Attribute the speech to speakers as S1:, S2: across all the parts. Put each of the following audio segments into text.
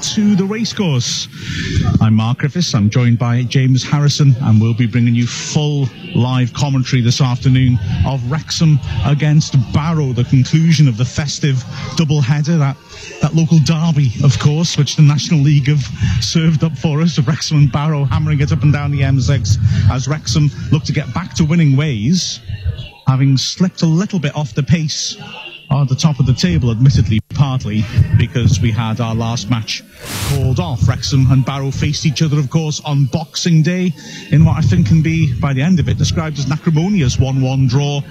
S1: to the racecourse. I'm Mark Griffiths. I'm joined by James Harrison, and we'll be bringing you full live commentary this afternoon of Wrexham against Barrow, the conclusion of the festive double-header, that local derby, of course, which the National League have served up for us, of Wrexham and Barrow hammering it up and down the M6 as Wrexham look to get back to winning ways, having slipped a little bit off the pace at the top of the table, admittedly partly because we had our last match called off. Wrexham and Barrow faced each other, of course, on Boxing Day in what I think can be, by the end of it, described as an acrimonious 1-1 draw.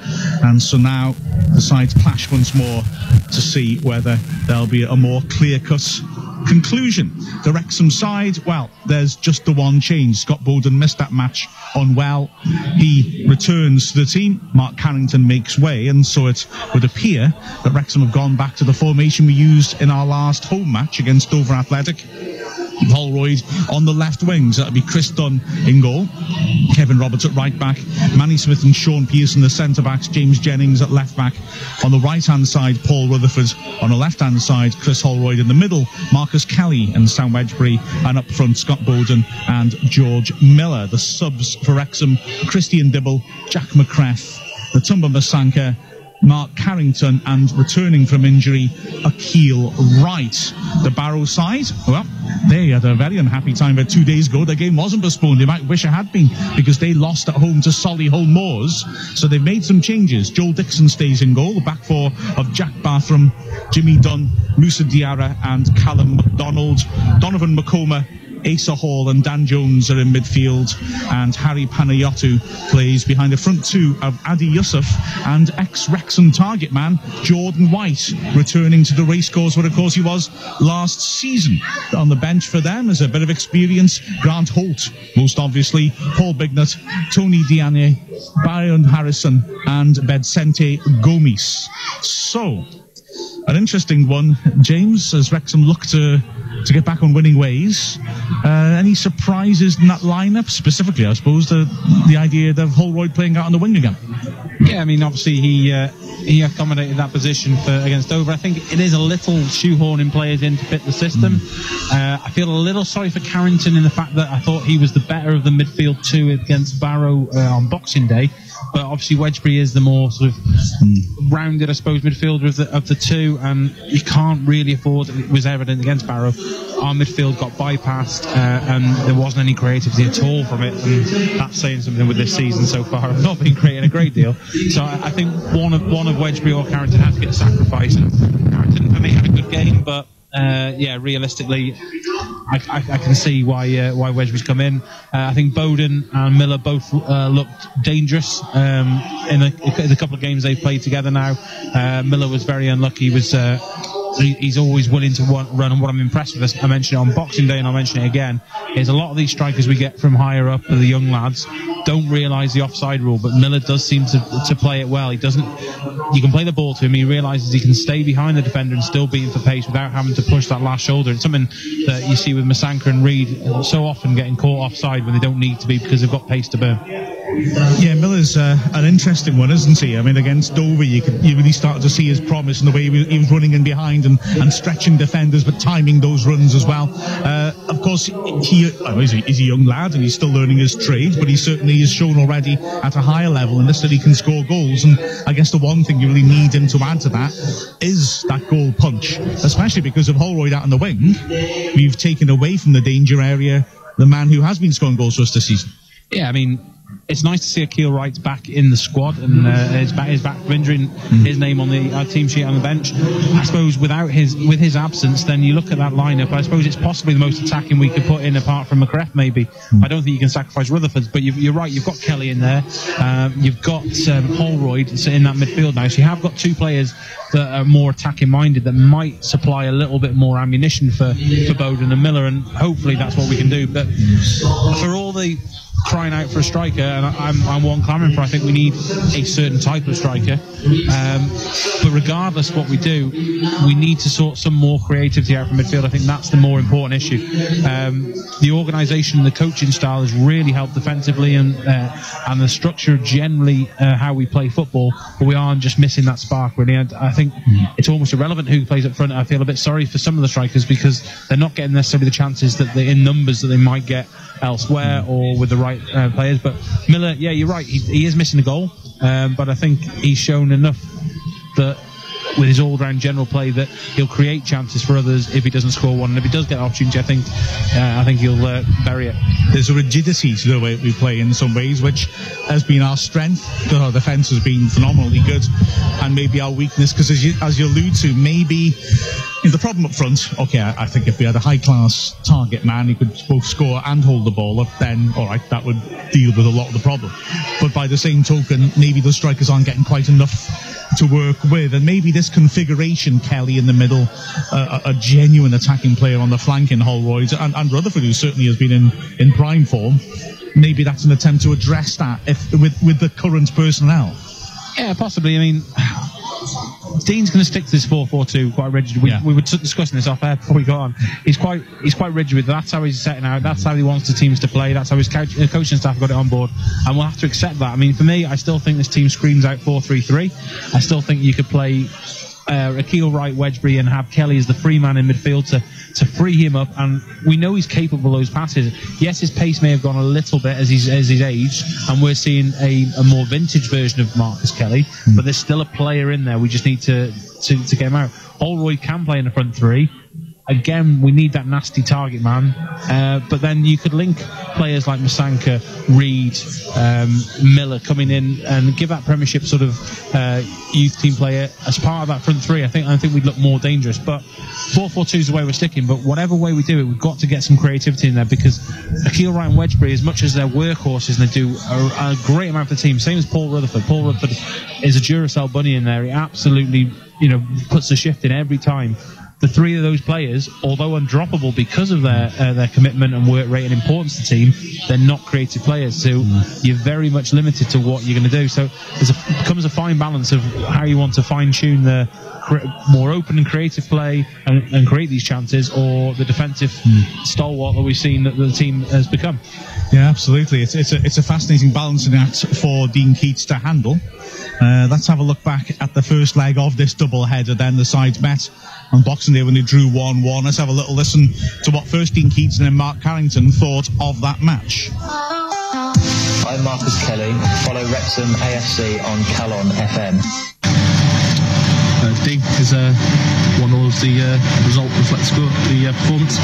S1: And so now the sides clash once more to see whether there'll be a more clear-cut conclusion. The Wrexham side, well, there's just the one change. Scott Bowden missed that match unwell. He returns to the team. Mark Carrington makes way, and so it would appear that Wrexham have gone back to the formation we used in our last home match against Dover Athletic. Holroyd on the left wings. That'll be Chris Dunn in goal, Kevin Roberts at right back, Manny Smith and Sean Pearson the centre backs, James Jennings at left back. On the right hand side, Paul Rutherford. On the left hand side, Chris Holroyd. In the middle, Marcus Kelly and Sam Wedgbury, and up front, Scott Bowden and George Miller. The subs for Wrexham: Christian Dibble, Jack McCreth, Latumba Masanka, Mark Carrington, and returning from injury, Akil Wright. The Barrow side, well, they had a very unhappy time about 2 days ago. Their game wasn't postponed. They might wish it had been, because they lost at home to Solihull Moors. So they've made some changes. Joel Dixon stays in goal. The back four of Jack Barthram, Jimmy Dunn, Musa Diarra and Callum MacDonald. Donovan Makoma, Asa Hall and Dan Jones are in midfield, and Harry Panayotou plays behind the front two of Adi Yusuf and ex-Wrexham target man Jordan White, returning to the racecourse where of course he was last season. On the bench for them is a bit of experience: Grant Holt, most obviously, Paul Bignut, Tony Diane, Byron Harrison and Bedsente Gomis. So, an interesting one, James, as Wrexham look to get back on winning ways. Any surprises in that lineup? Specifically, I suppose, the idea of Holroyd playing out on the wing again.
S2: Yeah, I mean, obviously he accommodated that position against Dover. I think it is a little shoehorning players in to fit the system. I feel a little sorry for Carrington in the fact that I thought he was the better of the midfield two against Barrow on Boxing Day. But obviously Wedgbury is the more sort of rounded, I suppose, midfielder of the two, and you can't really afford, it was evident against Barrow, our midfield got bypassed and there wasn't any creativity at all from it, and that's saying something with this season so far. I've not been creating a great deal. So I think one of Wedgbury or Carrington has to get sacrificed. Carrington, for me, had a good game, but yeah, realistically, I can see why Wedgbury's come in. I think Bowden and Miller both looked dangerous in the couple of games they've played together now. Miller was very unlucky. He's always willing to run, and what I'm impressed with, as I mentioned it on Boxing Day and I'll mention it again, is a lot of these strikers we get from higher up, the young lads, don't realise the offside rule, but Miller does seem to play it well. He doesn't. You can play the ball to him. He realises he can stay behind the defender and still beat him for pace without having to push that last shoulder. It's something that you see with Masanka and Reid so often getting caught offside when they don't need to be because they've got pace to burn.
S1: Yeah, Miller's an interesting one, isn't he? I mean, against Dover, you really started to see his promise in the way he was running in behind and stretching defenders, but timing those runs as well. Of course, he's a young lad and he's still learning his trade, but he certainly has shown already at a higher level in this that he can score goals. And I guess the one thing you really need him to add to that is that goal punch, especially because of Holroyd out on the wing. We've taken away from the danger area the man who has been scoring goals for us this season.
S2: Yeah, I mean, it's nice to see Akil Wright back in the squad and is back from injury, his name on the team sheet on the bench. I suppose with his absence, then you look at that lineup. I suppose it's possibly the most attacking we could put in, apart from McCreth maybe. I don't think you can sacrifice Rutherford, but you're right. You've got Kelly in there. You've got Holroyd in that midfield now. So you have got two players that are more attacking minded that might supply a little bit more ammunition for Bowden and Miller, and hopefully that's what we can do. But for all the crying out for a striker, and I'm one clamouring for. I think we need a certain type of striker. But regardless of what we do, we need to sort some more creativity out from midfield. I think that's the more important issue. The organisation and the coaching style has really helped defensively, and the structure generally how we play football, but we are just missing that spark really. And I think it's almost irrelevant who plays up front. I feel a bit sorry for some of the strikers because they're not getting necessarily the chances that they in numbers that they might get elsewhere or with the right players. But Miller, yeah, you're right, he is missing a goal, but I think he's shown enough that with his all-round general play that he'll create chances for others if he doesn't score one, and if he does get an opportunity, I think he'll bury it. There's a rigidity to the way we play in some ways, which has been our strength. The defence has been phenomenally good, and maybe our weakness, because as you allude to, maybe the problem up front, okay, I think if we had a high-class target man who could both score and hold the ball up, then all right, that would deal with a lot of the problem. But by the same token, maybe the strikers aren't getting quite enough to work with, and maybe this configuration, Kelly in the middle, a genuine attacking player on the flank in Holroyd, and Rutherford, who certainly has been in prime form, maybe that's an attempt to address that with the current personnel. Yeah, possibly. I mean, Dean's going to stick to this 4-4-2 quite rigid. We were discussing this off air before we got on. He's quite rigid with that's how he's setting out. That's how he wants the teams to play. That's how his coaching staff got it on board, and we'll have to accept that. I mean, for me, I still think this team screams out 4-3-3. I still think you could play Akil Wright, Wedgbury, and have Kelly as the free man in midfield to free him up, and we know he's capable of those passes. Yes, his pace may have gone a little bit as he's aged, and we're seeing a more vintage version of Marcus Kelly, but there's still a player in there. We just need to get him out. Holroyd can play in the front three. Again, we need that nasty target man, but then you could link players like Masanka, Reed, Miller coming in and give that Premiership sort of youth team player as part of that front three. I think we'd look more dangerous. But 4-4-2 is the way we're sticking. But whatever way we do it, we've got to get some creativity in there, because Akil Wright and Wedgbury, as much as they're workhorses and they do a great amount for the team, same as Paul Rutherford. Paul Rutherford is a Duracell bunny in there. He absolutely puts the shift in every time. The three of those players, although undroppable because of their commitment and work rate and importance to the team, they're not creative players. So you're very much limited to what you're going to do. So becomes a fine balance of how you want to fine-tune the more open and creative play and create these chances, or the defensive stalwart that we've seen that the team has become. Yeah, absolutely. It's a fascinating balancing act for Dean Keats to handle. Let's have a look back at the first leg of this double-header then. The sides met on Boxing Day when they drew 1-1. Let's have a little listen to what first Dean Keats and then Mark Carrington thought of that match.
S3: I'm Marcus Kelly. Follow Wrexham AFC on Calon FM.
S4: Dean, is 1-0 the result reflects the performance?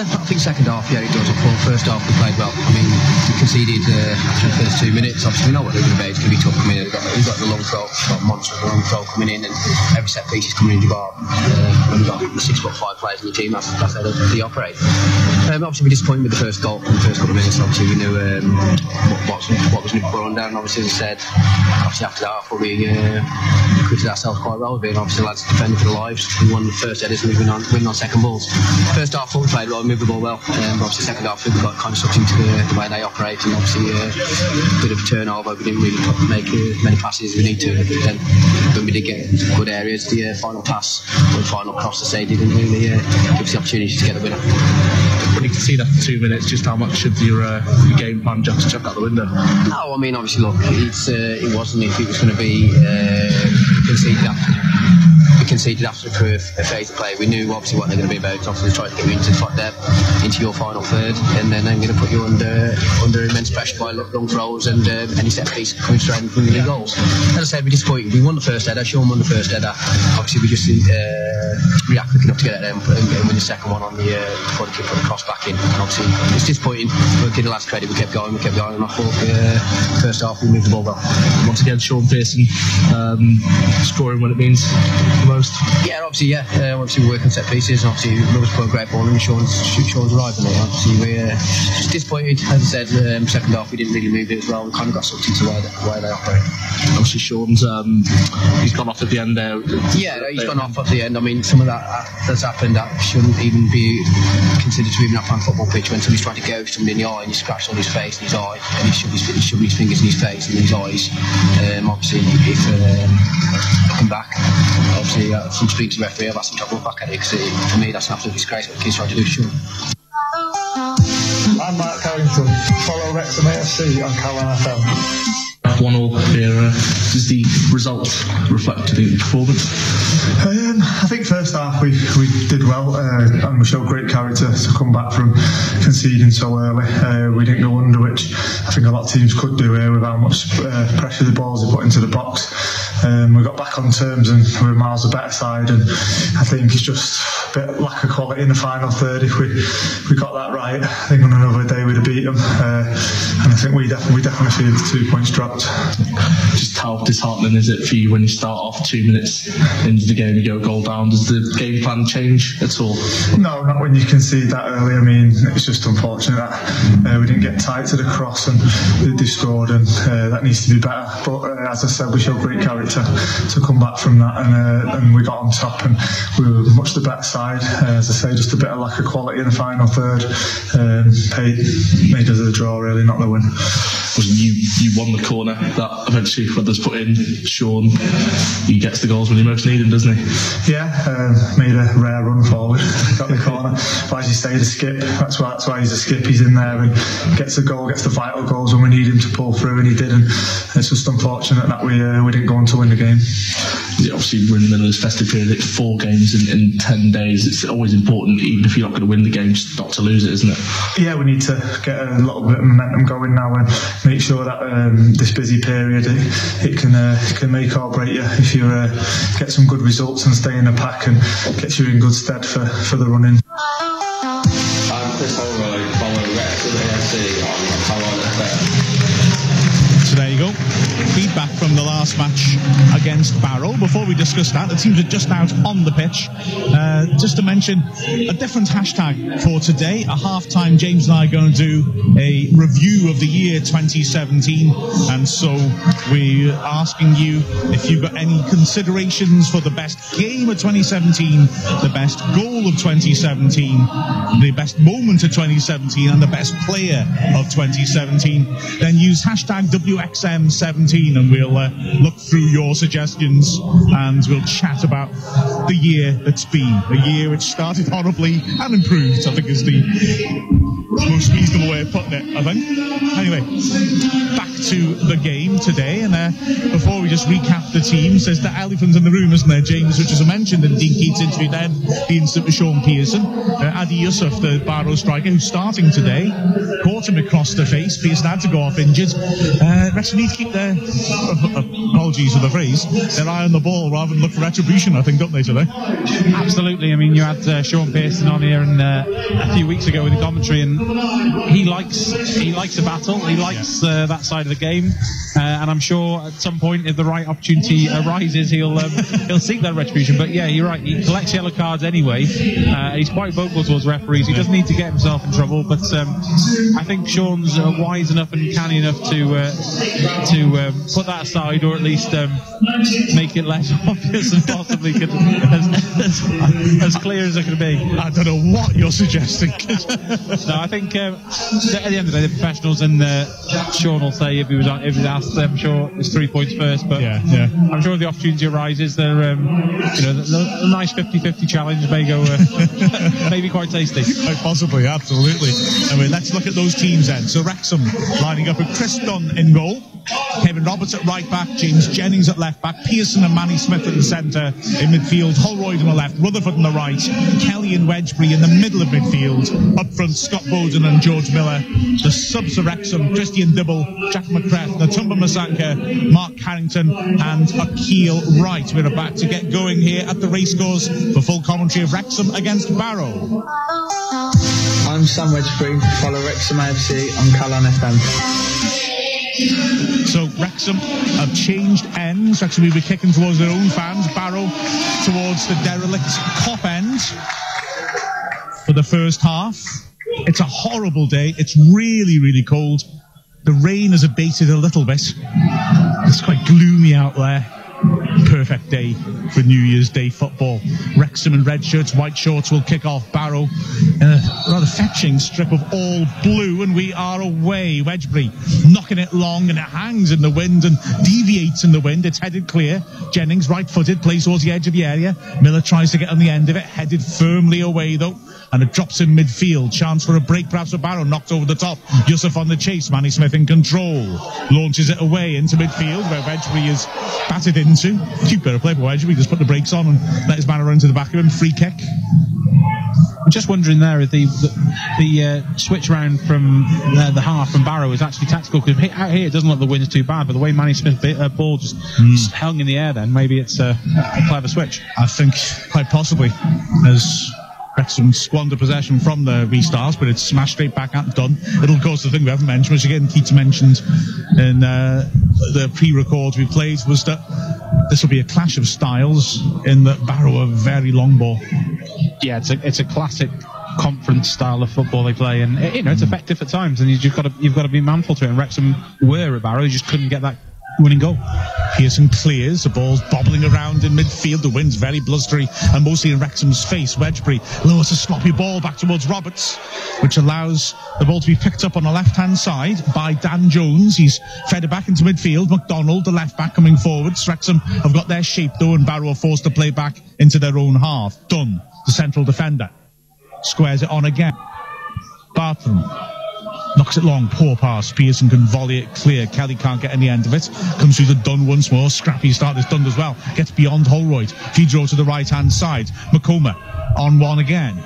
S5: I think second half, yeah, it does. First half we played well. I mean, we conceded after the first 2 minutes. Obviously, we know what they're going to be. It's going to be tough coming in. We've got the long throw, got monster the long throw coming in, and every set piece is coming in. We've got 6'5" players in the team. That's how they operate. Obviously, we're disappointed with the first goal in the first couple of minutes. Obviously, we knew what was going to be on down. Obviously, as I said, obviously after that half, we acquitted ourselves quite well. Being obviously lads defending for their lives. We won the first headers and we've winning on second balls. First half, we played well, moved the ball well. Obviously, second half, we got kind of sucked into the way they operate, and obviously a bit of a turnover. We didn't really make as many passes as we need to. But then when we did get good areas, the final pass or the final cross to say didn't really give us the opportunity to get the winner.
S4: When you can see that for 2 minutes, just how much of your game plan just chucked out the window?
S5: No, I mean, obviously, look, it wasn't if it was going to be conceded after a phase of play. We knew obviously what they're going to be about. Obviously, they tried to get you into your final third, and then they're going to put you under immense pressure by long throws and any set piece coming straight and winning goals. As I said, we're disappointed. We won the first header. Sean won the first header. Obviously, we just react quick enough to get it there and win the second one on the before they could put the cross back in. And obviously, it's disappointing. But give the last credit, we kept going, and I thought first half we moved the ball well.
S4: Once again, Sean Pearson scoring when it means the most.
S5: Yeah, obviously, we work on set pieces, and obviously Miller's put a great ball in, Sean's arriving here. Obviously, we're just disappointed. As I said, second half we didn't really move it as well. We kind of got sucked into the way they operate.
S4: Obviously, Sean's he's gone off at the end there.
S5: Yeah, he's gone off at the end. I mean, some of that that's happened that shouldn't even be considered to be an off-hand football pitch. When somebody's trying to go somebody in the eye and he scratched on his face and his eye, and he shoved his fingers in his face and in his eyes. Obviously, if looking back, obviously, from speaking to the referee, I've asked him to look back at it, because for me, that's an absolute disgrace what the kids trying to do, sure.
S6: I'm Mark Carrington, follow Wrexham AFC on Calon FM.
S4: 1-1 here. Does the result reflect the performance?
S6: I think first half we did well, and we showed great character to come back from conceding so early. We didn't go under, which I think a lot of teams could do here with how much pressure the balls they put into the box. We got back on terms and we were miles a better side, and I think it's just a bit lack of quality in the final third. If we got that right, I think on another day we'd have beat them, and I think we definitely feel the 2 points dropped.
S4: Just how disheartening is it for you when you start off 2 minutes into the game, you go goal down? Does the game plan change at all?
S6: No, not when you concede that early. I mean, it's just unfortunate that we didn't get tight to the cross and they scored, and that needs to be better. But as I said, we showed great character to come back from that, and we got on top, and we were much the better side. As I say, just a bit of lack of quality in the final third made us a draw, really, not the win.
S4: You won the corner that eventually Weathers put in. Sean, he gets the goals when you most need him, doesn't he?
S6: Yeah, made a rare run forward, got the corner. But as you say, the skip, that's why he's a skip. He's in there and gets the goal, gets the vital goals when we need him to pull through, and he did. And it's just unfortunate that we didn't go on to win the game.
S4: Yeah, obviously we're in the middle of this festive period. It's 4 games in 10 days. It's always important, even if you're not going to win the game, just not to lose it, isn't it?
S6: Yeah, we need to get a little bit of momentum going now and make sure that this busy period it can make or break you if you get some good results and stay in the pack, and gets you in good stead for the run-in.
S7: I'm Chris Holroyd, follow Wrexham AFC on Calon FM.
S1: So there you go. Feedback from the last match against Barrow. Before we discuss that, the teams are just out on the pitch. Just to mention a different hashtag for today. A half-time, James and I are going to do a review of the year 2017, and so we're asking you if you've got any considerations for the best game of 2017, the best goal of 2017, the best moment of 2017, and the best player of 2017. Then use hashtag WXM17 and we'll look through your suggestions, and we'll chat about the year that's been. A year which started horribly and improved, I think, is the most reasonable way of putting it, I think. Anyway, back to the game today, and before we just recap the teams, there's the elephant in the room, isn't there, James, which, as I mentioned in Dean Keats' interview then, the incident with Sean Pearson. Adi Yusuf, the Barrow striker, who's starting today, caught him across the face. Pearson had to go off injured. Wrexham need to keep their, apologies for the phrase, their eye on the ball rather than look for retribution, I think, don't they, today?
S2: Absolutely. I mean, you had Sean Pearson on here a few weeks ago with the commentary, and he likes a battle. He likes that side of the game, and I'm sure at some point, if the right opportunity arises, he'll seek that retribution. But yeah, you're right. He collects yellow cards anyway. He's quite vocal towards referees. He doesn't need to get himself in trouble, but I think Sean's wise enough and canny enough to put that aside, or at least make it less obvious and possibly as clear as it could be.
S1: I don't know what you're suggesting.
S2: No, I think at the end of the day, the professionals, and Sean will say if he was asked, I'm sure it's 3 points first, but
S1: yeah.
S2: I'm sure if the opportunity arises, they're the nice 50-50 challenge may go maybe quite tasty.
S1: Quite possibly, absolutely. Anyway, let's look at those teams then. So Wrexham lining up with Chris Dunn in goal, Kevin Roberts at right back, James Jennings at left back, Pearson and Manny Smith at the centre, in midfield Holroyd on the left, Rutherford on the right, Kelly and Wedgbury in the middle of midfield, up front Scott Bowden and George Miller, the subs of Wrexham, Christian Dibble, Jack McCreth, Natumba Masaka, Mark Carrington and Akil Wright. We're about to get going here at the racecourse for full commentary of Wrexham against Barrow.
S8: I'm Sam Wedgbury, follow Wrexham AFC on Calon FM.
S1: So Wrexham have changed ends. Wrexham will be kicking towards their own fans, Barrow towards the derelict Cop end for the first half. It's a horrible day. It's really, really cold. The rain has abated a little bit. It's quite gloomy out there. Perfect day for New Year's Day football. Wrexham in red shirts, white shorts will kick off. Barrow in a rather fetching strip of all blue, and we are away. Wedgbury knocking it long, and it hangs in the wind and deviates in the wind. It's headed clear. Jennings, right-footed, plays towards the edge of the area. Miller tries to get on the end of it, headed firmly away though, and it drops in midfield. Chance for a break perhaps for Barrow, knocked over the top. Yusuf on the chase, Manny Smith in control. Launches it away into midfield where Wedgbury is batted into. Cute bit of play by Wedgbury, just put the brakes on and let his man run to the back of him. Free kick.
S2: I'm just wondering there if the switch round from the half from Barrow is actually tactical, because out here it doesn't look the wind's too bad, but the way Manny Smith ball just hung in the air, then maybe it's a clever switch.
S1: I think quite possibly, as Wrexham squander possession from the restarts, but it's smashed straight back at done. It'll go to the thing we haven't mentioned, which again Keats mentioned in the pre-records we played, was that this will be a clash of styles in that Barrow a very long ball.
S2: Yeah, it's a classic conference style of football they play, and it's effective at times, and you've got to be manful to it. And Wrexham were at Barrow, you just couldn't get that winning goal.
S1: Pearson clears, the ball's bobbling around in midfield, the wind's very blustery and mostly in Wrexham's face. Wedgbury lowers a sloppy ball back towards Roberts, which allows the ball to be picked up on the left-hand side by Dan Jones. He's fed it back into midfield. McDonald, the left-back, coming forwards. Wrexham have got their shape though, and Barrow are forced to play back into their own half. Dunn, the central defender, squares it on again. Bartham knocks it long, poor pass. Pearson can volley it clear. Kelly can't get any end of it. Comes through the Dunn once more. Scrappy start this Dunn as well. Gets beyond Holroyd. Feeds over to the right-hand side. Makoma on one again.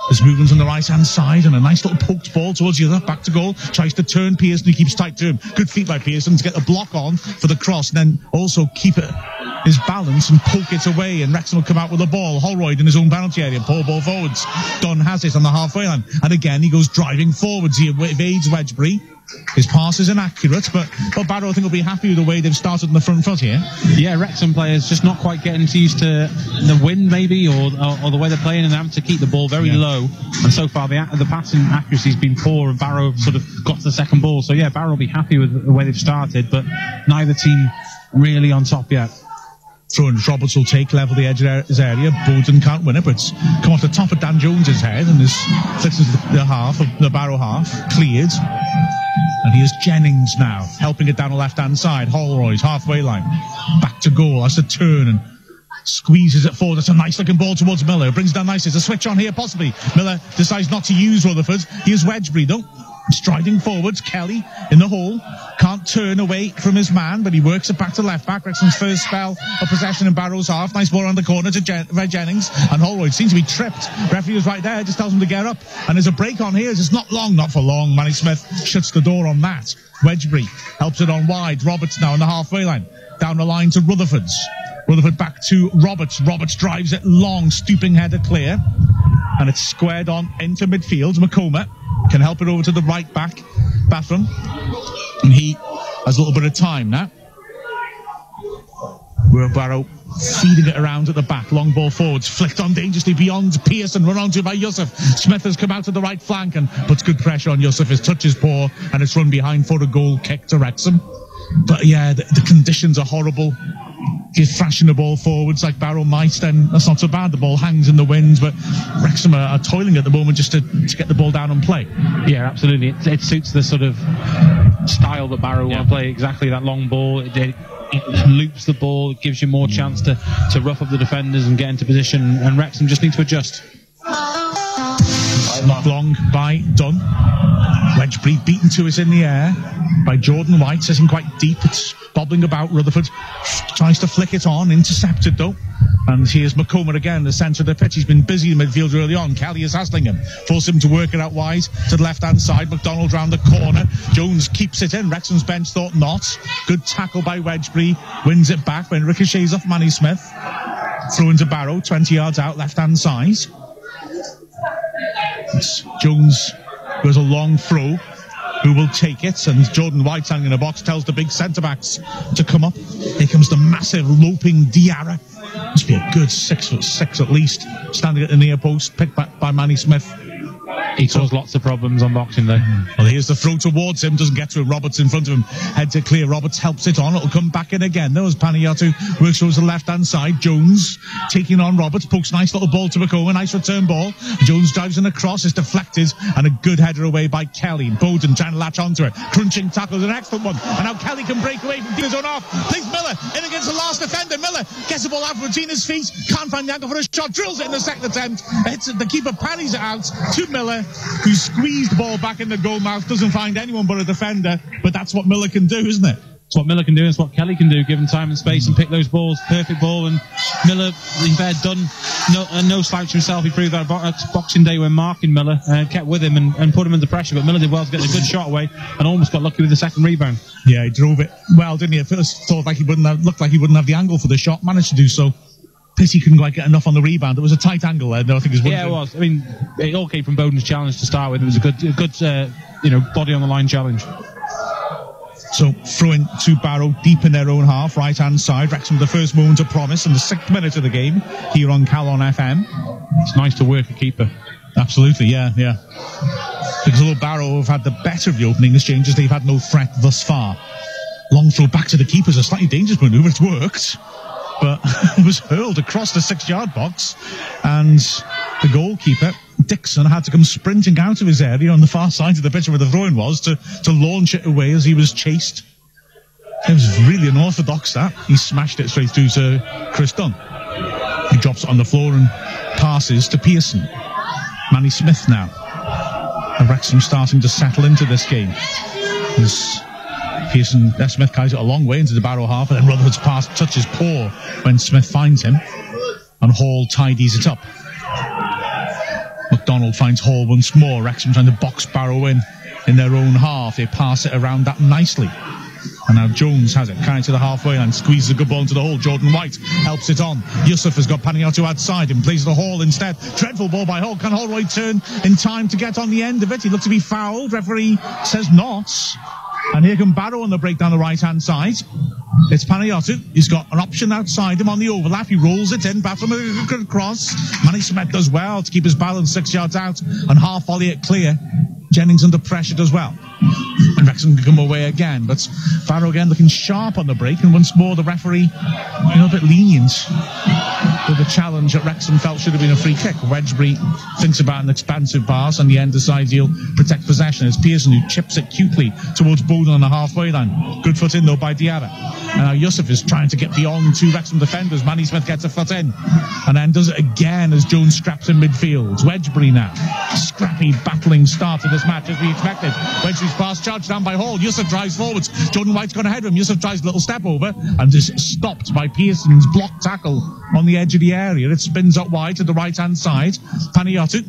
S1: There's movement on the right-hand side and a nice little poked ball towards the other. Back to goal. Tries to turn Pearson, who keeps tight to him. Good feet by Pearson to get the block on for the cross, and then also keep his balance and poke it away, and Wrexham will come out with the ball. Holroyd in his own penalty area. Poor ball forwards. Dunn has it on the halfway line, and again he goes driving forwards. He evades Wedgbury. His pass is inaccurate, but Barrow I think will be happy with the way they've started in the front foot here.
S2: Yeah, Wrexham players just not quite getting used to the wind maybe, or the way they're playing, and having to keep the ball very low. And so far the passing accuracy has been poor, and Barrow have sort of got to the second ball. So yeah, Barrow will be happy with the way they've started, but neither team really on top yet.
S1: Throwing Roberts will take, level the edge of his area. Bowden can't win it, but it's come off the top of Dan Jones's head and is flicks into the half of the Barrow half. Cleared. And here's Jennings now, helping it down the left-hand side. Holroyd, halfway line. Back to goal. That's a turn and squeezes it forward. That's a nice-looking ball towards Miller. Brings down nicely. There's a switch on here, possibly. Miller decides not to use Rutherford. Here's Wedgbury, though. Striding forwards. Kelly in the hole. Can't turn away from his man, but he works it back to left-back. Wrexham's first spell of possession in Barrow's half. Nice ball around the corner to Red Jennings. And Holroyd seems to be tripped. Referee was right there, just tells him to get up. And there's a break on here. It's not long, not for long. Manny Smith shuts the door on that. Wedgbury helps it on wide. Roberts now on the halfway line. Down the line to Rutherford's. Rutherford back to Roberts. Roberts drives it long, stooping header clear. And it's squared on into midfield. Makoma can help it over to the right back, Bathram. And he has a little bit of time now. Barrow feeding it around at the back. Long ball forwards, flicked on dangerously beyond Pearson, run onto by Yusuf. Smith has come out to the right flank and puts good pressure on Yusuf. His touch is poor and it's run behind for a goal kick to Wrexham. But yeah, the conditions are horrible. If you're thrashing the ball forwards like Barrow might, then that's not so bad. The ball hangs in the wind, but Wrexham are toiling at the moment just to get the ball down and play.
S2: Yeah, absolutely. It suits the sort of style that Barrow want to play. Exactly that long ball. It loops the ball. It gives you more chance to rough up the defenders and get into position. And Wrexham just need to adjust.
S1: Knocked long by Dunn. Wedgbury beaten to us in the air by Jordan White, sitting quite deep. It's bobbling about. Rutherford tries to flick it on, intercepted though. And here's Makoma again, the centre of the pitch. He's been busy in midfield early on. Kelly is hassling him, force him to work it out wide to the left-hand side. McDonald round the corner. Jones keeps it in. Wrexham's bench thought not. Good tackle by Wedgbury. Wins it back when ricochets off Manny Smith. Throw into Barrow, 20 yards out, left-hand side. It's Jones goes a long throw. Who will take it? And Jordan White standing in a box tells the big centre-backs to come up. Here comes the massive loping Diarra. Must be a good 6'6" at least, standing at the near post, picked back by Manny Smith.
S2: He caused lots of problems on Boxing Day.
S1: Well, here's the throw towards him. Doesn't get to it. Roberts in front of him. Heads it clear. Roberts helps it on. It'll come back in again. There was Panayotou. Works towards the left-hand side. Jones taking on Roberts. Pokes nice little ball to McComb. Nice return ball. Jones drives in across. It's deflected. And a good header away by Kelly. Bowden trying to latch onto it. Crunching tackle is an excellent one. And now Kelly can break away from his own half. Plays Miller in against the last defender. Miller gets the ball out from between his feet. Can't find the angle for a shot. Drills it in the second attempt. Hits it. The keeper pannies it out to Miller, who squeezed the ball back in the goal mouth. Doesn't find anyone but a defender. But that's what Miller can do, isn't it?
S2: It's what Miller can do, and it's what Kelly can do, given time and space, and pick those balls. Perfect ball, and Miller, in bed, done no slouch himself. He proved that Boxing Day when marking Miller, kept with him and put him under pressure. But Miller did well to get a good shot away, and almost got lucky with the second rebound.
S1: Yeah, he drove it well, didn't he? At first, looked like he wouldn't have the angle for the shot. Managed to do so. Pity couldn't quite get enough on the rebound. It was a tight angle there. No, I think it was.
S2: Yeah, it was. I mean, it all came from Bowden's challenge to start with. It was a good, body on the line challenge.
S1: So, throwing to Barrow deep in their own half, right-hand side. Wrexham, the first moment of promise in the 6th minute of the game here on Calon FM.
S2: It's nice to work a keeper.
S1: Absolutely, yeah. Because although Barrow have had the better of the opening exchanges, they've had no threat thus far. Long throw back to the keeper is a slightly dangerous manoeuvre. It's worked, but it was hurled across the 6-yard box, and the goalkeeper, Dixon, had to come sprinting out of his area on the far side of the pitch where the throw-in was to launch it away as he was chased. It was really unorthodox, that. He smashed it straight through to Chris Dunn. He drops it on the floor and passes to Pearson. Manny Smith now. And Wrexham starting to settle into this game. As Smith carries it a long way into the Barrow half, and then Rutherford's pass touches poor when Smith finds him, and Hall tidies it up. McDonald finds Hall once more. Wrexham trying to box Barrow in their own half. They pass it around that nicely. And now Jones has it, carrying to the halfway line, squeezes a good ball into the hole. Jordan White helps it on. Yusuf has got Panayotou outside him, plays the Hall instead. Dreadful ball by Hall. Can Holroyd turn in time to get on the end of it? He looks to be fouled. Referee says not. And here come Barrow on the break down the right-hand side. It's Panayotou. He's got an option outside him on the overlap. He rolls it in, back from a good cross. Manny Smith does well to keep his balance 6 yards out and half volley it clear. Jennings under pressure does well. And Wrexham can come away again, but Barrow again looking sharp on the break, and once more the referee a bit lenient with a challenge that Wrexham felt should have been a free kick. Wedgbury thinks about an expansive pass, and the end decides he'll protect possession. It's Pearson who chips it cutely towards Bowden on the halfway line. Good foot in though by Diarra. And now Yusuf is trying to get beyond two Wrexham defenders. Manny Smith gets a foot in, and then does it again as Jones scraps in midfield. Wedgbury now. Scrappy, battling start to this match as we expected. Wedgbury's pass charged down by Hall. Yusuf drives forwards. Jordan White's gone ahead of him. Yusuf tries a little step over and is stopped by Pearson's block tackle on the edge of the area. It spins up wide to the right-hand side. Panayotou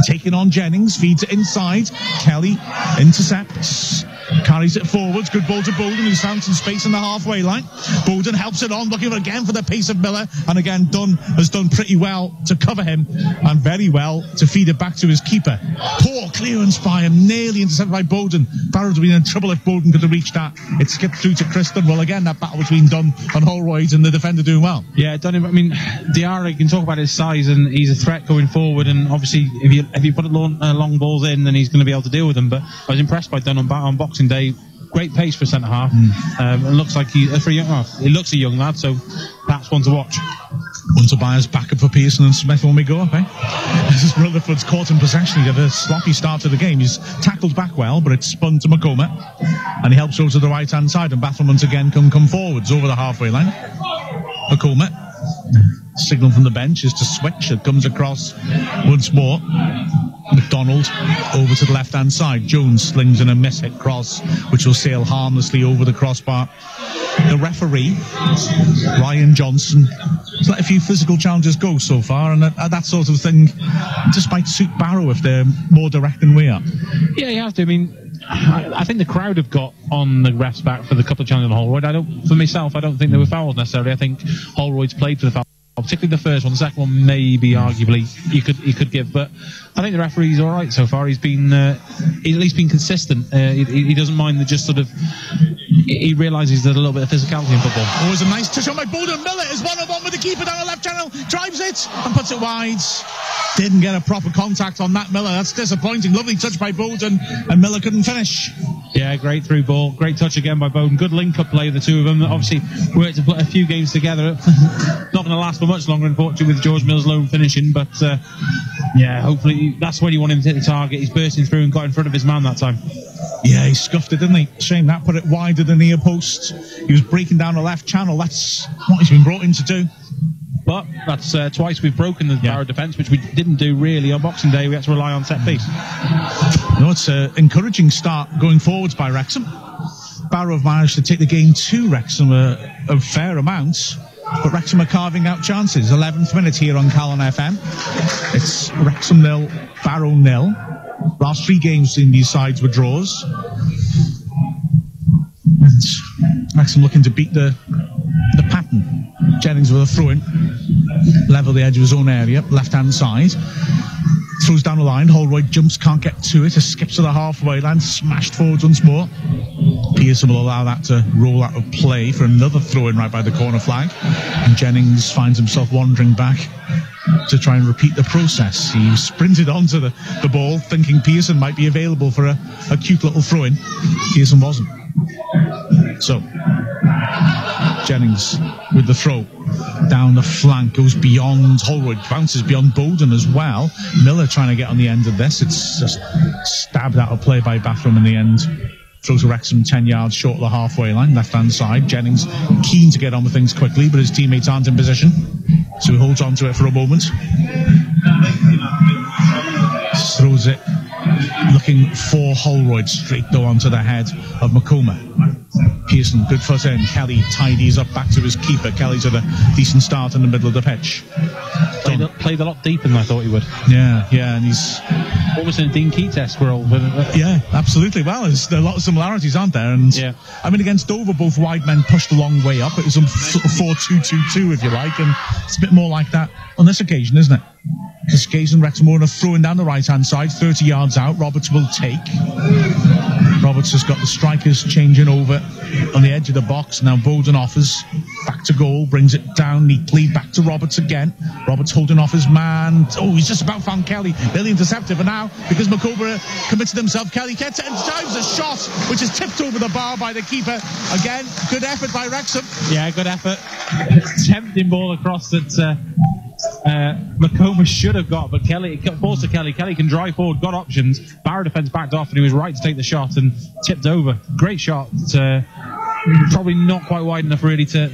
S1: taking on Jennings, feeds it inside. Kelly intercepts, carries it forwards. Good ball to Bowden, who's found some space in the halfway line. Bowden helps it on, looking again for the pace of Miller, and again Dunn has done pretty well to cover him and very well to feed it back to his keeper. Poor clearance by him, nearly intercepted by Bowden. Barrow would have been in trouble if Bowden could have reached that. It skipped through to Chris Dunn. Well, again, that battle between Dunn and Holroyd, and the defender doing well.
S2: Yeah, Dunn, I mean, Diarra, you can talk about his size, and he's a threat going forward, and obviously if you put long balls in, then he's going to be able to deal with them. But I was impressed by Dunn on Boxing Day. Great pace for centre half. It looks like he looks a young lad, so that's one to watch.
S1: One to buy as backup for Pearson and Smith when we go up, This is Rutherford's caught in possession. He had a sloppy start to the game. He's tackled back well, but it's spun to McComb, and he helps over to the right-hand side, and Battlements again come forwards over the halfway line. McComb, signal from the bench is to switch. It comes across once more. McDonald over to the left-hand side. Jones slings in a miss-hit cross, which will sail harmlessly over the crossbar. The referee, Ryan Johnson, has let a few physical challenges go so far, and that sort of thing just might suit Barrow if they're more direct than we are.
S2: Yeah, you have to. I mean, I think the crowd have got on the refs back for the couple of challenges on Holroyd. For myself, I don't think they were fouls necessarily. I think Holroyd's played for the foul, particularly the first one. The second one, maybe arguably he could give, but I think the referee's all right so far. He's at least been consistent. He doesn't mind the just sort of he realises there's a little bit of physicality in football.
S1: Oh, it was a nice touch on by Bowden. Miller is 1-on-1 with the keeper down the left channel, drives it and puts it wide. Didn't get a proper contact on that, Miller. That's disappointing. Lovely touch by Bowden, and Miller couldn't finish.
S2: Yeah, great through ball. Great touch again by Bowden. Good link-up play of the two of them. Obviously, worked to put a few games together. Not going to last for much longer, unfortunately, with George Mills lone finishing. But, yeah, hopefully that's when you want him to hit the target. He's bursting through and got in front of his man that time.
S1: Yeah, he scuffed it, didn't he? Shame that put it wider than the near post. He was breaking down the left channel. That's what he's been brought in to do.
S2: But that's twice we've broken the Barrow defence, which we didn't do really on Boxing Day. We had to rely on set piece.
S1: No, it's an encouraging start going forwards by Wrexham. Barrow have managed to take the game to Wrexham a fair amount, but Wrexham are carving out chances. 11th minute here on Calon FM. It's Wrexham 0, Barrow 0. Last 3 games in these sides were draws. Wrexham looking to beat the pattern. Jennings with a throw-in, level the edge of his own area, left-hand side. Throws down the line, Holroyd jumps, can't get to it, skips to the halfway line, smashed forwards once more. Pearson will allow that to roll out of play for another throw-in right by the corner flag. And Jennings finds himself wandering back to try and repeat the process. He sprinted onto the ball, thinking Pearson might be available for a cute little throw-in. Pearson wasn't. So, Jennings with the throw down the flank, goes beyond Holroyd, bounces beyond Bowden as well. Miller trying to get on the end of this. It's just stabbed out of play by Bathroom in the end. Throws Wrexham 10 yards short of the halfway line, left-hand side. Jennings keen to get on with things quickly, but his teammates aren't in position, so he holds on to it for a moment. Throws it, looking for Holroyd, straight though onto the head of Makoma. Pearson, good foot in. Kelly tidies up back to his keeper. Kelly's had a decent start in the middle of the pitch.
S2: Played a lot deeper than I thought he would.
S1: Yeah, and he's
S2: almost in a Dean Keates role.
S1: Yeah, absolutely. Well, there's a lot of similarities, aren't there? And
S2: yeah.
S1: I mean, against Dover, both wide men pushed a long way up. It was a sort of 4-2-2-2, if you like, and it's a bit more like that on this occasion, isn't it? Cascades and Wrexham are throwing down the right-hand side, 30 yards out. Roberts will take. Roberts has got the strikers changing over on the edge of the box. Now Bowden offers back to goal, brings it down neatly, back to Roberts again. Roberts holding off his man. Oh, he's just about found Kelly. Nearly intercepted for now because Makoma committed himself. Kelly gets it and dives a shot, which is tipped over the bar by the keeper. Again, good effort by Wrexham.
S2: Yeah, good effort. Tempting ball across that Makoma should have got, but Kelly, balls to Kelly. Kelly can drive forward, got options. Barrow defence backed off, and he was right to take the shot and tipped over. Great shot. Probably not quite wide enough really to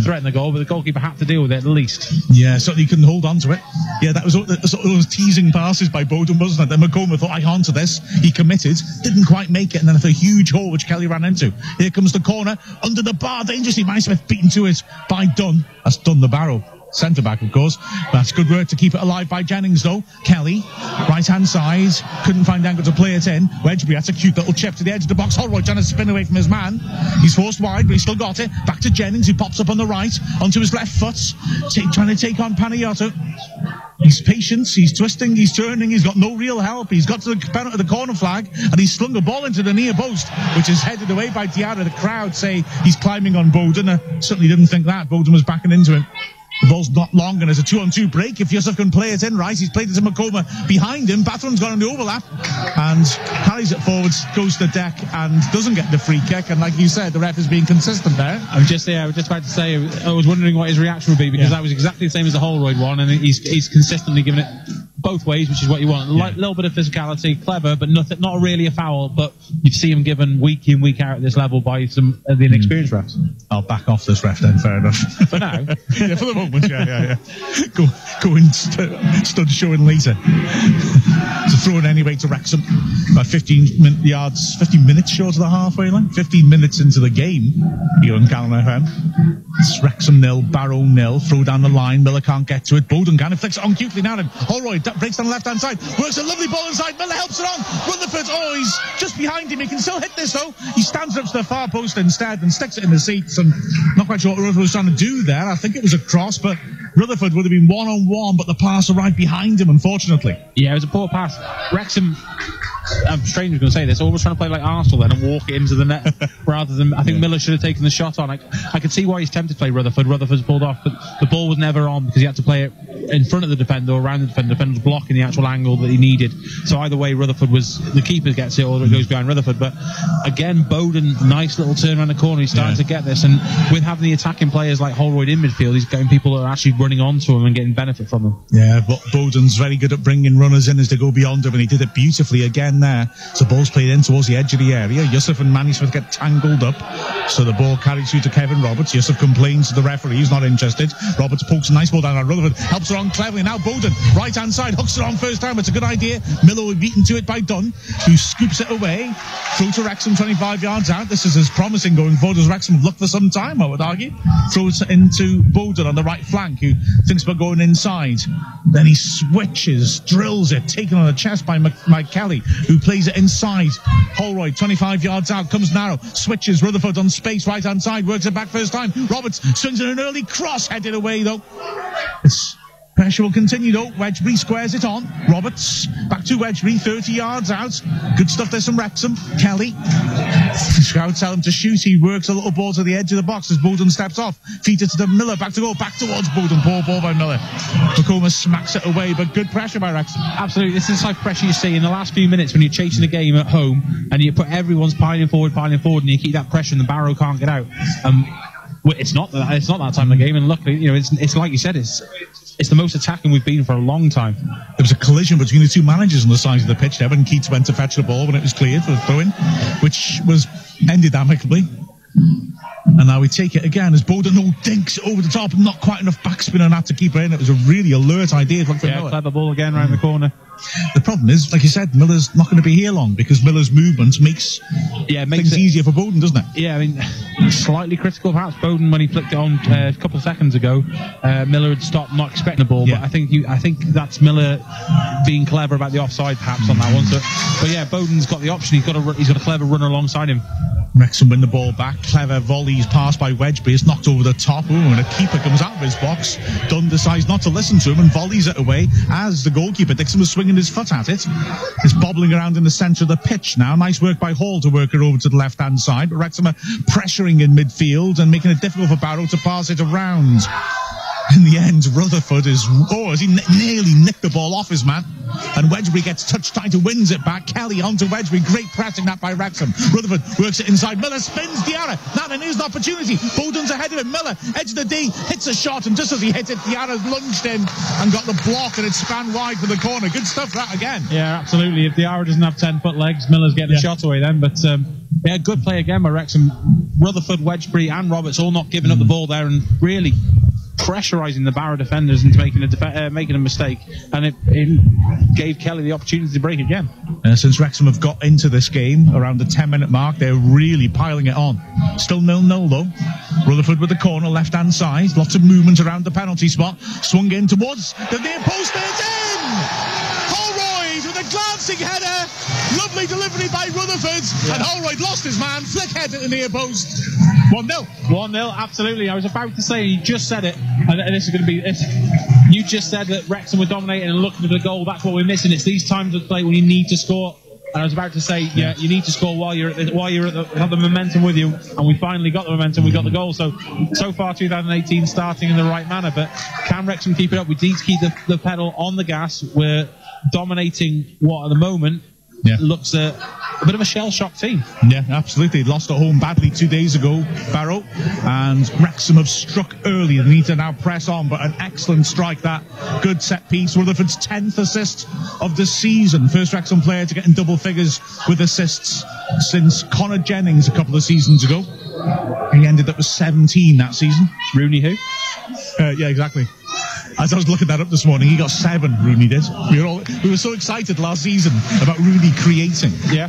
S2: threaten the goal, but the goalkeeper had to deal with it at least.
S1: Yeah, certainly he couldn't hold on to it. Yeah, that was those teasing passes by Bowden, wasn't it? Then Makoma thought, I can't to this. He committed, didn't quite make it, and then it's a huge hole which Kelly ran into. Here comes the corner, under the bar, dangerously. Smith beaten to it by Dunn. That's Dunn the Barrow centre-back, of course. That's good work to keep it alive by Jennings, though. Kelly, right-hand side, couldn't find angle to play it in. Wedgbury, that's a cute little chip to the edge of the box. Holroyd trying to spin away from his man. He's forced wide, but he's still got it. Back to Jennings, who pops up on the right, onto his left foot, trying to take on Panayotto. He's patient, he's twisting, he's turning, he's got no real help. He's got to the corner flag, and he's slung a ball into the near post, which is headed away by Diarra. The crowd say he's climbing on Bowden. Certainly didn't think that. Bowden was backing into him. The ball's not long, and there's a 2-on-2 break. If Yusuf can play it in right, he's played it to Makoma behind him. Bathroom's got on the overlap and carries it forwards, goes to the deck and doesn't get the free kick. And like you said, the ref is being consistent there.
S2: I was just about to say, I was wondering what his reaction would be, because that was exactly the same as the Holroyd one, and he's consistently given it both ways, which is what you want. A little bit of physicality, clever, but not really a foul. But you see him given week in, week out at this level by some of the inexperienced refs.
S1: I'll back off this ref then, fair enough.
S2: For now.
S1: Yeah, for the moment, yeah. Go and stud showing later. To throw it anyway to Wrexham. About 15 minutes short of the halfway line. 15 minutes into the game here on Calon FM. It's Wrexham 0, Barrow 0. Throw down the line. Miller can't get to it. Bowden can. It flicks it on cutely now. Holroyd breaks down the left-hand side. Works a lovely ball inside. Miller helps it on. Rutherford, he's just behind him. He can still hit this, though. He stands up to the far post instead and sticks it in the seats. And not quite sure what Rutherford was trying to do there. I think it was a cross, but Rutherford would have been one-on-one, but the pass arrived behind him, unfortunately.
S2: Yeah, it was a poor pass. Wrexham I'm strange going to say this, almost trying to play like Arsenal then and walk it into the net rather than, I think Miller should have taken the shot on. I could see why he's tempted to play Rutherford. Rutherford's pulled off, but the ball was never on because he had to play it in front of the defender or around the defender. The defender was blocking the actual angle that he needed. So either way, Rutherford the keeper gets it or it goes behind Rutherford. But again, Bowden, nice little turn around the corner. He's starting to get this, and with having the attacking players like Holroyd in midfield, he's getting people that are actually running onto him and getting benefit from them.
S1: Yeah, but Bowden's very good at bringing runners in as they go beyond him, and he did it beautifully again there. So the ball's played in towards the edge of the area. Yusuf and Manny Smith get tangled up, so the ball carries through to Kevin Roberts. Yusuf complains to the referee, he's not interested. Roberts pokes a nice ball down, and Rutherford helps her on cleverly. Now Bowden, right hand side, hooks it on first time. It's a good idea. Miller will be beaten to it by Dunn, who scoops it away. Throw to Wrexham 25 yards out. This is as promising going forward as Wrexham have looked for some time, I would argue. Throws it into Bowden on the right flank, who thinks about going inside. Then he switches, drills it, taken on the chest by Mike Kelly, who plays it inside. Holroyd 25 yards out, comes narrow, switches, Rutherford on space, right hand side, works it back first time. Roberts swings in an early cross, headed away though. Pressure will continue though. Wedgbury squares it on. Roberts back to Wedgbury, 30 yards out. Good stuff there from Wrexham. Kelly. Crowd tell him to shoot. He works a little ball to the edge of the box as Bowden steps off. Feed it to Miller. Back to goal. Back towards Bowden. Poor ball by Miller. Makoma smacks it away, but good pressure by Wrexham.
S2: Absolutely. This is the type of pressure you see in the last few minutes when you're chasing a game at home and you put everyone's piling forward, and you keep that pressure and the Barrow can't get out. It's not that time of the game, and luckily, it's like you said, it's the most attacking we've been for a long time.
S1: There was a collision between the two managers on the side of the pitch there when Keats went to fetch the ball when it was cleared for the throw-in, which was ended amicably. And now we take it again as Bowden dinks it over the top, not quite enough backspin on that to keep it in. It was a really alert idea.
S2: Clever ball again round the corner.
S1: The problem is, like you said, Miller's not going to be here long because Miller's movement makes things easier for Bowden, doesn't it?
S2: Yeah, I mean, slightly critical perhaps. Bowden, when he flicked it on a couple of seconds ago, Miller had stopped, not expecting the ball. But I think that's Miller being clever about the offside perhaps on that one. So, but yeah, Bowden's got the option. He's got a clever runner alongside him.
S1: Wrexham win the ball back. Clever volleys passed by Wedgbury. It's knocked over the top. And a keeper comes out of his box. Dunn decides not to listen to him and volleys it away as the goalkeeper, Dixon, was swinging his foot at it. It's bobbling around in the centre of the pitch now. Nice work by Hall to work it over to the left-hand side. But Wrexham are pressuring in midfield and making it difficult for Barrow to pass it around. In the end, Rutherford he nearly nicked the ball off his man. And Wedgbury gets touched, tight, wins it back. Kelly onto Wedgbury. Great pressing that by Wrexham. Rutherford works it inside. Miller spins Diarra. Now then, here's an opportunity. Bowden's ahead of him. Miller, edge of the D, hits a shot. And just as he hits it, Diarra's lunged in and got the block, and it span wide for the corner. Good stuff, that again.
S2: Yeah, absolutely. If Diarra doesn't have 10-foot legs, Miller's getting a shot away then. But good play again by Wrexham. Rutherford, Wedgbury and Roberts all not giving up the ball there and really pressurising the Barrow defenders into making a mistake, and it gave Kelly the opportunity to break again.
S1: Since Wrexham have got into this game around the 10-minute mark, they're really piling it on. Still 0-0 though. Rutherford with the corner, left-hand side, lots of movement around the penalty spot, swung in towards the near post, and it's in! Holroyd with a glancing header, lovely delivery by Rutherford, and Holroyd lost his man, flick head at the near post. 1-0.
S2: 1-0, absolutely. I was about to say, you just said it, and this is going to be. You just said that Wrexham were dominating and looking for the goal. That's what we're missing. It's these times of play when you need to score. And I was about to say, you need to score while you're have the momentum with you. And we finally got the momentum. We got the goal. So far, 2018 starting in the right manner. But can Wrexham keep it up? We need to keep the pedal on the gas. We're dominating what at the moment looks a bit of a shell-shocked team.
S1: Yeah, absolutely. Lost at home badly 2 days ago, Barrow, and Wrexham have struck early. They need to now press on, but an excellent strike, that good set piece. Rutherford's 10th assist of the season. First Wrexham player to get in double figures with assists since Connor Jennings a couple of seasons ago. He ended up with 17 that season.
S2: Rooney who?
S1: Yeah, exactly. As I was looking that up this morning, he got 7, Rooney did. We were so excited last season about Rooney creating.
S2: Yeah.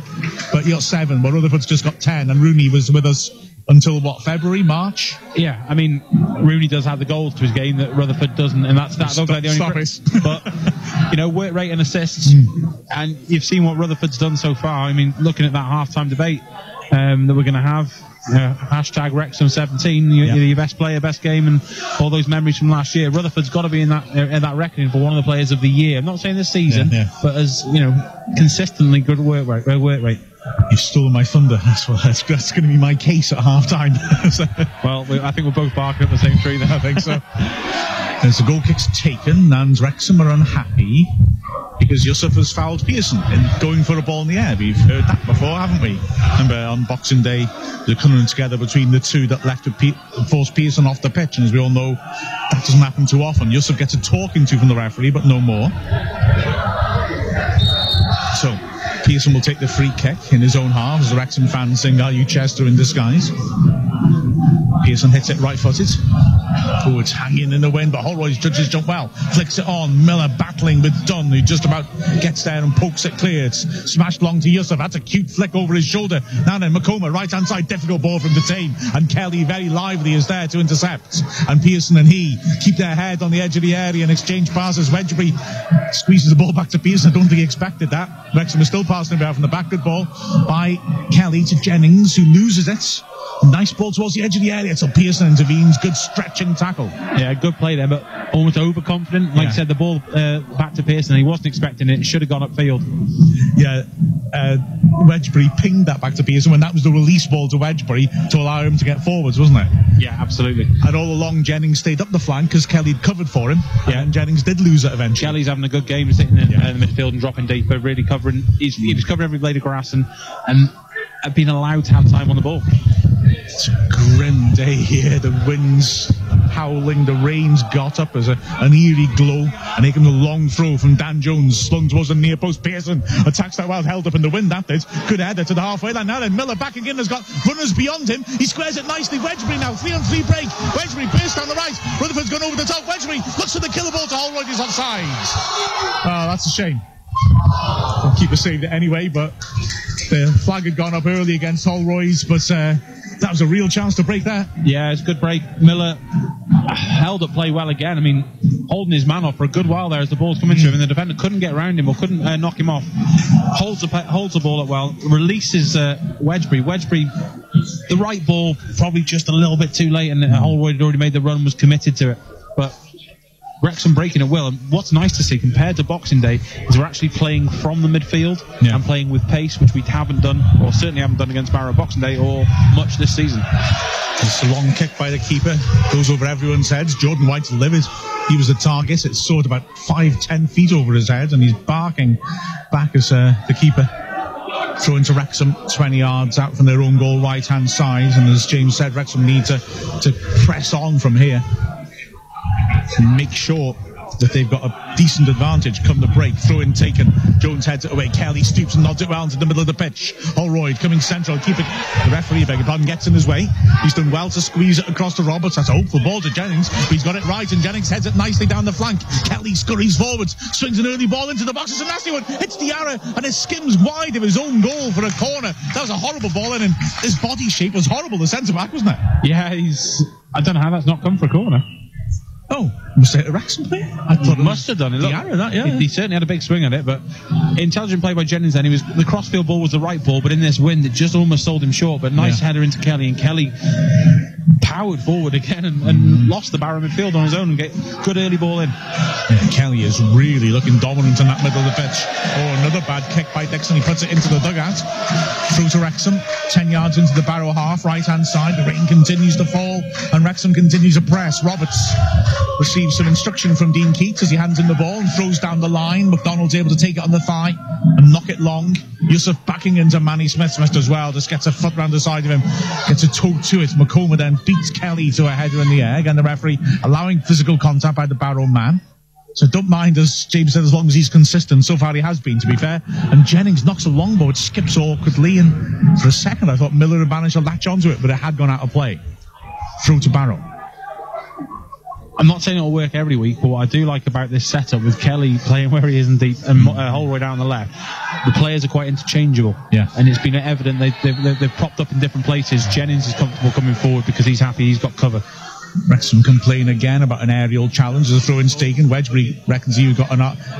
S1: But he got 7, but Rutherford's just got 10, and Rooney was with us until, February, March?
S2: Yeah, I mean, Rooney does have the goals to his game that Rutherford doesn't, and that's like the only... But, work rate and assists, and you've seen what Rutherford's done so far. I mean, looking at that half-time debate that we're going to have, Hashtag Wrexham 17, your best player, best game, and all those memories from last year. Rutherford's got to be in that reckoning for one of the players of the year. I'm not saying this season, but as consistently good work rate.
S1: You've stolen my thunder. That's going to be my case at half-time.
S2: Well, I think we're both barking up the same tree there.
S1: I think so. As the goal kick's taken, and Wrexham are unhappy because Yusuf has fouled Pearson in going for a ball in the air. We've heard that before, haven't we? Remember on Boxing Day, the coming together between the two that left forced Pearson off the pitch, and as we all know, that doesn't happen too often. Yusuf gets a talking to from the referee, but no more. So Pearson will take the free kick in his own half as the Wrexham fans sing "Are You Chester" in disguise. Pearson hits it right-footed. Oh, it's hanging in the wind, but Holroyd's judges jump well. Flicks it on. Miller battling with Dunn, who just about gets there and pokes it clear. It's smashed long to Yusuf. That's a cute flick over his shoulder. Now then, Makoma, right-hand side, difficult ball from Detain. And Kelly, very lively, is there to intercept. And Pearson and he keep their head on the edge of the area and exchange passes. Wedgbury squeezes the ball back to Pearson. I don't think he expected that. Wrexham is still passing about from the back. Good ball by Kelly to Jennings, who loses it. Nice ball towards the edge of the area until Pearson intervenes. Good stretching tackle.
S2: Yeah, good play there, but almost overconfident. Like you said, the ball back to Pearson. He wasn't expecting it. It should have gone upfield.
S1: Yeah, Wedgbury pinged that back to Pearson when that was the release ball to Wedgbury to allow him to get forwards, wasn't it?
S2: Yeah, absolutely.
S1: And all along, Jennings stayed up the flank because Kelly'd covered for him. Yeah, and Jennings did lose it eventually.
S2: Kelly's having a good game, sitting in the midfield and dropping deeper, really covering. He was covering every blade of grass and being allowed to have time on the ball.
S1: It's a grim day here. The wind's howling, the rain's got up as an eerie glow, and here comes a long throw from Dan Jones, slung towards the near post. Pearson attacks that well, held up in the wind. That is good header to the halfway line. Now then, Miller back again, has got runners beyond him. He squares it nicely. Wedgbury now, 3-on-3 break. Wedgbury bursts down the right. Rutherford's gone over the top. Wedgbury looks for the killer ball to Holroyd. He's offside. Oh, that's a shame. The keeper saved it anyway, but the flag had gone up early against Holroyd's, but that was a real chance to break that.
S2: Yeah, it's a good break. Miller held up play well again. I mean, holding his man off for a good while there as the ball's coming to him, and the defender couldn't get around him or couldn't knock him off. Holds the ball up well, releases Wedgbury. Wedgbury, the right ball, probably just a little bit too late, and Holroyd had already made the run, was committed to it. But Wrexham breaking it well, and what's nice to see compared to Boxing Day is we're actually playing from the midfield and playing with pace, which we haven't done, or certainly haven't done against Barrow Boxing Day or much this season.
S1: It's a long kick by the keeper, goes over everyone's heads. Jordan White's livid. He was the target. It soared about 5-10 feet over his head, and he's barking back as the keeper throw into Wrexham 20 yards out from their own goal, right hand side. And as James said, Wrexham need to press on from here and make sure that they've got a decent advantage come the break. Throw in taken. Jones heads it away. Kelly stoops and nods it round to the middle of the pitch. Holroyd coming central. Keep it. The referee, beg your pardon, gets in his way. He's done well to squeeze it across to Roberts. That's a hopeful ball to Jennings. He's got it right, and Jennings heads it nicely down the flank. Kelly scurries forwards, swings an early ball into the box. It's a nasty one. Hits Diarra, and it skims wide of his own goal for a corner. That was a horrible ball in, and his body shape was horrible. The centre back, wasn't it?
S2: Yeah, I don't know how that's not come for a corner.
S1: Oh, must have hit a Wrexham player? I thought
S2: it must have done. He certainly had a big swing at it, but intelligent play by Jennings then. The crossfield ball was the right ball, but in this wind, it just almost sold him short. But nice header into Kelly, and Kelly powered forward again and lost the Barrow midfield on his own and get good early ball in.
S1: Yeah, Kelly is really looking dominant in that middle of the pitch. Oh, another bad kick by Dixon. He puts it into the dugout. Through to Wrexham, 10 yards into the Barrow half, right-hand side. The rain continues to fall, and Wrexham continues to press. Roberts receives some instruction from Dean Keats as he hands in the ball and throws down the line. McDonald's able to take it on the thigh and knock it long. Yusuf backing into Manny Smith. Smith as well, just gets a foot round the side of him, gets a toe to it. Makoma then beats Kelly to a header in the air. Again, the referee allowing physical contact by the Barrow man. So don't mind, as James said, as long as he's consistent. So far he has been, to be fair. And Jennings knocks a long ball, it skips awkwardly, and for a second I thought Miller had managed to latch onto it, but it had gone out of play. Through to Barrow.
S2: I'm not saying it'll work every week, but what I do like about this setup with Kelly playing where he is in deep and Holroyd down the left, the players are quite interchangeable.
S1: Yeah.
S2: And it's been evident they've popped up in different places. Jennings is comfortable coming forward because he's happy, he's got cover.
S1: Wrexham complain again about an aerial challenge. There's a throw-in's taken. Wedgbury reckons he got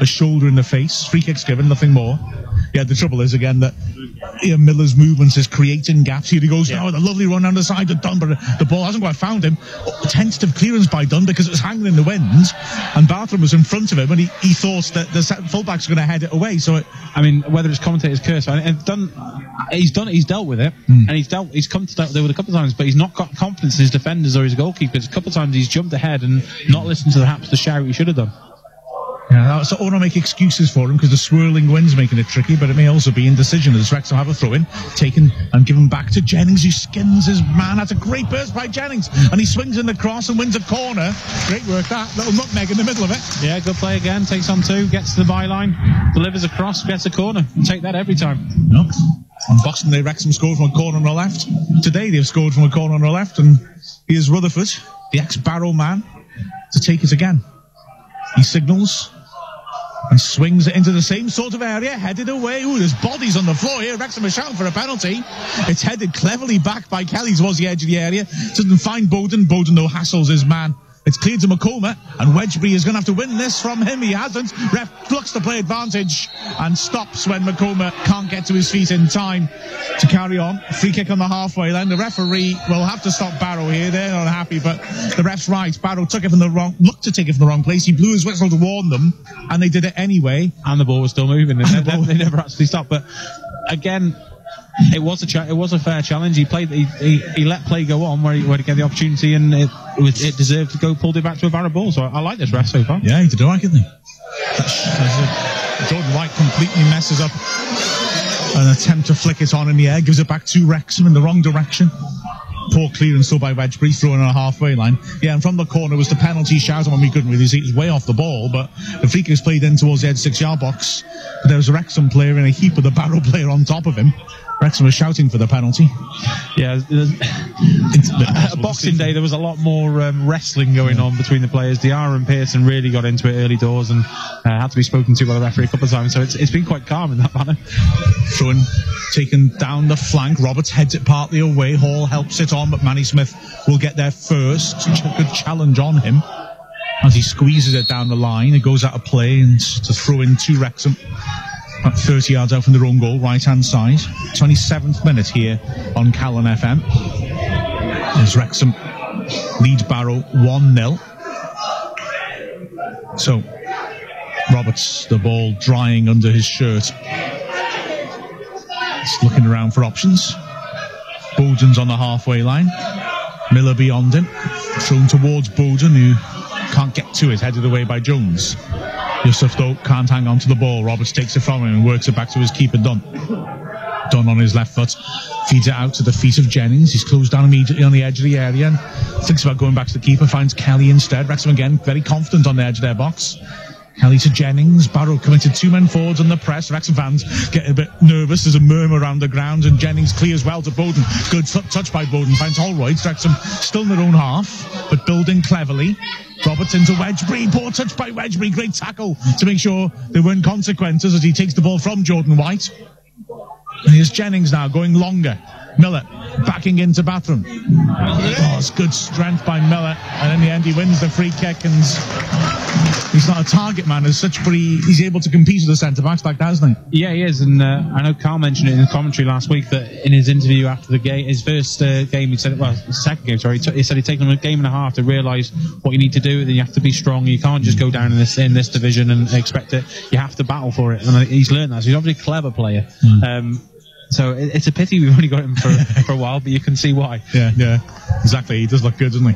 S1: a shoulder in the face. Free kick's given, nothing more. Yeah, the trouble is again that Ian Miller's movements is creating gaps. Here he goes now with a lovely run down the side of Dunn, but the ball hasn't quite found him. Tentative clearance by Dunn because it was hanging in the wind, and Bartram was in front of him, and he thought that the fullbacks were going to head it away. So,
S2: I mean, whether it's commentator's curse, and Dunn, he's dealt with it, and he's come to there with a couple of times, but he's not got confidence in his defenders or his goalkeepers. A couple of times he's jumped ahead and not listened to perhaps the shout he should have done.
S1: Yeah, so I want to make excuses for him because the swirling wind's making it tricky, but it may also be indecision as Wrexham have a throw-in, taken and given back to Jennings, who skins his man. That's a great burst by Jennings, and he swings in the cross and wins a corner. Great work, that little nutmeg in the middle of it.
S2: Yeah, good play again, takes on two, gets to the byline, delivers a cross, gets a corner. Take that every time.
S1: No. On Boxing Day, Wrexham scored from a corner on the left. Today they've scored from a corner on the left, and here's Rutherford, the ex-Barrow man, to take it again. He signals and swings it into the same sort of area, headed away. Ooh, there's bodies on the floor here. Wrexham is shouting for a penalty. It's headed cleverly back by Kelly towards the edge of the area. Doesn't find Bowden. Bowden, though, hassles his man. It's cleared to Makoma, and Wedgbury is going to have to win this from him. He hasn't. Ref looks to play advantage and stops when Makoma can't get to his feet in time to carry on. Free kick on the halfway line. The referee will have to stop Barrow here. They're not happy, but the ref's right. Barrow looked to take it from the wrong place. He blew his whistle to warn them, and they did it anyway.
S2: And the ball was still moving. They never actually stopped. But again, it was a fair challenge. He let play go on where he get the opportunity, and it deserved to go. Pulled it back to a Barrow ball. So I like this ref so far.
S1: Yeah, he did alright, didn't he? Jordan White completely messes up an attempt to flick it on in the air, gives it back to Wrexham in the wrong direction. Poor clearance still by Wedgbury, throwing on a halfway line. Yeah, and from the corner was the penalty shout, and we couldn't really see. It was way off the ball, but the free kick is played in towards the edge 6-yard box. But there was a Wrexham player in a heap with a Barrow player on top of him. Wrexham was shouting for the penalty.
S2: Yeah, Boxing Day, there was a lot more wrestling going on between the players. Diarra and Pearson really got into it early doors and had to be spoken to by the referee a couple of times, so it's been quite calm in that manner.
S1: Throwing taken down the flank. Roberts heads it partly away. Hall helps it on, but Manny Smith will get there first. Good challenge on him as he squeezes it down the line. It goes out of play, and to throw in to Wrexham. About 30 yards out from their own goal, right-hand side. 27th minute here on Calon FM. As Wrexham lead Barrow 1-0. So, Roberts, the ball drying under his shirt. He's looking around for options. Bowden's on the halfway line. Miller beyond him. Thrown towards Bowden, who can't get to it, headed away by Jones. Yusuf, though, can't hang on to the ball. Roberts takes it from him and works it back to his keeper, Dunn. Dunn on his left foot, feeds it out to the feet of Jennings. He's closed down immediately on the edge of the area and thinks about going back to the keeper, finds Kelly instead. Wrexham again, very confident on the edge of their box. Kelly to Jennings. Barrow committed 2 men forwards on the press. Wrexham fans get a bit nervous. There's a murmur around the ground, and Jennings clears well to Bowden. Good touch by Bowden. Finds Holroyd. Wrexham still in their own half, but building cleverly. Roberts into Wedgbury. Poor touch by Wedgbury. Great tackle to make sure there weren't consequences as he takes the ball from Jordan White. And here's Jennings now going longer. Miller backing into Bartram. Oh, it's good strength by Miller, and in the end he wins the free kick, and he's not a target man as such, but he's able to compete with the centre-backs like that, isn't he?
S2: Yeah, he is, and I know Carl mentioned it in the commentary last week that in his interview after the game, his first game, he said, well, his second game, sorry, he said he'd taken him a game and a half to realise what you need to do, then you have to be strong, you can't just go down in this division and expect it, you have to battle for it, and he's learned that, so he's obviously a clever player. So it's a pity we've only got him for a while, but you can see why.
S1: Yeah, exactly. He does look good, doesn't he?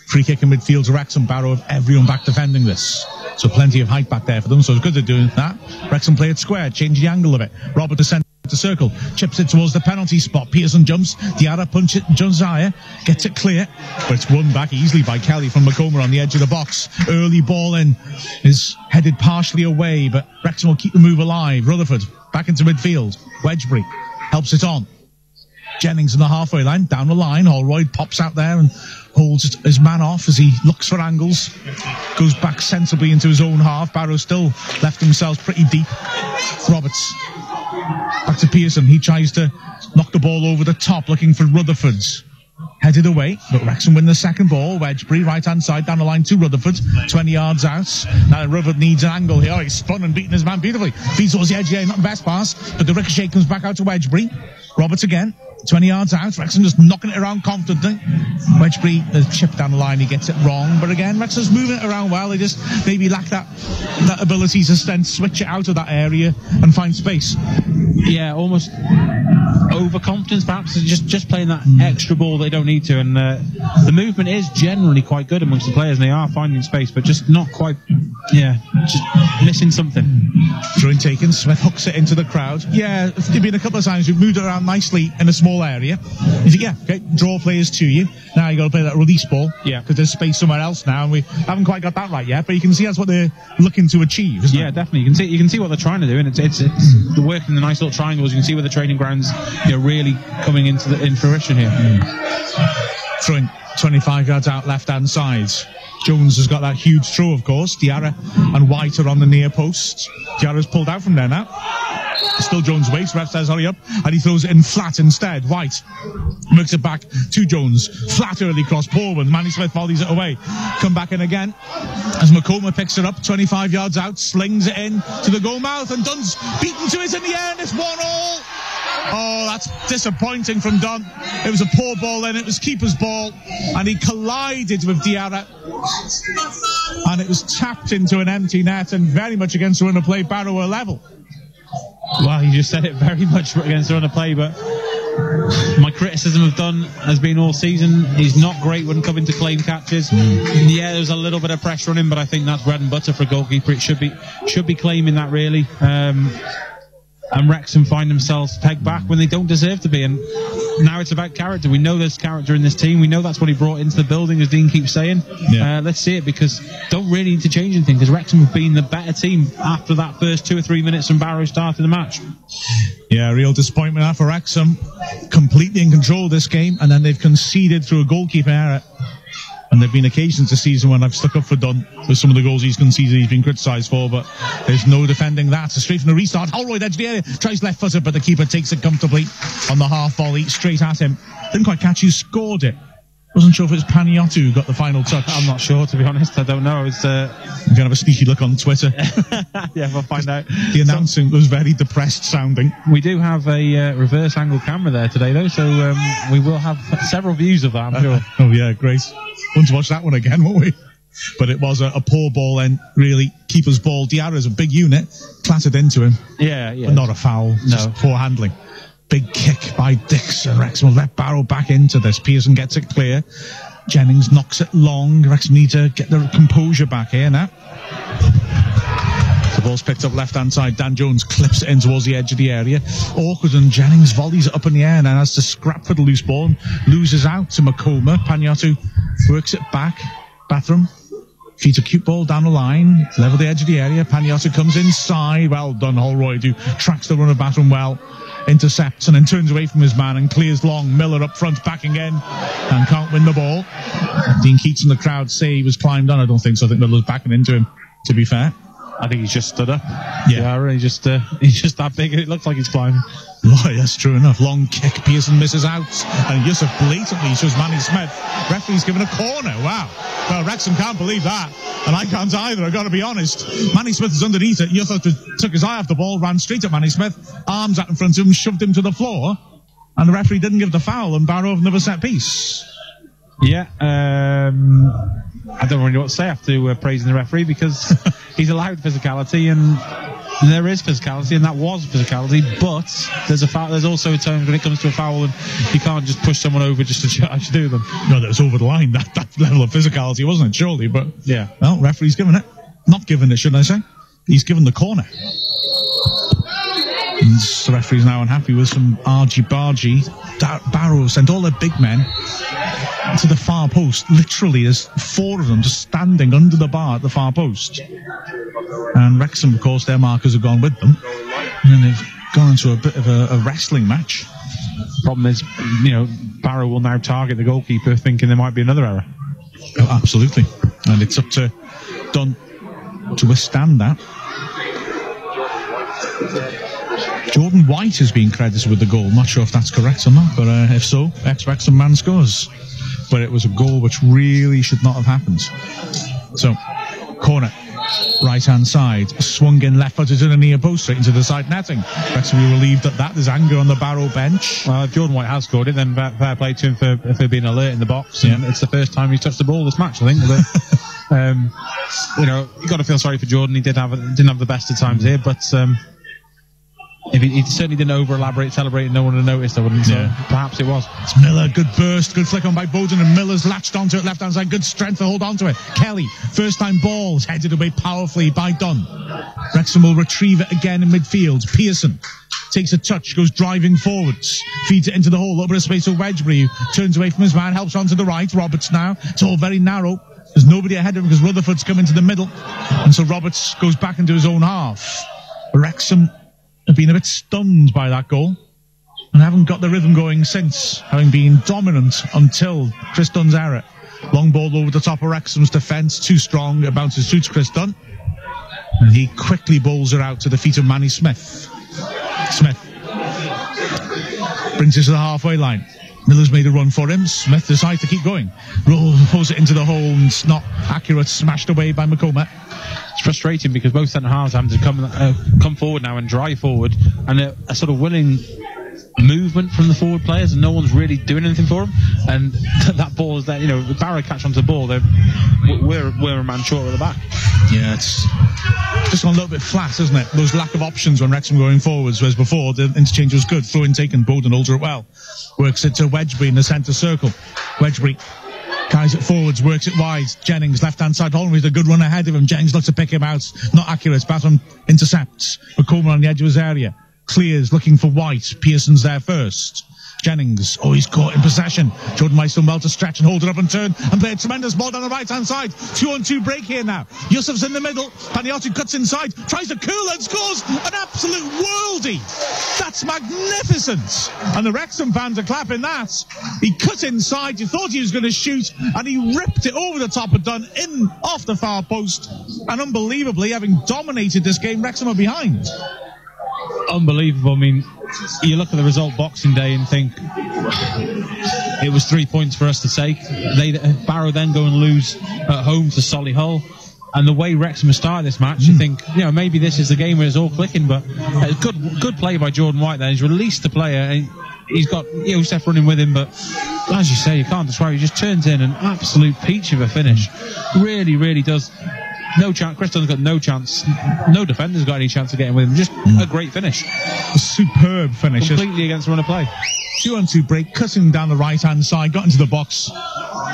S1: Free kick in midfield to Wrexham. Barrow have everyone back defending this. So plenty of height back there for them. So it's good they're doing that. Wrexham play it square, change the angle of it. Robert to centre to circle, chips it towards the penalty spot. Pearson jumps. Diarra punch it. Josiah gets it clear, but it's won back easily by Kelly from Makoma on the edge of the box. Early ball in is headed partially away, but Wrexham will keep the move alive. Rutherford back into midfield. Wedgbury helps it on. Jennings in the halfway line, down the line. Holroyd pops out there and holds his man off as he looks for angles. Goes back sensibly into his own half. Barrow still left themselves pretty deep. Roberts back to Pearson. He tries to knock the ball over the top, looking for Rutherford's. headed away, but Wrexham win the second ball. Wedgbury, right-hand side, down the line to Rutherford, 20 yards out. Now Rutherford needs an angle here. Oh, he's spun and beaten his man beautifully. Feeds towards the edge here, not the best pass, but the ricochet comes back out to Wedgbury. Roberts again, 20 yards out. Wrexham just knocking it around confidently. Wedgbury has chipped down the line, he gets it wrong, but again, Wrexham's moving it around well. They just maybe lack that ability to then switch it out of that area and find space.
S2: Yeah, almost overconfidence perhaps, just playing that extra ball they don't need to, and the movement is generally quite good amongst the players and they are finding space, but just not quite, just missing something.
S1: Throwing taken, Smith hooks it into the crowd. Yeah, there's been a couple of times we've moved it around nicely in a small area. You think, okay, draw players to you. Now you got to play that release ball, because there's space somewhere else now, and we haven't quite got that right yet, but you can see that's what they're looking to achieve, isn't it?
S2: Definitely. You can see what they're trying to do, and it's the work in the nice little triangles. You can see where the training grounds really coming in fruition here.
S1: Throwing 25 yards out left-hand side. Jones has got that huge throw, of course. Diarra and White are on the near post. Diarra's pulled out from there now. Still Jones waits, ref says hurry up, and he throws it in flat instead. White works it back to Jones. Flat early cross, poor one. Manny Smith volleys it away. Come back in again as McComa picks it up 25 yards out, slings it in to the goal mouth, and Dunn's beaten to it in the air, and it's 1-1. Oh, that's disappointing from Dunn. It was a poor ball then, it was keeper's ball, and he collided with Diarra, and it was tapped into an empty net, and very much against the run of play. Barrow are level.
S2: Well, you just said it, very much against the run of play, but my criticism of Dunn has been all season, he's not great when coming to claim catches. Yeah, there's a little bit of pressure on him, but I think that's bread and butter for a goalkeeper. It should be claiming that, really. And Wrexham find themselves pegged back when they don't deserve to be, and now it's about character. We know there's character in this team. We know that's what he brought into the building, as Dean keeps saying. Let's see it, because don't really need to change anything, because Wrexham have been the better team after that first 2 or 3 minutes when Barrow started the match.
S1: Yeah, real disappointment after Wrexham. Completely in control of this game, and then they've conceded through a goalkeeper error. And there have been occasions this season when I've stuck up for Dunn with some of the goals he's conceded, he's been criticised for, but there's no defending that. So straight from the restart, Holroyd edge of the area, tries left footed, but the keeper takes it comfortably on the half volley, straight at him. Didn't quite catch who scored it. Wasn't sure if it was Paniotto who got the final touch.
S2: I'm not sure, to be honest. I don't know. It's
S1: I'm going to have a sneaky look on Twitter.
S2: Yeah, we'll find out.
S1: The announcing was very depressed sounding.
S2: We do have a reverse angle camera there today, though, so we will have several views of that, I'm sure.
S1: Oh, yeah, great. Want to watch that one again, won't we? But it was a poor ball and really keeper's ball. Diarra's a big unit, clattered into him.
S2: Yeah.
S1: But not a foul, just poor handling. Big kick by Dixon. Wrexham will let Barrow back into this. Pearson gets it clear. Jennings knocks it long. Wrexham need to get their composure back here now. The ball's picked up left-hand side. Dan Jones clips it in towards the edge of the area. Awkward, and Jennings volleys it up in the air and then has to scrap for the loose ball and loses out to Makoma. Paniotto works it back. Bathroom feeds a cute ball down the line, level the edge of the area. Paniotto comes inside. Well done, Holroyd, who tracks the run of Bathroom well, intercepts and then turns away from his man and clears long. Miller up front, backing in, and can't win the ball. Dean Keats and the crowd say he was climbed on. I don't think so. I think Miller's backing into him, to be fair.
S2: I think he's just stood up.
S1: Yeah,
S2: he's just that big. It looks like he's climbing.
S1: Right, that's true enough. Long kick, Pearson misses out, and Yusuf blatantly shows Manny Smith. Referee's given a corner. Wow. Well, Wrexham can't believe that, and I can't either, I've got to be honest. Manny Smith is underneath it. Yusuf took his eye off the ball, ran straight at Manny Smith, arms out in front of him, shoved him to the floor, and the referee didn't give the foul, and Barrow have another set piece.
S2: Yeah, I don't really know what to say after praising the referee, because he's allowed physicality, and there is physicality, and that was physicality, but there's a foul. There's also times when it comes to a foul and you can't just push someone over just to do them.
S1: No, that was over the line, that level of physicality, wasn't it, surely? But
S2: yeah,
S1: well, referee's given it. Not given it, shouldn't I say? He's given the corner. And the referee's now unhappy with some argy-bargy. Barrow sent all their big men to the far post. Literally, there's 4 of them just standing under the bar at the far post. And Wrexham, of course, their markers have gone with them. And then they've gone into a bit of a wrestling match.
S2: Problem is, Barrow will now target the goalkeeper, thinking there might be another error.
S1: Oh, absolutely. And it's up to Dunn to withstand that. Jordan White is being credited with the goal. Not sure if that's correct or not, but if so, ex-Wrexham man scores. but it was a goal which really should not have happened. So, corner, right-hand side, swung in left-footed to the near post, straight into the side netting. Wrexham were relieved at that. There's anger on the Barrow bench.
S2: If Jordan White has scored it, then fair play to him for being alert in the box. And it's the first time he's touched the ball this match, I think. But, you got to feel sorry for Jordan. He didn't have the best of times here, but if he certainly didn't over-elaborate, celebrate, and no one would have noticed, I wouldn't say. Perhaps it was.
S1: It's Miller, good burst, good flick on by Bowden, and Miller's latched onto it left-hand side, good strength to hold onto it. Kelly, first-time balls, headed away powerfully by Dunn. Wrexham will retrieve it again in midfield. Pearson takes a touch, goes driving forwards, feeds it into the hole, a little bit of space for Wedgbury, who turns away from his man, helps on to the right. Roberts now, it's all very narrow. There's nobody ahead of him because Rutherford's come into the middle, and so Roberts goes back into his own half. Wrexham have been a bit stunned by that goal and haven't got the rhythm going since, having been dominant until Chris Dunn's error. Long ball over the top of Wrexham's defence, too strong, it bounces through to Chris Dunn, and he quickly bowls her out to the feet of Manny Smith. Smith brings it to the halfway line. Miller's made a run for him. Smith decides to keep going. Pulls it into the hole, and it's not accurate, smashed away by McCormack.
S2: It's frustrating because both centre halves have to come forward now and drive forward, and a sort of willing movement from the forward players, and no one's really doing anything for them. And that ball is there. The Barrow catch onto the ball. We're a man short at the back.
S1: Yeah, it's just gone a little bit flat, isn't it? Those lack of options when Wrexham going forwards, whereas before the interchange was good. Throw in taken, Bowden holds it well. Works it to Wedgbury in the centre circle. Wedgbury carries it forwards, works it wide. Jennings, left-hand side, Holland with a good run ahead of him. Jennings looks to pick him out. Not accurate. Baton intercepts. McCormack on the edge of his area. Clears, looking for White. Pearson's there first. Jennings, he's caught in possession. Jordan White's done well to stretch and hold it up and turn and play a tremendous ball down the right-hand side. 2-on-2 break here now. Yusuf's in the middle. Panayiotou cuts inside, tries to curl and scores an absolute worldie. That's magnificent. And the Wrexham fans are clapping that. He cut inside, you thought he was going to shoot, and he ripped it over the top of Dunn, in off the far post. And unbelievably, having dominated this game, Wrexham are behind.
S2: Unbelievable. I mean, you look at the result Boxing Day and think it was 3 points for us to take. Barrow then go and lose at home to Solihull, and the way Wrexham has started this match, you think, maybe this is the game where it's all clicking. But good play by Jordan White there. He's released the player, and he's got Josef running with him, but as you say, you can't describe it. He just turns in an absolute peach of a finish. Really, really does. No chance. Chris Dunn's got no chance. No defender's got any chance of getting with him. Just a great finish.
S1: A superb finish.
S2: Completely against the run of play.
S1: 2-on-2 break, cutting down the right-hand side, got into the box,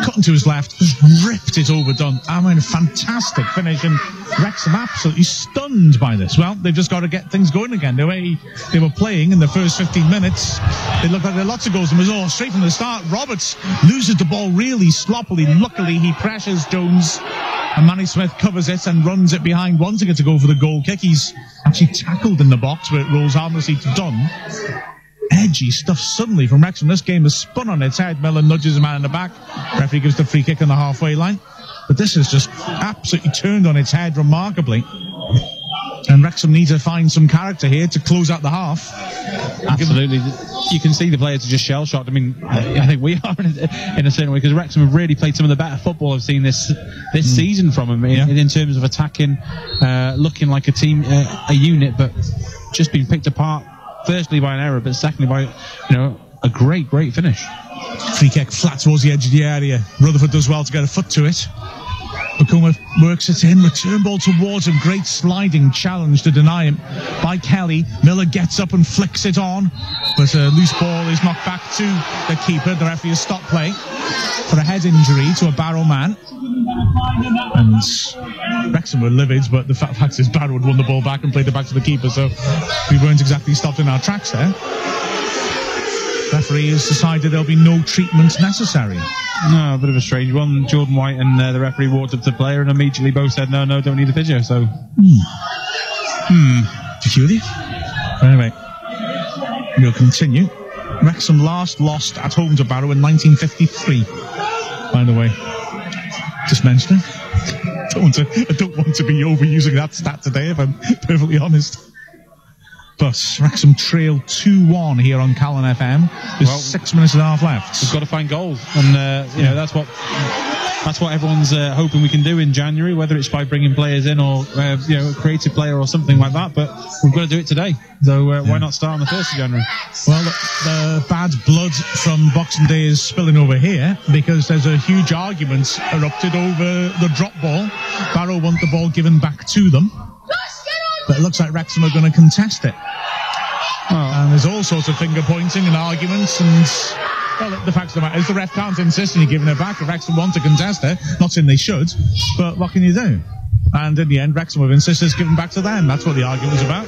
S1: cut into his left, ripped it over Dunn. I mean, a fantastic finish, and Wrexham absolutely stunned by this. Well, they've just got to get things going again. The way they were playing in the first 15 minutes, it looked like there were lots of goals, and it was all straight from the start. Roberts loses the ball really sloppily. Luckily, he pressures Jones, and Manny Smith covers it and runs it behind, wanting it to go for the goal kick. He's actually tackled in the box, where it rolls harmlessly to Dunn. Edgy stuff suddenly from Wrexham. This game has spun on its head. Miller nudges a man in the back. Referee gives the free kick on the halfway line. But this has just absolutely turned on its head remarkably. And Wrexham need to find some character here to close out the half.
S2: Absolutely. You can see the players are just shell-shocked. I mean, I think we are in a certain way, because Wrexham have really played some of the better football I've seen this season from them in terms of attacking, looking like a team, a unit, but just being picked apart, firstly by an error, but secondly by a great finish.
S1: Free kick flat towards the edge of the area. Rutherford does well to get a foot to it. McCormack works it in, return ball towards him, great sliding challenge to deny him by Kelly. Miller gets up and flicks it on, but a loose ball is knocked back to the keeper. The referee has stopped play for a head injury to a Barrow man. And Wrexham were livid, but the fact is Barrow had won the ball back and played it back to the keeper, so we weren't exactly stopped in our tracks there. Referee has decided there'll be no treatment necessary.
S2: No, a bit of a strange one. Jordan White and the referee walked up to the player and immediately both said, no, don't need the physio, so...
S1: Peculiar. Anyway, we'll continue. Wrexham last lost at home to Barrow in 1953. By the way, just mentioning. I don't want to be overusing that stat today, if I'm perfectly honest. But Wrexham trail 2-1 here on Calon FM. There's 6 minutes and a half left.
S2: We've got to find goals, and that's what everyone's hoping we can do in January. Whether it's by bringing players in or a creative player or something like that, but we've got to do it today. So why not start on the 1st of January?
S1: Well, the bad blood from Boxing Day is spilling over here because there's a huge argument erupted over the drop ball. Barrow want the ball given back to them, but it looks like Wrexham are going to contest it. And there's all sorts of finger pointing and arguments, and well, the fact of the matter is the ref can't insist on you giving it back if Wrexham want to contest it. Not saying they should, but what can you do? And in the end, Wrexham have insisted it's given back to them. That's what the argument was about.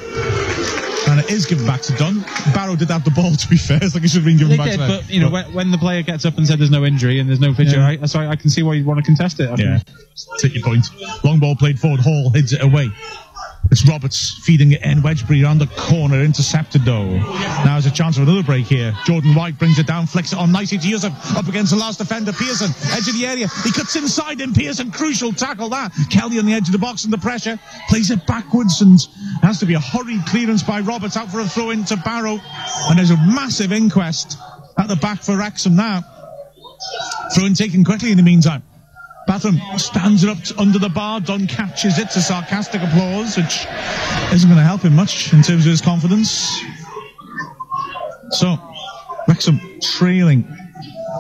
S1: And it is given back to Dunn. Barrow did have the ball, to be fair. It's like it should have been given back to them.
S2: But when the player gets up and said there's no injury and there's no picture, I can see why you'd want to contest it.
S1: Take your point. Long ball played forward, Hall heads it away. It's Roberts feeding it in. Wedgbury around the corner, intercepted though. Now there's a chance of another break here. Jordan White brings it down, flicks it on nicely to Yusuf. Up against the last defender, Pearson. Edge of the area. He cuts inside him. Pearson, crucial tackle that. Kelly on the edge of the box under pressure. Plays it backwards and has to be a hurried clearance by Roberts out for a throw in to Barrow. And there's a massive inquest at the back for Wrexham now. Throw in taken quickly in the meantime. Batham stands it up under the bar. Dunn catches it to sarcastic applause, which isn't going to help him much in terms of his confidence. So, Wrexham trailing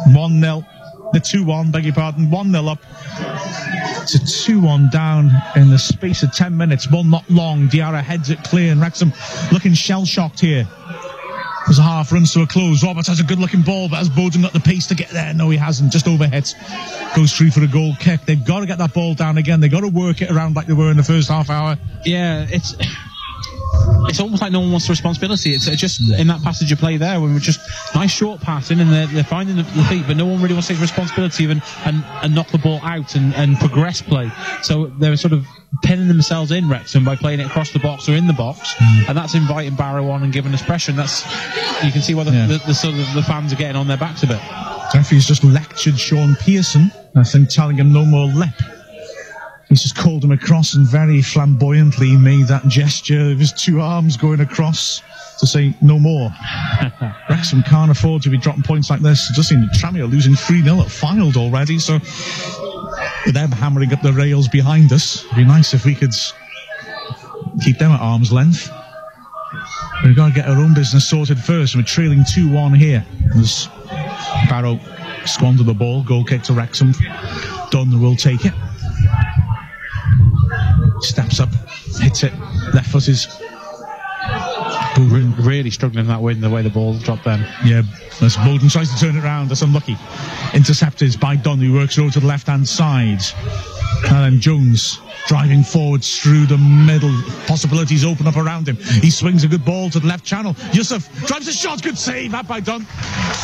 S1: 1-0. The 2-1, beg your pardon. 1-0 up to 2-1 down in the space of 10 minutes. One not long. Diarra heads it clear, and Wrexham looking shell-shocked here. As the half runs to a close, Roberts has a good-looking ball, but has Bowden got the pace to get there? No, he hasn't. Just overhits. Goes through for a goal kick. They've got to get that ball down again. They've got to work it around like they were in the first half hour.
S2: Yeah, it's almost like no one wants the responsibility. It's just in that passage of play there when we're just nice short passing and they're finding the feet, but no one really wants to take responsibility and knock the ball out and progress play. So they're sort of pinning themselves in, Wrexham, by playing it across the box or in the box, and that's inviting Barrow on and giving us pressure. And that's, you can see why the sort of the fans are getting on their backs a bit.
S1: Referee's just lectured Sean Pearson, I think, telling him no more lip. He's just called him across and very flamboyantly made that gesture of his two arms going across to say no more. Wrexham can't afford to be dropping points like this. Just seen Tranmere losing 3-0 at Fylde already, so with them hammering up the rails behind us, it'd be nice if we could keep them at arm's length. We've got to get our own business sorted first, and we're trailing 2-1 here as Barrow squandered the ball. Goal kick to Wrexham. Dunn will take it. Steps up, hits it, left foot is
S2: really struggling in that win, the way the ball dropped then.
S1: Yeah, as Bowden tries to turn it around, that's unlucky. Intercepted by Dunn, who works over to the left hand side. And then Jones driving forwards through the middle. Possibilities open up around him. He swings a good ball to the left channel. Yusuf drives a shot. Good save. That by Dunn.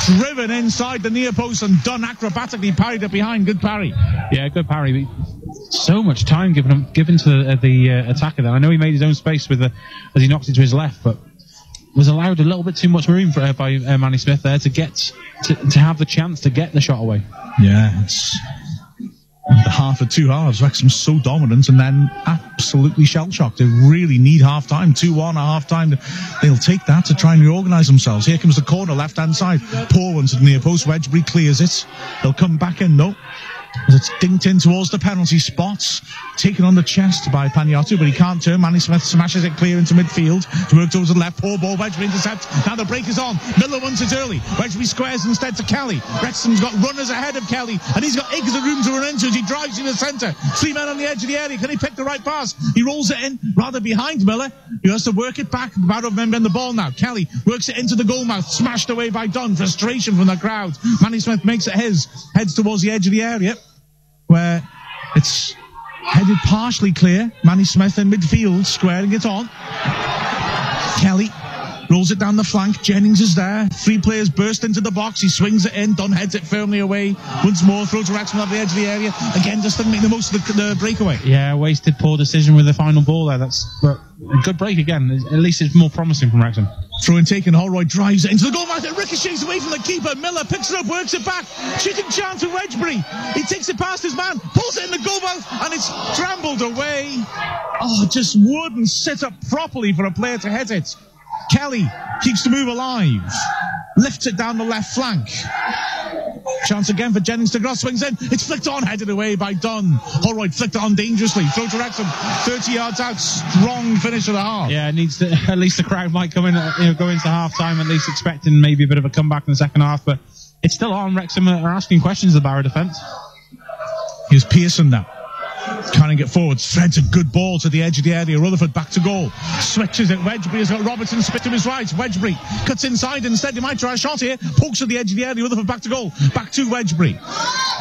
S1: Driven inside the near post, and Dunn acrobatically parried it behind. Good parry.
S2: Yeah, good parry. So much time given to the attacker there. I know he made his own space with as he knocked it to his left, but was allowed a little bit too much room by Manny Smith there to have the chance to get the shot away.
S1: Yeah, it's the half of two halves. Wrexham's so dominant and then absolutely shell-shocked. They really need half-time. 2-1 at half-time. They'll take that to try and reorganise themselves. Here comes the corner, left-hand side. Poor one to the near post. Wedgbury clears it. They'll come back in, no. As it's dinked in towards the penalty spots. Taken on the chest by Pagnotta, but he can't turn. Manny Smith smashes it clear into midfield. Worked over to the left. Poor ball. Wedgbury intercepts. Now the break is on. Miller wants it early. Wedgbury squares instead to Kelly. Wrexham's got runners ahead of Kelly, and he's got acres of room to run into as he drives in the centre. 3 men on the edge of the area. Can he pick the right pass? He rolls it in rather behind Miller. He has to work it back. Barrow men bend the ball now. Kelly works it into the goal mouth. Smashed away by Dunn. Frustration from the crowd. Manny Smith makes it his. Heads towards the edge of the area, where it's headed partially clear. Manny Smith in midfield, squaring it on. Kelly rolls it down the flank. Jennings is there. 3 players burst into the box. He swings it in. Dunn heads it firmly away. Once more, throws to Wrexham off the edge of the area. Again, just didn't make the most of the breakaway.
S2: Yeah, wasted poor decision with the final ball there. That's a good break again. At least it's more promising from Wrexham.
S1: Throw in taken. Holroyd drives it into the goal mouth. It ricochets away from the keeper. Miller picks it up, works it back. Shooting chance to Wedgbury. He takes it past his man, pulls it in the goal mouth, and it's scrambled away. Oh, just wouldn't sit up properly for a player to hit it. Kelly keeps the move alive. Lifts it down the left flank. Chance again for Jennings to cross, swings in. It's flicked on, headed away by Dunn. Holroyd flicked it on dangerously. Throw to Wrexham. 30 yards out. Strong finish of the half.
S2: Yeah, it needs to, at least the crowd might come in, go into half time, at least expecting maybe a bit of a comeback in the second half. But it's still on. Wrexham are asking questions of the Barrow defence.
S1: Here's Pearson now. Carrying it forwards, threads a good ball to the edge of the area. Rutherford back to goal. Switches it. Wedgbury has got Robertson spit to his right. Wedgbury cuts inside instead. He might try a shot here. Pokes at the edge of the area. Rutherford back to goal. Back to Wedgbury.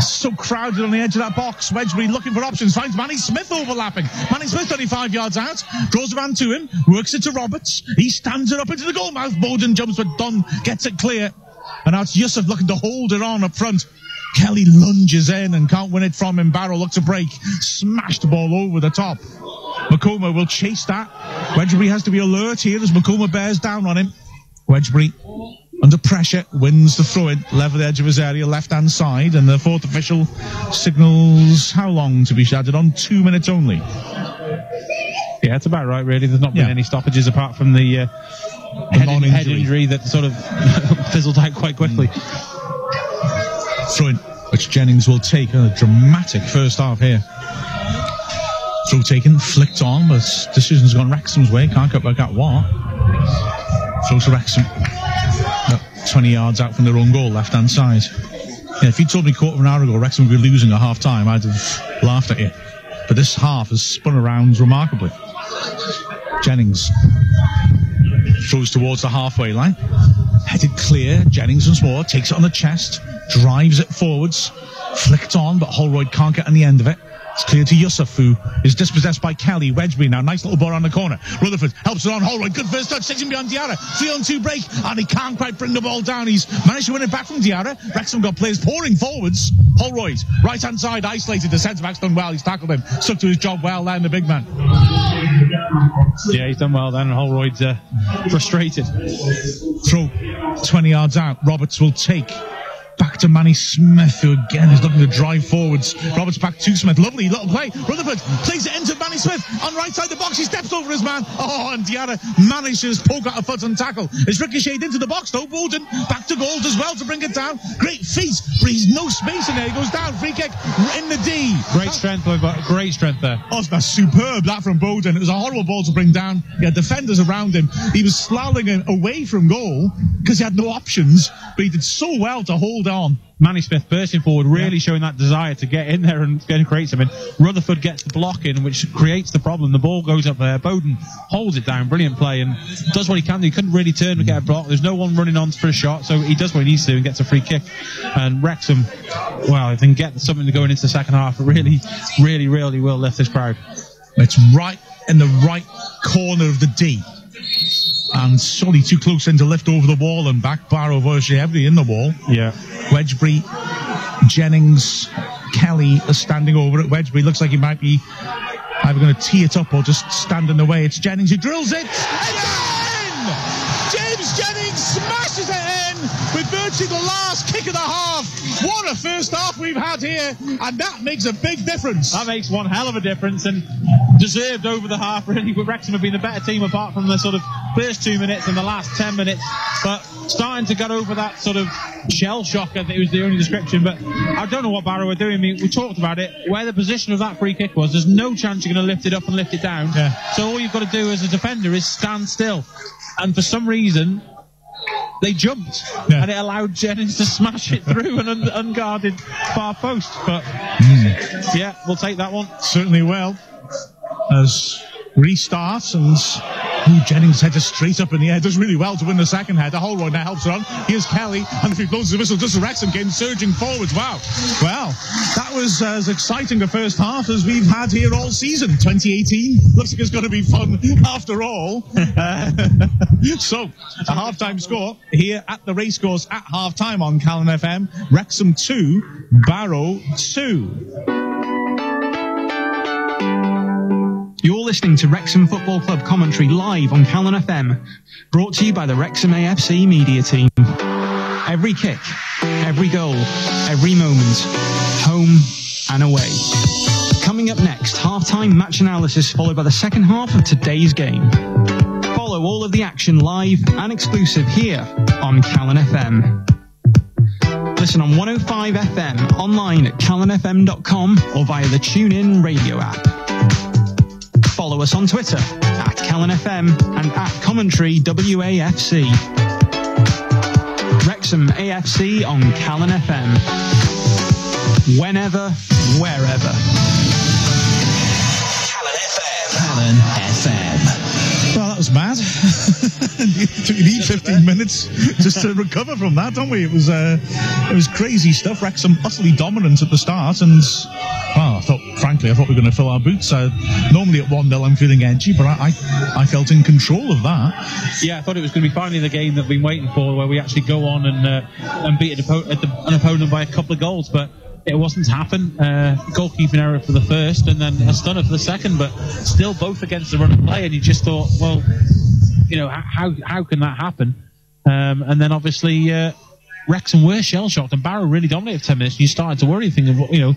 S1: So crowded on the edge of that box. Wedgbury looking for options. Finds Manny Smith overlapping. Manny Smith 25 yards out. Draws around to him. Works it to Roberts. He stands it up into the goal mouth. Bowden jumps, but Dunn gets it clear. And now it's Yusuf looking to hold it on up front. Kelly lunges in and can't win it from him. Barrow looks to break. Smashed the ball over the top. Makoma will chase that. Wedgbury has to be alert here as Makoma bears down on him. Wedgbury, under pressure, wins the throw-in. Level the edge of his area, left-hand side. And the fourth official signals how long to be shouted on? 2 minutes only.
S2: Yeah, it's about right, really. There's not been any stoppages apart from the head injury that sort of fizzled out quite quickly.
S1: Throw-in, which Jennings will take. A dramatic first half here. Throw taken, flicked on, but decision's gone Wrexham's way. Can't quite work out what. Throw to Wrexham. 20 yards out from their own goal, left-hand side. Yeah, if you told me a quarter of an hour ago Wrexham would be losing at half-time, I'd have laughed at you. But this half has spun around remarkably. Jennings throws towards the halfway line. Headed clear. Jennings once more takes it on the chest. Drives it forwards. Flicked on, but Holroyd can't get on the end of it. It's clear to Yusuf, who is dispossessed by Kelly. Wedgbury now, nice little ball around the corner. Rutherford helps it on. Holroyd, good first touch, takes him beyond Diarra. 3-on-2 break, and he can't quite bring the ball down. He's managed to win it back from Diarra. Wrexham got players pouring forwards. Holroyd, right-hand side, isolated. The centre-back's done well. He's tackled him. Stuck to his job well there, the big man.
S2: Yeah, he's done well then, and Holroyd's frustrated.
S1: Throw 20 yards out. Roberts will take. Back to Manny Smith, who again is looking to drive forwards. Roberts back to Smith. Lovely little play. Rutherford plays it into Manny Smith on right side of the box. He steps over his man. Oh, and Diarra manages to poke out a foot and tackle. It's ricocheted into the box though. Bowden back to goal as well to bring it down. Great feet, but he's no space in there. He goes down. Free kick in the D.
S2: Great strength there.
S1: Oh, that's superb, that from Bowden. It was a horrible ball to bring down. He had defenders around him. He was slaloming away from goal because he had no options, but he did so well to hold on.
S2: Manny Smith bursting forward, really showing that desire to get in there and create something. Rutherford gets the block in, which creates the problem. The ball goes up there. Bowden holds it down. Brilliant play and does what he can do. He couldn't really turn to get a block. There's no one running on for a shot, so he does what he needs to do and gets a free kick. And Wrexham, well, if they can get something going into the second half, it really will lift this crowd.
S1: It's right in the right corner of the D. And surely too close in to lift over the wall and back. Barrow virtually heavily in the wall.
S2: Yeah.
S1: Wedgbury, Jennings, Kelly are standing over it. Wedgbury looks like he might be either going to tee it up or just stand in the way. It's Jennings who drills it. And in! James Jennings smashes it in with virtually the last kick of the half. What a first half we've had here, and that makes a big difference.
S2: That makes one hell of a difference, and deserved over the half, really. Wrexham have been the better team apart from the sort of first 2 minutes and the last 10 minutes, but starting to get over that sort of shell shock, I think it was the only description. But I don't know what Barrow are doing. I mean, we talked about it, where the position of that free kick was. There's no chance you're going to lift it up and lift it down.
S1: Yeah.
S2: So all you've got to do as a defender is stand still, and for some reason they jumped, and it allowed Jennings to smash it through an unguarded far post. But yeah, we'll take that one.
S1: Certainly will. As restarts, and Jennings heads straight up in the air, does really well to win the second header. Holroyd now helps her on. Here's Kelly, and if he blows the whistle, just the Wrexham game surging forwards. Wow. Well, that was as exciting a first half as we've had here all season. 2018 looks like it's going to be fun after all. So, a half-time score here at the racecourse at half-time on Calon FM. Wrexham 2, Barrow 2.
S9: You're listening to Wrexham Football Club commentary live on Calon FM, brought to you by the Wrexham AFC Media Team. Every kick, every goal, every moment, home and away. Coming up next, half-time match analysis followed by the second half of today's game. Follow Follow all of the action live and exclusive here on Calon FM. Listen on 105 FM, online at calonfm.com or via the TuneIn radio app. Follow us on Twitter at Calon FM and at Commentary WAFC. Wrexham AFC on Calon FM. Whenever, wherever.
S10: Calon FM.
S1: Well, that was mad. You need 15 minutes just to recover from that, don't we? It was crazy stuff. Wrexham utterly dominant at the start, and well, I thought we were going to fill our boots. Normally at 1-0 I'm feeling edgy, but I felt in control of that.
S2: Yeah, I thought it was going to be finally the game that we've been waiting for, where we actually go on and beat an opponent by a couple of goals, but it wasn't to happen. Goalkeeping error for the first, and then a stunner for the second, but still both against the run of play, and you just thought, well, you know, how can that happen? And then obviously Wrexham were shell-shocked, and Barrow really dominated for 10 minutes, and you started to worry, thinking, you know,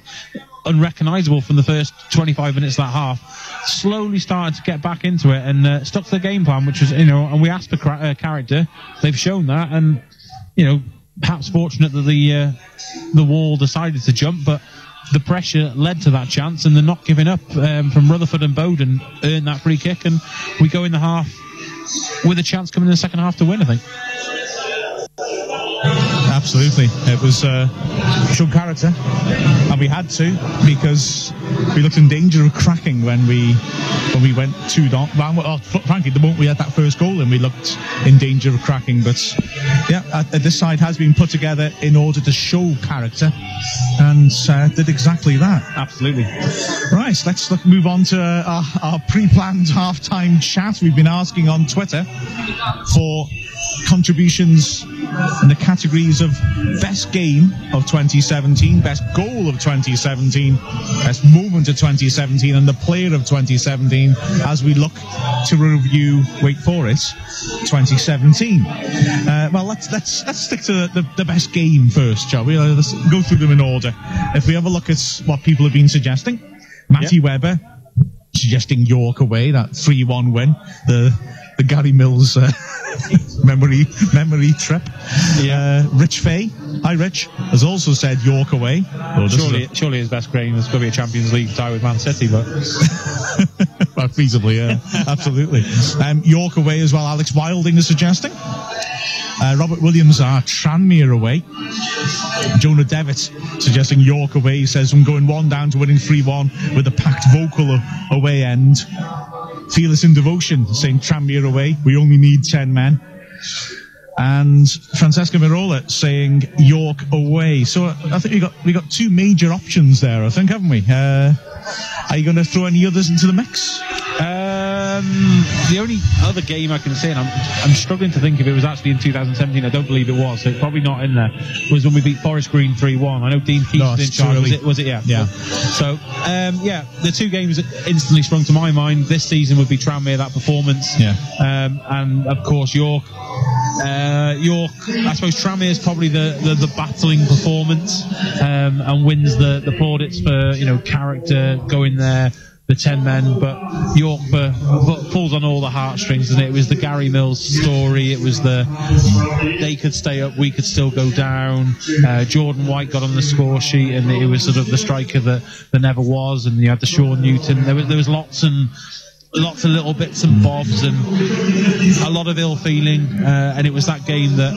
S2: unrecognisable from the first 25 minutes of that half. Slowly started to get back into it and stuck to the game plan, which was, you know, and we asked for character. They've shown that, and, you know, perhaps fortunate that the wall decided to jump, but the pressure led to that chance, and the not giving up from Rutherford and Bowden earned that free kick, and we go in the half with a chance coming in the second half to win, I think.
S1: Absolutely. It was showed character, and we had to, because we looked in danger of cracking when we went 2-0. Well, frankly, the moment we had that first goal in, we looked in danger of cracking. But yeah, this side has been put together in order to show character, and did exactly that.
S2: Absolutely.
S1: Right, let's move on to our pre-planned half-time chat. We've been asking on Twitter for contributions in the categories of best game of 2017, best goal of 2017, best moment of 2017, and the player of 2017, as we look to review, wait for it, 2017. Well, let's stick to the best game first, shall we? Let's go through them in order. If we have a look at what people have been suggesting, Matty Webber suggesting York away, that 3-1 win, the Gary Mills memory trip. Yeah. Rich Fay, hi Rich, has also said York away.
S2: Surely his best game is going to be a Champions League tie with Man City, but
S1: well, feasibly, yeah, absolutely. York away as well. Alex Wilding is suggesting. Robert Williams are Tranmere away. Jonah Devitt suggesting York away. He says, I'm going 1 down to winning 3-1 with a packed vocal away end. Fearless in Devotion saying Tranmere away, we only need 10 men. And Francesca Mirola saying York away. So I think we got two major options there, I think, haven't we? Are you going to throw any others into the mix?
S2: The only other game I can say, and I'm struggling to think if it was actually in 2017, I don't believe it was, so it's probably not in there, was when we beat Forest Green 3-1. I know Dean Keith was in charge. Was it? Yeah.
S1: Yeah.
S2: So, the two games that instantly sprung to my mind this season would be Tranmere, that performance.
S1: Yeah.
S2: And of course York. York, I suppose Tranmere is probably the battling performance, and wins the plaudits for, you know, character, going there, the 10 men, but York pulls on all the heartstrings, and it was the Gary Mills story. It was they could stay up, we could still go down. Jordan White got on the score sheet, and it was sort of the striker that never was, and you had the Sean Newton. There was lots of little bits and bobs, and a lot of ill feeling, and it was that game that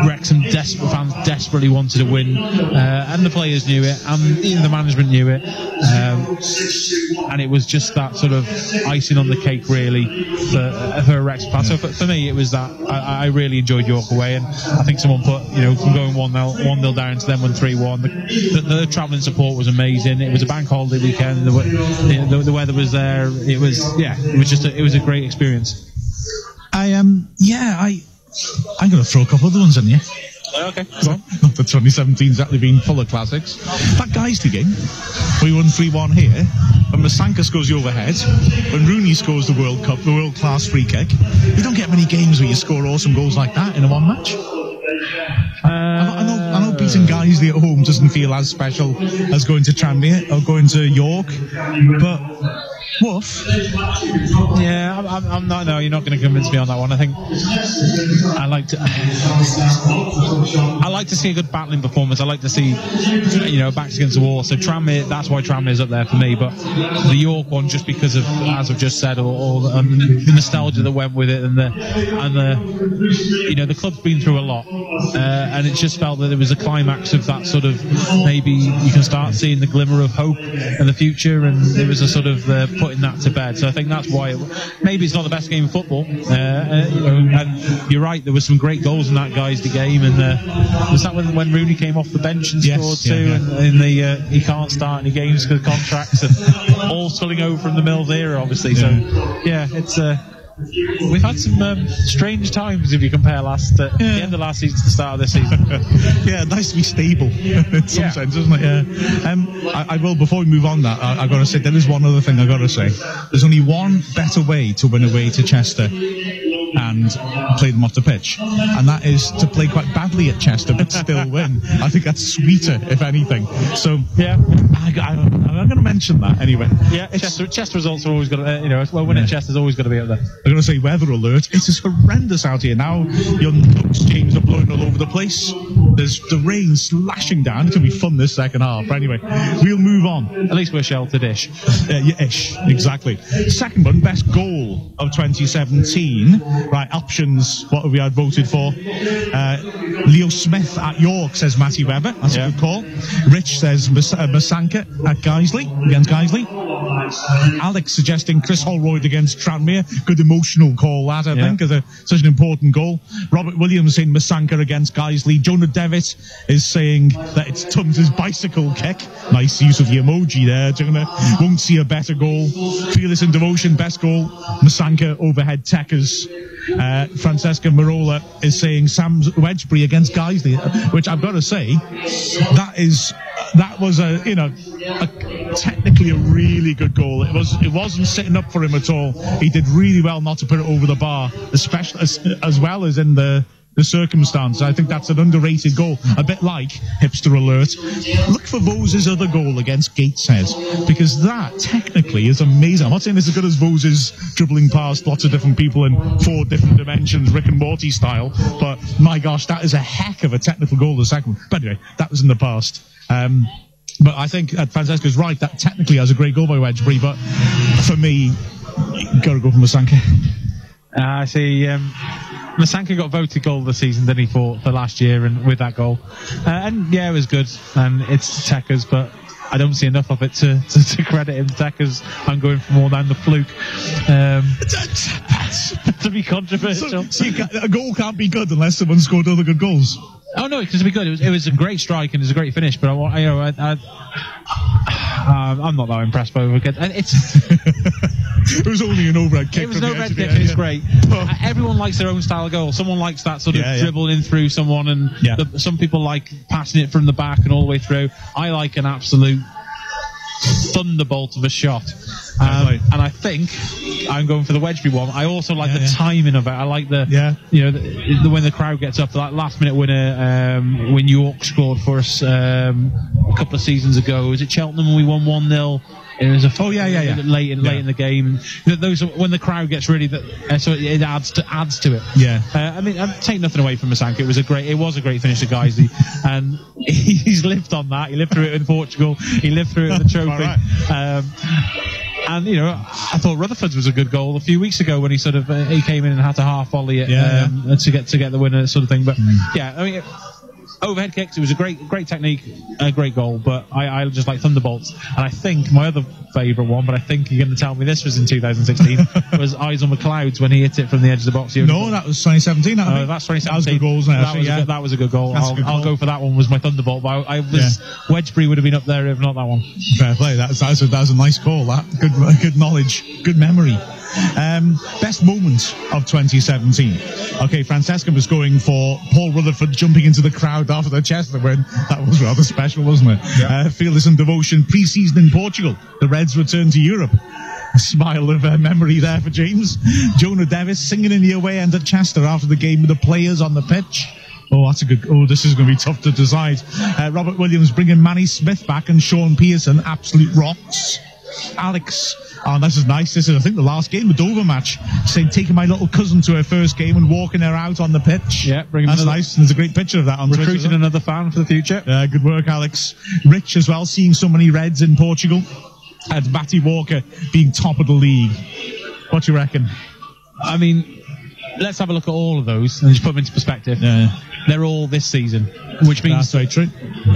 S2: Wrexham fans desperately wanted to win, and the players knew it, and even the management knew it, and it was just that sort of icing on the cake, really, for Wrexham fans. So for me, it was that I really enjoyed York away, and I think someone put, you know, from going 1-0 down to then 1-3-1. The travelling support was amazing. It was a bank holiday weekend. The weather was there. It was a great experience.
S1: I'm going to throw a couple of other ones in here.
S2: Okay, go on.
S1: Not that 2017's exactly been full of classics. That Guiseley game, we won 3-1 here. When Masanka scores the overhead, when Rooney scores the World Cup, the world-class free kick. You don't get many games where you score awesome goals like that in a one match. I know beating Guiseley at home doesn't feel as special as going to Tranmere or going to York, but Woof.
S2: Yeah, I'm not. No, you're not going to convince me on that one. I think I like to see a good battling performance. I like to see, backs against the wall. So Tranmere, that's why Tranmere is up there for me. But the York one, just because of, as I've just said, or the nostalgia that went with it, and the club's been through a lot, and it just felt that it was a climax of that sort of, maybe you can start seeing the glimmer of hope in the future, and there was a sort of putting that to bed. So I think that's why maybe it's not the best game of football. And you're right, there were some great goals in that Guiseley game, and was that when Rooney came off the bench and scored two, and he can't start any games because of contracts, and all spilling over from the Mills era, obviously. So yeah, it's we've had some strange times if you compare the end of last season to the start of this season.
S1: Yeah, nice to be stable in some sense, isn't it? Yeah. I will, before we move on, that I've got to say, there is one other thing I've got to say. There's only one better way to win away to Chester and play them off the pitch, and that is to play quite badly at Chester but still win. I think that's sweeter, if anything. So yeah, I'm going to mention that anyway.
S2: Yeah, Chester results are always got to, winning Chester's always got to be up there.
S1: I'm going to say weather alert. It is horrendous out here now. Your notes, James, are blowing all over the place. There's the rain slashing down. It's going to be fun this second half. But anyway, we'll move on.
S2: At least we're sheltered-ish.
S1: Ish, exactly. Second one, best goal of 2017. Right, options, what have we had voted for? Leo Smith at York, says Matty Webber. That's a good call. Rich says Masanka at Guiseley, against Guiseley. Alex suggesting Chris Holroyd against Tranmere. Good emotional call, that, I think, as such an important goal. Robert Williams saying Masanka against Guiseley. Jonah Devitt is saying that it's Tums' bicycle kick. Nice use of the emoji there, Jonah. Won't see a better goal. Fearless in Devotion, best goal. Masanka overhead techers. Francesca Marola is saying Sam Wedgbury against Guiseley, which I've got to say, that was technically a really good goal. It wasn't sitting up for him at all. He did really well not to put it over the bar, especially as well as in the circumstance. I think that's an underrated goal. A bit like, hipster alert, look for Vose's other goal against Gateshead, because that technically is amazing. I'm not saying it's as good as Vose's dribbling past lots of different people in 4 different dimensions, Rick and Morty style, but my gosh, that is a heck of a technical goal, the second one. But anyway, that was in the past. But I think Francesca's right, that technically has a great goal by Wedgbury, but for me, you've got to go for Masanka.
S2: I see. Masanka got voted goal of the season, didn't he, for last year, and with that goal. And yeah, it was good. And it's Techers, but I don't see enough of it to credit him. Techers, I'm going for more than the fluke. To be controversial.
S1: So a goal can't be good unless someone scored other good goals.
S2: Oh no, it can be good. It was a great strike and it was a great finish, but I'm not that impressed by it.
S1: It was only an overhead kick.
S2: It was an overhead kick. It's great. Everyone likes their own style of goal. Someone likes that sort of dribbling in through someone, and some people like passing it from the back and all the way through. I like an absolute thunderbolt of a shot. And I think I'm going for the Wedgbury one. I also like the timing of it. I like the when the crowd gets up, like last minute winner when York scored for us a couple of seasons ago. Was it Cheltenham when we won 1-0? It was late in the game. Those when the crowd gets really so it adds to it.
S1: Yeah.
S2: I mean, I'm taking nothing away from Masanka. It was a great finish to Guiseley, and he's lived on that. He lived through it in Portugal. He lived through it with the trophy. And I thought Rutherford's was a good goal a few weeks ago when he sort of he came in and had to half volley it to get the winner, sort of thing. But I mean, overhead kicks. It was a great technique, a great goal. But I just like thunderbolts. And I think my other favourite one, but I think you're going to tell me this was in 2016, was Eyes on the Clouds when he hit it from the edge of the box.
S1: No, that was 2017.
S2: That's 2017.
S1: That was a good goal, wasn't it?
S2: That was a good goal. I'll go for that one. Was my thunderbolt. But Wedgbury would have been up there if not that one.
S1: Fair play. That was a nice call. That good knowledge, good memory. Best moment of 2017. Okay, Francesca was going for Paul Rutherford jumping into the crowd after the Chester win. That was rather special, wasn't it? Yeah. Fearless in Devotion, pre-season in Portugal. The Reds returned to Europe. A smile of memory there for James. Jonah Davis singing in the away end at Chester after the game with the players on the pitch. Oh, that's a good. Oh, this is going to be tough to decide. Robert Williams bringing Manny Smith back and Sean Pearson absolute rocks. Alex, oh, this is nice. This is, I think, the last game, the Dover match. Saying, taking my little cousin to her first game and walking her out on the pitch.
S2: Yeah,
S1: that's nice. There's a great picture of that on Twitter.
S2: Recruiting another fan for the future.
S1: Good work, Alex. Rich as well, seeing so many Reds in Portugal. And Matty Walker being top of the league. What do you reckon?
S2: I mean, let's have a look at all of those and just put them into perspective.
S1: Yeah.
S2: They're all this season, which means
S1: that's very true.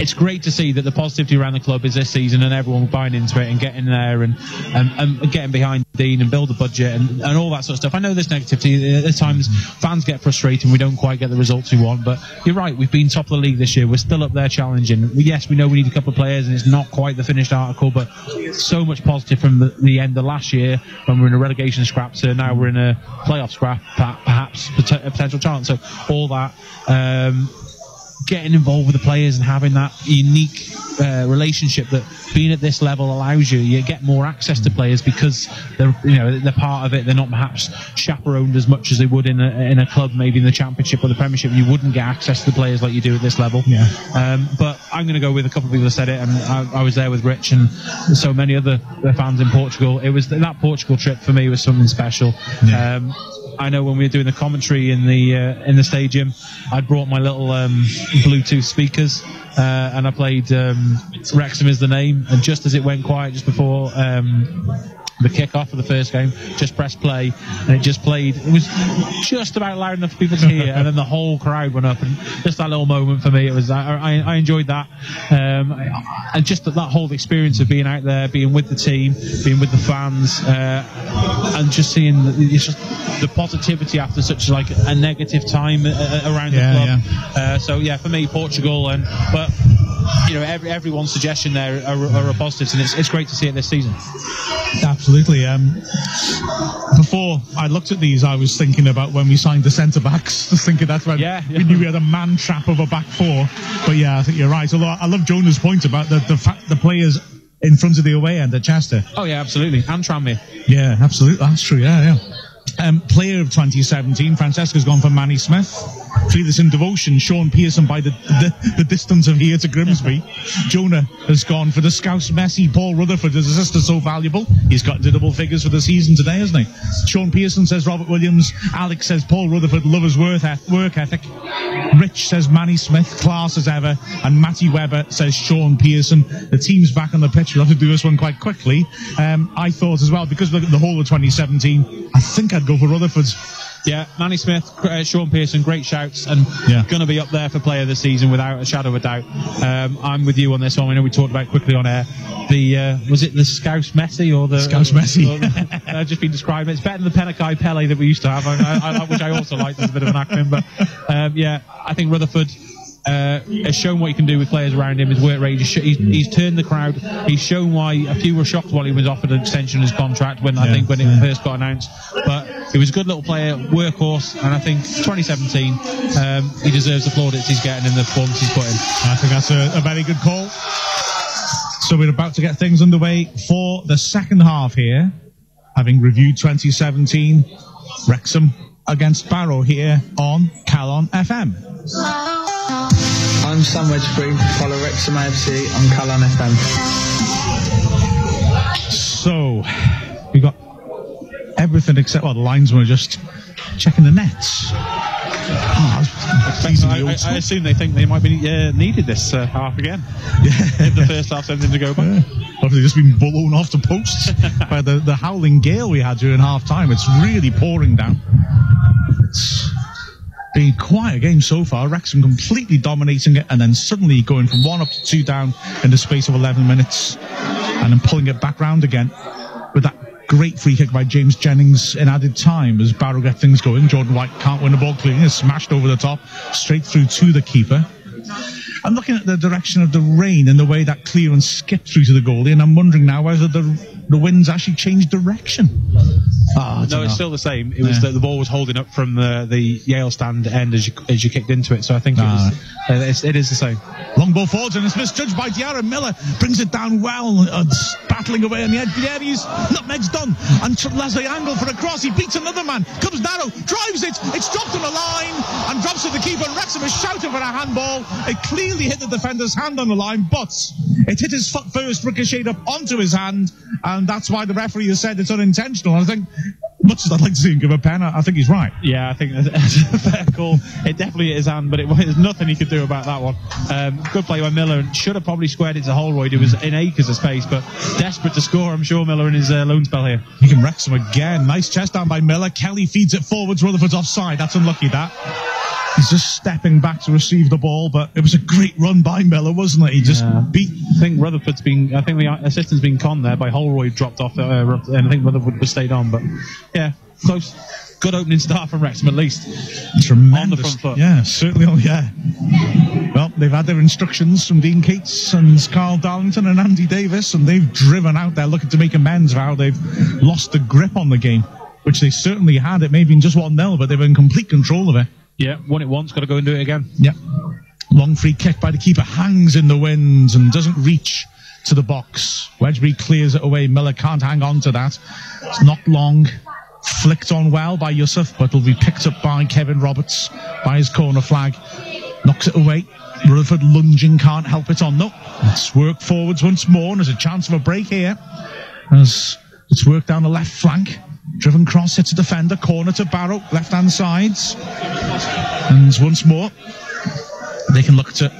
S2: It's great to see that the positivity around the club is this season and everyone buying into it and getting there and getting behind Dean and build a budget and all that sort of stuff. I know there's negativity. At times fans get frustrated and we don't quite get the results we want, but you're right, we've been top of the league this year. We're still up there challenging. Yes, we know we need a couple of players and it's not quite the finished article, but so much positive from the end of last year when we were in a relegation scrap to now we're in a playoff scrap, perhaps a potential chance. So all that, getting involved with the players and having that unique relationship that being at this level allows you. You get more access to players because they're part of it. They're not perhaps chaperoned as much as they would in a club, maybe in the Championship or the Premiership. You wouldn't get access to the players like you do at this level.
S1: Yeah.
S2: But I'm going to go with a couple of people that said it, and I was there with Rich and so many other fans in Portugal. It was that Portugal trip for me was something special.
S1: Yeah.
S2: I know when we were doing the commentary in the stadium, I brought my little Bluetooth speakers and I played Wrexham Is the Name, and just as it went quiet just before the kick-off of the first game, just pressed play and it just played. It was just about loud enough for people to hear, and then the whole crowd went up, and just that little moment for me, it was I enjoyed that, and just that whole experience of being out there, being with the team, being with the fans, and just seeing the positivity after such like a negative time around the club. Yeah. So yeah, for me, Portugal, but everyone's suggestion there are positives, and it's great to see it this season.
S1: Absolutely. Before I looked at these, I was thinking about when we signed the centre backs. Just thinking that's when we knew we had a man trap of a back four. But yeah, I think you're right. Although I love Jonah's point about the players in front of the away end at Chester.
S2: Oh yeah, absolutely. And Tranmere.
S1: Yeah, absolutely. That's true. Yeah. Player of 2017, Francesca's gone for Manny Smith. Fearless in Devotion, Sean Pearson by the distance of here to Grimsby. Jonah has gone for the Scouse Messi, Paul Rutherford. His assist is so valuable. He's got into double figures for the season today, hasn't he? Sean Pearson says Robert Williams. Alex says Paul Rutherford, love his work ethic. Rich says Manny Smith, class as ever. And Matty Webber says Sean Pearson. The team's back on the pitch. We'll have to do this one quite quickly. I thought as well, because look at the whole of 2017, I think I'd go for Rutherford's.
S2: Yeah, Manny Smith, Sean Pearson, great shouts, and going to be up there for player of the season without a shadow of a doubt. I'm with you on this one. I know we talked about it quickly on air. Was it the Scouse Messi or the
S1: Scouse Messi?
S2: I've just been describing it. It's better than the Penakai Pele that we used to have, which I also liked as a bit of an acronym. But I think Rutherford has shown what he can do with players around him. His work rate, he's turned the crowd. He's shown why a few were shocked while he was offered an extension of his contract when it first got announced. But he was a good little player, workhorse, and I think 2017 he deserves the plaudits he's getting in the performance he's put in.
S1: I think that's a very good call. So we're about to get things underway for the second half here, having reviewed 2017 Wrexham against Barrow here on Calon FM.
S8: I'm Sam Wedgbury, follow Wrexham AFC on Calon FM.
S1: So, we got everything except, the linesmen are just checking the nets.
S2: I assume they think they might be needed this half again. If the first half's anything to go back.
S1: Obviously just been blown off the posts by the howling gale we had during half time. It's really pouring down. It's been quite a game so far. Wrexham completely dominating it and then suddenly going from 1 up to 2 down in the space of 11 minutes and then pulling it back round again with that great free kick by James Jennings in added time as Barrow get things going. Jordan White can't win the ball clean. It's smashed over the top straight through to the keeper. I'm looking at the direction of the rain and the way that clearance skipped through to the goalie, and I'm wondering now whether the wind's actually changed direction.
S2: No, it's still the same. It was that the ball was holding up from the Yale stand end as you kicked into it. So I think it is the same.
S1: Long ball forwards and it's misjudged by Diarra. Miller brings it down well, battling away on the edge. The area's nutmeg's done. And Leslie Angle for a cross. He beats another man. Comes narrow, drives it. It's dropped on the line and drops to the keeper. Wrexham is shouting for a handball. It clearly hit the defender's hand on the line, but it hit his foot first, ricocheted up onto his hand, and that's why the referee has said it's unintentional. And I think, much as I'd like to see him give a pen, I think he's right.
S2: Yeah, I think that's a fair call. It definitely hit his hand, but there's nothing he could do about that one. Good play by Miller, and should have probably squared it to Holroyd, who was in acres of space, but desperate to score, I'm sure, Miller in his loan spell here.
S1: He can Wrexham again. Nice chest down by Miller. Kelly feeds it forwards. Rutherford's offside. That's unlucky, that. He's just stepping back to receive the ball, but it was a great run by Miller, wasn't it? He just beat...
S2: I think the assistant's been conned there by Holroyd, dropped off, and I think Rutherford was stayed on, but yeah, close. Good opening start from Wrexham, at least.
S1: Tremendous.
S2: On the front foot.
S1: Yeah, certainly. Well, they've had their instructions from Dean Cates and Carl Darlington and Andy Davis, and they've driven out there looking to make amends for how they've lost the grip on the game, which they certainly had. It may have been just 1-0, but they were in complete control of it.
S2: Yeah, won it once, got to go and do it again.
S1: Yeah. Long free kick by the keeper, hangs in the wind and doesn't reach to the box. Wedgbury clears it away. Miller can't hang on to that. It's not long. Flicked on well by Yusuf, but will be picked up by Kevin Roberts by his corner flag. Knocks it away. Rutherford lunging, can't help it on. No, it's worked forwards once more, and there's a chance of a break here as it's worked down the left flank. Driven cross, hits a defender, corner to Barrow, left-hand sides. And once more, they can look to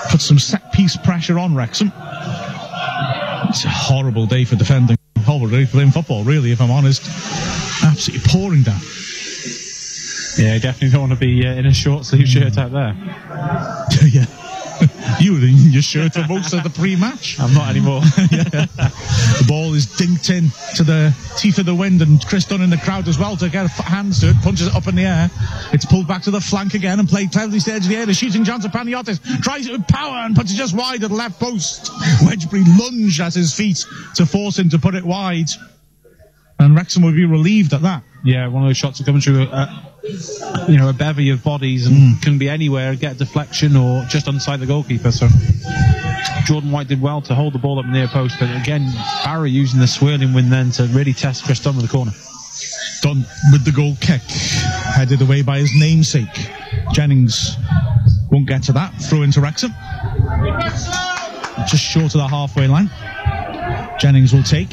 S1: put some set-piece pressure on Wrexham. It's a horrible day for defending. Horrible day for playing football, really, if I'm honest. Absolutely pouring down.
S2: Yeah, you definitely don't want to be in a short-sleeve shirt out there.
S1: Yeah. You were in your shirt for most of the pre-match.
S2: I'm not anymore.
S1: The ball is dinked in to the teeth of the wind, and Chris Dunn in the crowd as well to get hands to it, punches it up in the air. It's pulled back to the flank again and played cleverly to the edge of the air. The shooting chance of Paniotis, tries it with power and puts it just wide at the left post. Wedgbury lunged at his feet to force him to put it wide, and Wrexham will be relieved at that.
S2: Yeah, one of those shots are coming through a bevy of bodies and can be anywhere, get a deflection or just inside the goalkeeper. So Jordan White did well to hold the ball up near post, but again, Barry using the swirling wind then to really test Chris Dunn with the corner.
S1: Dunn with the goal kick, headed away by his namesake. Jennings won't get to that. Throw into Wrexham. Just short of the halfway line. Jennings will take.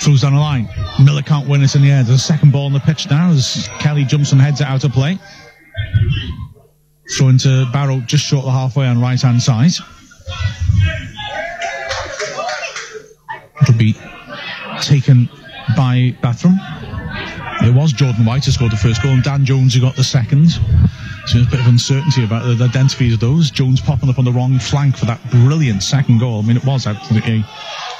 S1: Throws down the line. Miller can't win it in the air. There's a second ball on the pitch now as Kelly jumps and heads it out of play. Throw into Barrow just short of the halfway on right hand side. It'll be taken by Bathram. It was Jordan White who scored the first goal and Dan Jones who got the second. So there's a bit of uncertainty about the identity of those. Jones popping up on the wrong flank for that brilliant second goal. I mean, it was absolutely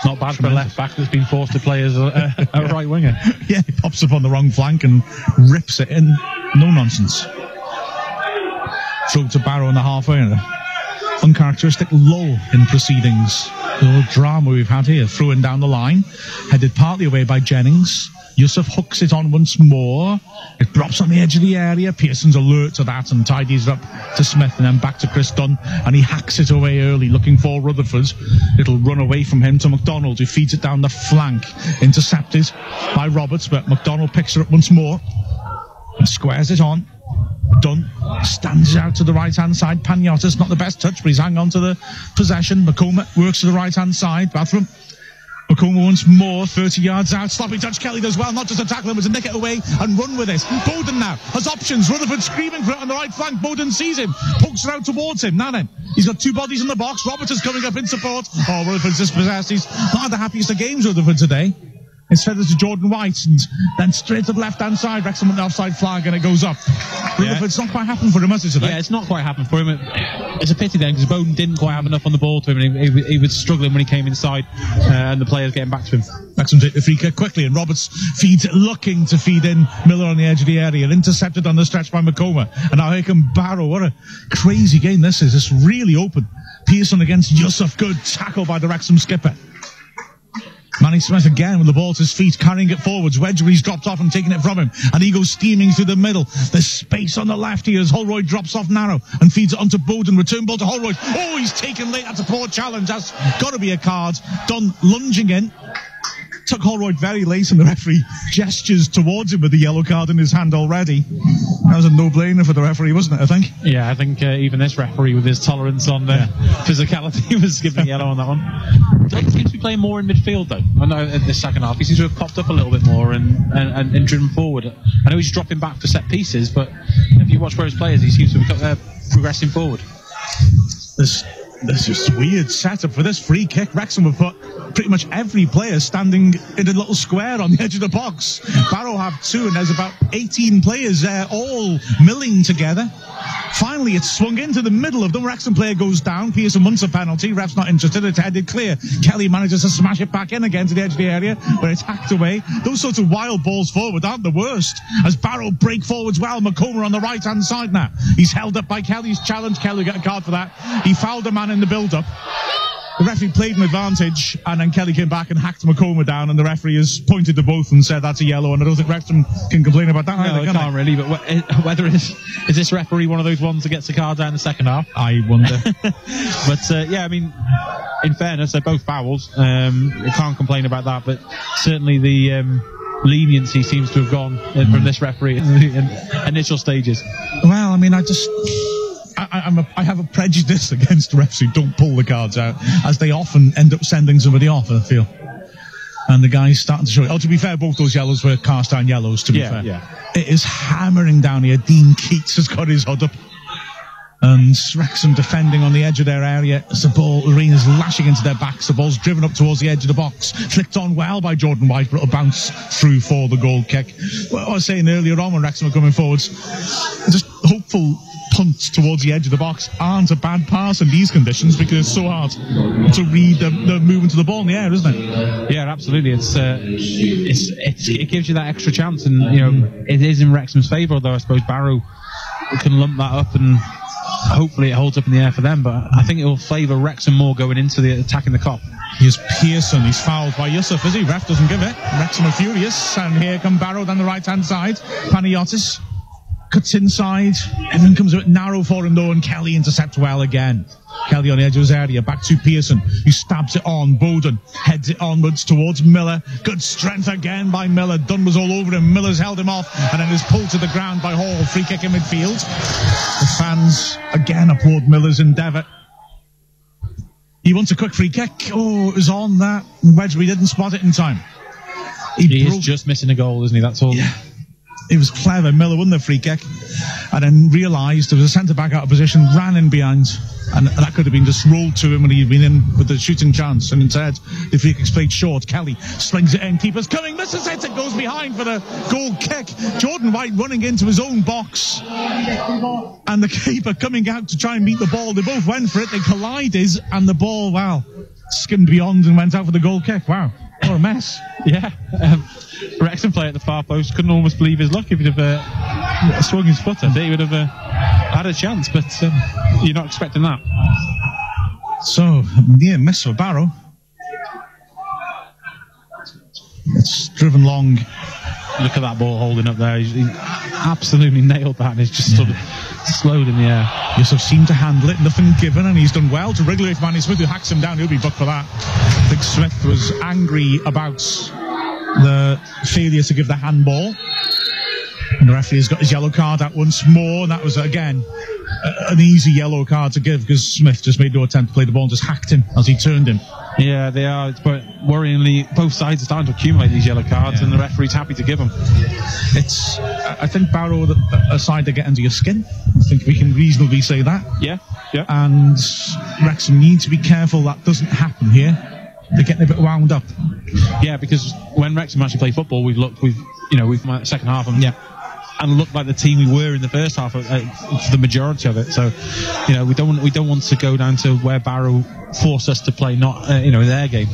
S2: not bad for a left back that's been forced to play as a right winger.
S1: Yeah, he pops up on the wrong flank and rips it in. No nonsense. Throw to Barrow in the halfway. Uncharacteristic lull in proceedings. The little drama we've had here. Throwing down the line. Headed partly away by Jennings. Yusuf hooks it on once more. It drops on the edge of the area. Pearson's alert to that and tidies it up to Smith and then back to Chris Dunn, and he hacks it away early looking for Rutherford. It'll run away from him to McDonald, who feeds it down the flank. Intercepted by Roberts, but McDonald picks her up once more and squares it on. Dunn stands out to the right hand side. Paniotis, not the best touch, but he's hanging on to the possession. McComb works to the right hand side. Bathram. McComb once more, 30 yards out. Sloppy touch, Kelly does well, not just to tackle him, but to nick it away and run with it. Bowden now has options. Rutherford screaming for it on the right flank. Bowden sees him, pokes it out towards him. Now then, he's got two bodies in the box. Roberts is coming up in support. Oh, Rutherford's dispossessed. He's not had the happiest of games, Rutherford, today. It's feathered to Jordan White, and then straight to the left-hand side. Wrexham with the offside flag, and it goes up. Rutherford's not quite happened for him, has it, today?
S2: Yeah, it's not quite happened for him. It's a pity then, because Bowden didn't quite have enough on the ball to him, and he was struggling when he came inside, and the players getting back to him.
S1: Wrexham take the free kick quickly, and Roberts feeds it, looking to feed in Miller on the edge of the area, and intercepted on the stretch by McComb. And now here come Barrow. What a crazy game this is. It's really open. Pearson against Yusuf. Good tackle by the Wrexham skipper. Manny Smith again with the ball to his feet, carrying it forwards. Wedgery's dropped off and taking it from him, and he goes steaming through the middle. There's space on the left here as Holroyd drops off narrow and feeds it onto Bowden. Return ball to Holroyd. Oh, he's taken late. That's a poor challenge. That's got to be a card. Dunn lunging in. Took Holroyd very late, and the referee gestures towards him with the yellow card in his hand already. That was a no-brainer for the referee, wasn't it, I think?
S2: Yeah, I think even this referee, with his tolerance on physicality, was giving yellow on that one. Dunn seems to be playing more in midfield, though. I know in the second half he seems to have popped up a little bit more and driven forward. I know he's dropping back for set pieces, but if you watch where his players, he seems to be progressing forward.
S1: This is weird setup for this free kick. Wrexham have put pretty much every player standing in a little square on the edge of the box. Barrow have 2, and there's about 18 players there, all milling together. Finally, it's swung into the middle of them. Wrexham player goes down. Pearson wants a penalty. Ref's not interested. It's headed clear. Kelly manages to smash it back in again to the edge of the area, where it's hacked away. Those sorts of wild balls forward aren't the worst. As Barrow break forwards well, McComber on the right-hand side now. He's held up by Kelly's challenge. Kelly got a card for that. He fouled a man in the build-up. The referee played an advantage, and then Kelly came back and hacked McComber down, and the referee has pointed to both and said that's a yellow, and I don't think Wrexham can complain about that either,
S2: No, can't really, but whether is this referee one of those ones that gets the card out in the second half?
S1: I wonder.
S2: But, yeah, I mean, in fairness, they're both fouls. You can't complain about that, but certainly the leniency seems to have gone from this referee in the initial stages.
S1: Well, I mean, I have a prejudice against refs who don't pull the cards out, as they often end up sending somebody off, I feel. And the guy's starting to show it. Oh, to be fair, both those yellows were cast down yellows, to be fair.
S2: Yeah.
S1: It is hammering down here. Dean Keats has got his hood up. And Wrexham defending on the edge of their area as the ball, arena's lashing into their backs. The ball's driven up towards the edge of the box. Flicked on well by Jordan White, but it'll bounce through for the goal kick. What I was saying earlier on when Wrexham are coming forwards, just hopeful punts towards the edge of the box aren't a bad pass in these conditions, because it's so hard to read the movement of the ball in the air, isn't it?
S2: Yeah, absolutely. It gives you that extra chance, and it is in Wrexham's favour. Although I suppose Barrow can lump that up, and hopefully it holds up in the air for them. But I think it will favour Wrexham more going into the attacking the Kop.
S1: Here's Pearson. He's fouled by Yusuf, is he? Ref doesn't give it. Wrexham are furious, and here come Barrow down the right hand side. Panagiotis cuts inside. Everyone comes a bit narrow for him though, and Kelly intercepts well again. Kelly on the edge of his area, back to Pearson, who stabs it on. Bowden heads it onwards towards Miller. Good strength again by Miller. Dunn was all over him. Miller's held him off, and then is pulled to the ground by Hall. Free kick in midfield. The fans again applaud Miller's endeavour. He wants a quick free kick. Oh, it was on that. Wedgery didn't spot it in time.
S2: He is just missing a goal, isn't he? That's all.
S1: Yeah. It was clever. Miller won the free kick and then realised there was a centre-back out of position, ran in behind, and that could have been just rolled to him when he'd been in with the shooting chance, and instead the free kick's played short. Kelly slings it in, keeper's coming, misses it, it goes behind for the goal kick. Jordan White running into his own box, and the keeper coming out to try and meet the ball. They both went for it, they collided, and the ball, wow, skimmed beyond and went out for the goal kick. Wow, what a mess.
S2: Yeah. Wrexham player at the far post couldn't almost believe his luck. If he'd have swung his foot at it, he would have had a chance, but you're not expecting that.
S1: So, near miss for Barrow. It's driven long.
S2: Look at that ball holding up there. He absolutely nailed that, and it's just sort of slowed in the air.
S1: Yusuf seemed to handle it, nothing given, and he's done well to regulate Manny Smith, who hacks him down. He'll be booked for that. I think Smith was angry about the failure to give the handball, and the referee has got his yellow card out once more, and that was again an easy yellow card to give, because Smith just made no attempt to play the ball and just hacked him as he turned him.
S2: Yeah, they are, but worryingly both sides are starting to accumulate these yellow cards, and the referee's happy to give them.
S1: I think Barrow are a side to get under your skin. I think we can reasonably say that.
S2: Yeah.
S1: And Wrexham need to be careful that doesn't happen here. They're getting a bit wound up.
S2: Yeah, because when Wrexham actually play football, we've my second half and looked like the team we were in the first half for the majority of it. So, we don't want to go down to where Barrow force us to play not in their game.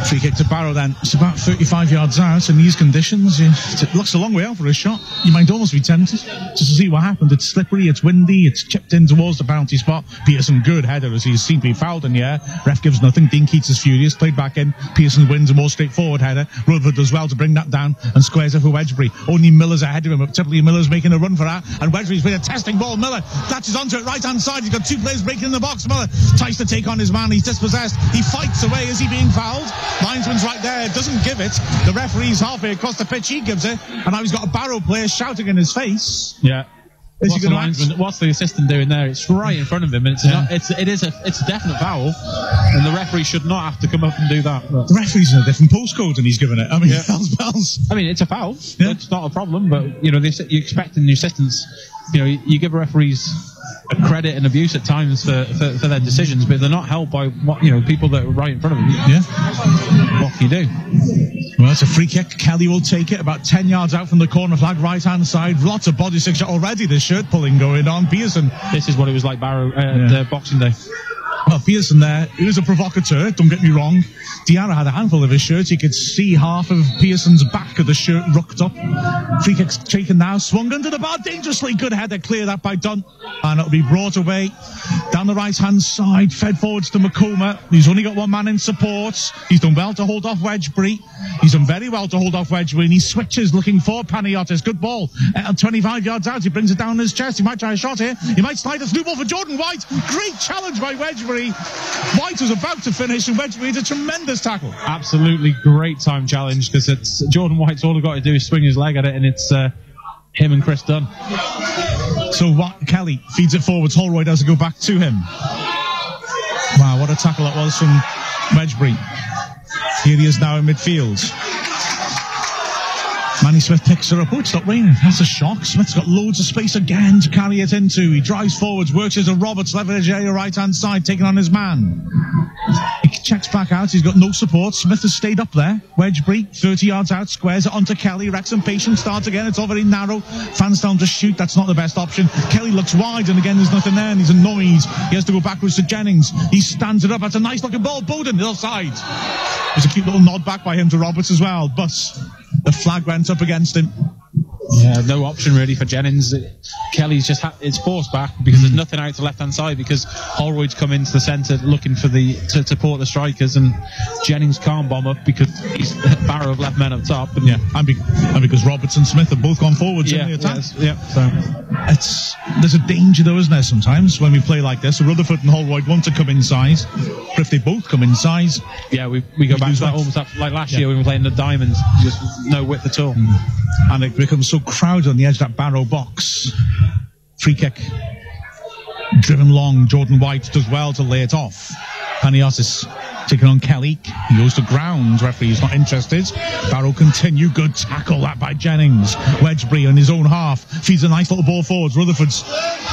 S1: Free kick to Barrow then. It's about 35 yards out in these conditions. It looks a long way out for a shot. You might almost be tempted just to see what happened. It's slippery, it's windy, it's chipped in towards the penalty spot. Pearson, good header as he's seen to be fouled in the air. Ref gives nothing. Dean Keats is furious. Played back in. Pearson wins a more straightforward header. Rutherford does well to bring that down and squares it for Wedgbury. Only Miller's ahead of him. Typically Miller's making a run for that. And Wedgbury's playing a testing ball. Miller latches onto it right hand side. He's got two players breaking in the box. Miller tries to take on his man. He's dispossessed. He fights away. Is he being fouled? Linesman's right there. Doesn't give it. The referee's halfway across the pitch. He gives it. And now he's got a Barrow player shouting in his face.
S2: Yeah.
S1: What's
S2: the assistant doing there? It's right in front of him, and it's a definite foul, and the referee should not have to come up and do that. But.
S1: The referee's in a different postcode, and he's given it. I mean, bells.
S2: I mean, it's a foul. Yeah. It's not a problem, but you're expecting the assistants. You give referees a credit and abuse at times for their decisions, but they're not helped by people that are right in front of them.
S1: Yeah.
S2: What can you do?
S1: Well, it's a free kick. Kelly will take it about 10 yards out from the corner flag, right hand side. Lots of body signature already. The shirt pulling going on. Pearson.
S2: This is what it was like the Boxing Day.
S1: Well, Pearson there, he was a provocateur, don't get me wrong. Diarra had a handful of his shirts. You could see half of Pearson's back of the shirt rucked up. Free kick's taken now, swung under the bar, dangerously good header, clear that by Dunn. And it'll be brought away down the right-hand side, fed forwards to Makoma. He's only got one man in support. He's done well to hold off Wedgbury. He's done very well to hold off Wedgbury, and he switches looking for Panayiotis. Good ball. 25 yards out, he brings it down his chest. He might try a shot here. He might slide a through ball for Jordan White. Great challenge by Wedgbury. White was about to finish, and Wedgbury did a tremendous tackle.
S2: Absolutely great time challenge, because it's Jordan White's all he's got to do is swing his leg at it, and it's him and Chris Dunn.
S1: So Kelly feeds it forwards. Holroyd has to go back to him. Wow, what a tackle that was from Wedgbury. Here he is now in midfield. Manny Smith picks her up. Oh, it's not raining. That's a shock. Smith's got loads of space again to carry it into. He drives forwards, works into Roberts, leverage area, right-hand side, taking on his man. He checks back out. He's got no support. Smith has stayed up there. Wedgbury, 30 yards out, squares it onto Kelly. Wrexham patient starts again. It's all very narrow. Fans tell him to shoot. That's not the best option. Kelly looks wide, and again, there's nothing there, and he's annoyed. He has to go backwards to Jennings. He stands it up. That's a nice-looking ball. Bowden, the other side. There's a cute little nod back by him to Roberts as well, but the flag went up against him.
S2: Yeah, no option really for Jennings. Kelly's just it's forced back because there's nothing out to left-hand side, because Holroyd's come into the centre looking for to support the strikers, and Jennings can't bomb up because Barrow have left men up top. And
S1: because Roberts and Smith have both gone forwards in the attack.
S2: Yes,
S1: there's a danger though, isn't there, sometimes when we play like this. Rutherford and Holroyd want to come inside, but if they both come inside,
S2: we go back to that almost like last year when we were playing the Diamonds, just no width at all.
S1: And it becomes so crowded on the edge of that Barrow box. Free kick driven long. Jordan White does well to lay it off. Panayiotis taking on Kelly. He goes to ground. Referee's not interested. Barrow continue. Good tackle that by Jennings. Wedgbury on his own half feeds a nice little ball forwards. Rutherford's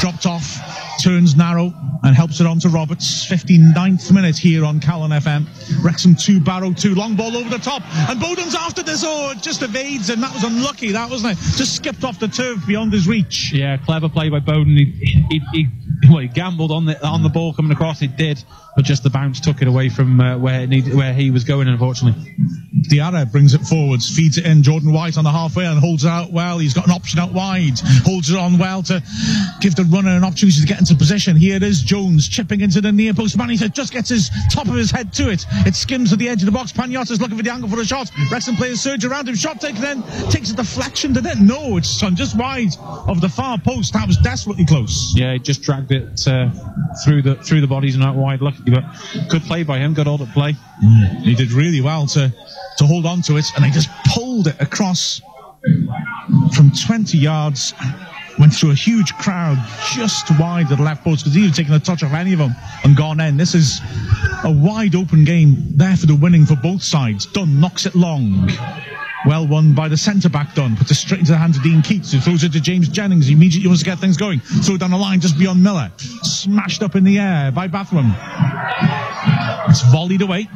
S1: dropped off, turns narrow and helps it on to Roberts. 59th minute here on Calon FM. Wrexham 2, Barrow 2. Long ball over the top, and Bowden's after this. Oh, it just evades him. That was unlucky, that wasn't it? Just skipped off the turf beyond his reach.
S2: Yeah, clever play by Bowden. He gambled on the ball coming across. It did, but just the bounce took it away from where he was going, unfortunately.
S1: Diarra brings it forwards, feeds it in. Jordan White on the halfway and holds it out well. He's got an option out wide, holds it on well to give the runner an opportunity to get into position. Here it is, Jones chipping into the near post. Manny just gets his top of his head to it. It skims to the edge of the box. Panayiotis looking for the angle for a shot. Wrexham players surge around him. Shot taken in. Takes a deflection. Did it? No, it's just wide of the far post. That was desperately close.
S2: Yeah, he just dragged it through the bodies and out wide. Lucky, but good play by him. Good ordered play.
S1: He did really well to hold on to it, and they just pulled it across from 20 yards. Went through a huge crowd just wide of the left post, because he had taken a touch off any of them and gone in. This is a wide open game there for the winning for both sides. Dunn knocks it long. Well won by the centre-back Dunn. Puts it straight into the hands of Dean Keats, who throws it to James Jennings. He immediately wants to get things going. Throw it down the line just beyond Miller. Smashed up in the air by Bathram. It's volleyed away.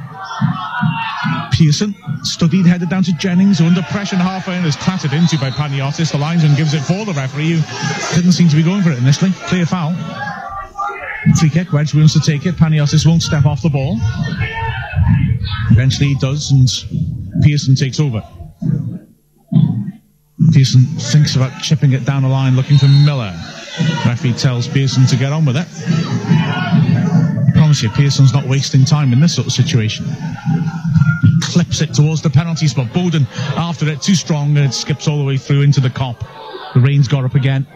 S1: Pearson, studied, headed down to Jennings, who under pressure in halfway and is clattered into by Panayiotis. The linesman gives it for the referee, who didn't seem to be going for it initially. Clear foul. Free kick, Wedgbury wants to take it. Panayiotis won't step off the ball. Eventually he does, and Pearson takes over. Pearson thinks about chipping it down the line, looking for Miller. Referee tells Pearson to get on with it. I promise you, Pearson's not wasting time in this sort of situation. Clips it towards the penalty spot. Bowden after it, too strong, and it skips all the way through into the cop. The rain's got up again.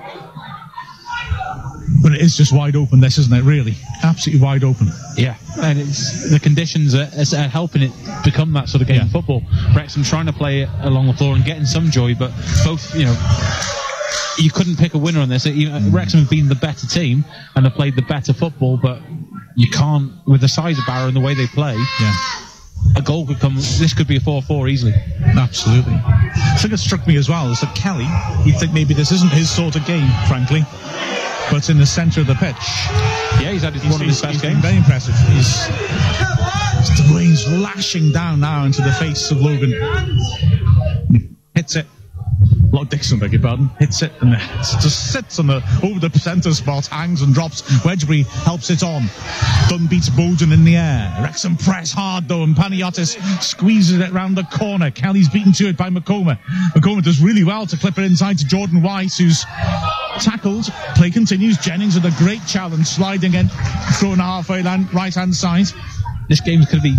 S1: But it is just wide open, this, isn't it, really? Absolutely wide open.
S2: Yeah, and it's the conditions are helping it become that sort of game of football. Wrexham trying to play it along the floor and getting some joy, but both, you couldn't pick a winner on this. Wrexham have been the better team and have played the better football, but you can't, with the size of Barrow and the way they play, a goal could come. This could be a 4-4 easily.
S1: Absolutely. I think it struck me as well is that Kelly, you'd think maybe this isn't his sort of game, frankly, but it's in the centre of the pitch.
S2: Yeah, he's had one of his best games.
S1: Very impressive. The rain's lashing down now into the face of Logan. Hits it. Lord Dixon, beg your pardon, hits it and it just sits on over the centre spot, hangs and drops. Wedgbury helps it on. Dunn beats Bowden in the air. Wrexham press hard though, and Panagiotis squeezes it round the corner. Kelly's beaten to it by McComa. McComa does really well to clip it inside to Jordan White, who's tackled. Play continues. Jennings with a great challenge, sliding in, throwing a halfway line, right hand side.
S2: This game's going to be,